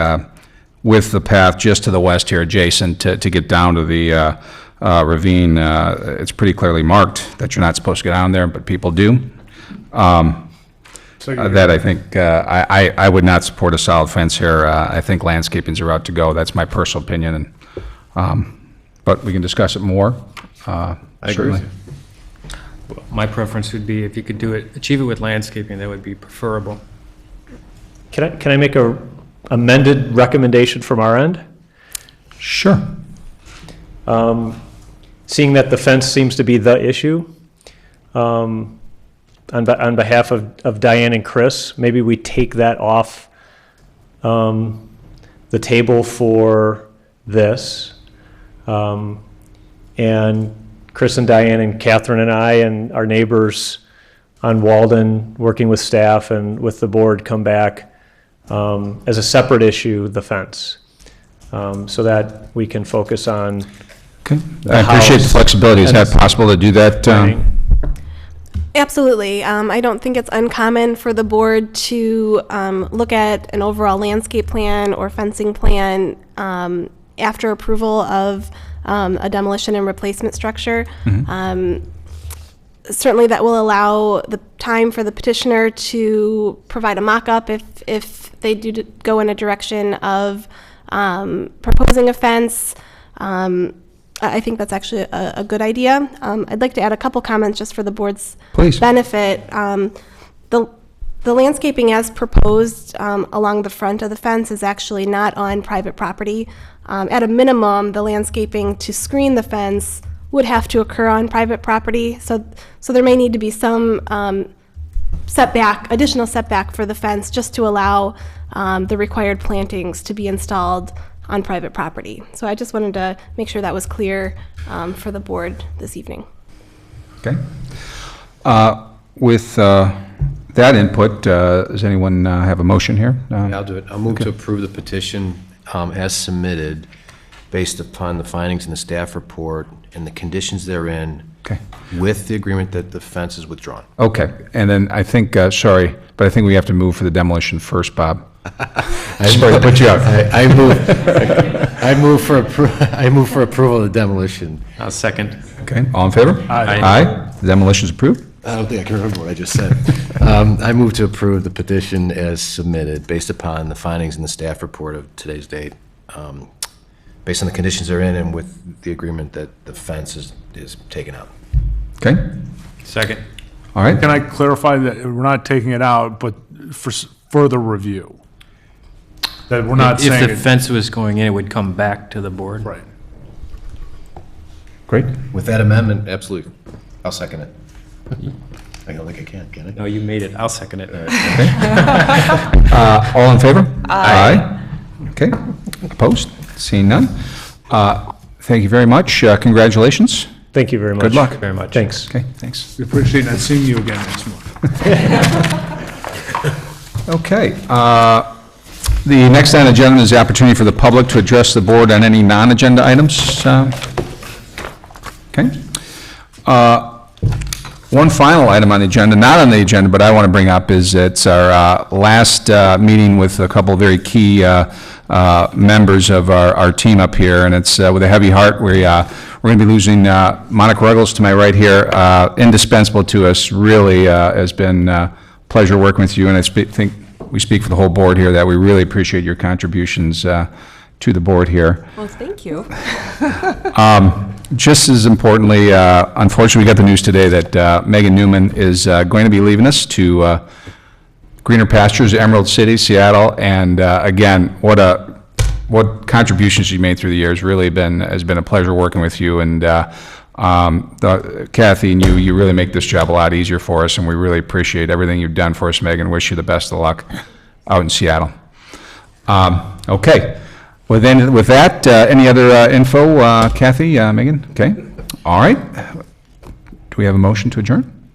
with the path just to the west here adjacent to get down to the ravine, it's pretty clearly marked that you're not supposed to get down there, but people do. That I think I would not support a solid fence here. I think landscaping's a route to go. That's my personal opinion, and but we can discuss it more. I agree with you. Well, my preference would be if you could achieve it with landscaping, that would be preferable. Can I make a amended recommendation from our end? Sure. Seeing that the fence seems to be the issue, on behalf of Diane and Chris, maybe we take that off the table for this. And Chris and Diane and Catherine and I and our neighbors on Walden, working with staff and with the board, come back as a separate issue, the fence, so that we can focus on Okay. I appreciate the flexibility. Is that possible to do that? Absolutely. I don't think it's uncommon for the board to look at an overall landscape plan or fencing plan after approval of a demolition and replacement structure. Certainly that will allow the time for the petitioner to provide a mock-up if they do go in a direction of proposing a fence. I think that's actually a good idea. I'd like to add a couple comments just for the board's benefit. The landscaping as proposed along the front of the fence is actually not on private property. At a minimum, the landscaping to screen the fence would have to occur on private property. So there may need to be some additional setback for the fence just to allow the required plantings to be installed on private property. So I just wanted to make sure that was clear for the board this evening. Okay. With that input, does anyone have a motion here? Yeah, I'll do it. I'll move to approve the petition as submitted based upon the findings in the staff report and the conditions therein, with the agreement that the fence is withdrawn. Okay. And then I think, sorry, but I think we have to move for the demolition first, Bob. Sorry to put you out. I move for approval of the demolition. I'll second. Okay, all in favor? Aye. Aye. The demolition is approved? I don't think I can remember what I just said. I move to approve the petition as submitted based upon the findings in the staff report of today's date, based on the conditions therein and with the agreement that the fence is taken out. Okay. Second. All right. Can I clarify that we're not taking it out, but for further review? That we're not saying. If the fence was going in, it would come back to the board. Right. Great. With that amendment, absolutely. I'll second it. I don't think I can I? No, you made it. I'll second it. All in favor? Aye. Okay. Opposed? Seeing none. Thank you very much. Congratulations. Thank you very much. Good luck. Very much. Thanks. Okay, thanks. We appreciate not seeing you again next month. Okay. The next on the agenda is the opportunity for the public to address the board on any non-agenda items. Okay. One final item on the agenda, not on the agenda, but I want to bring up is it's our last meeting with a couple of very key members of our team up here, and it's with a heavy heart. We're going to be losing Monica Ruggles to my right here, indispensable to us. Really has been a pleasure working with you, and I think we speak for the whole board here that we really appreciate your contributions to the board here. Well, thank you. Just as importantly, unfortunately, we got the news today that Megan Newman is going to be leaving us to greener pastures, Emerald City, Seattle, and again, what contributions she made through the years. Really has been a pleasure working with you, and Kathy and you really make this job a lot easier for us, and we really appreciate everything you've done for us, Megan. Wish you the best of luck out in Seattle. Okay. Well, then, with that, any other info, Kathy, Megan? Okay. All right. Do we have a motion to adjourn?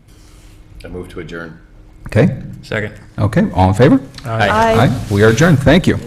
I move to adjourn. Okay. Second. Okay. All in favor? Aye. Aye. We are adjourned. Thank you.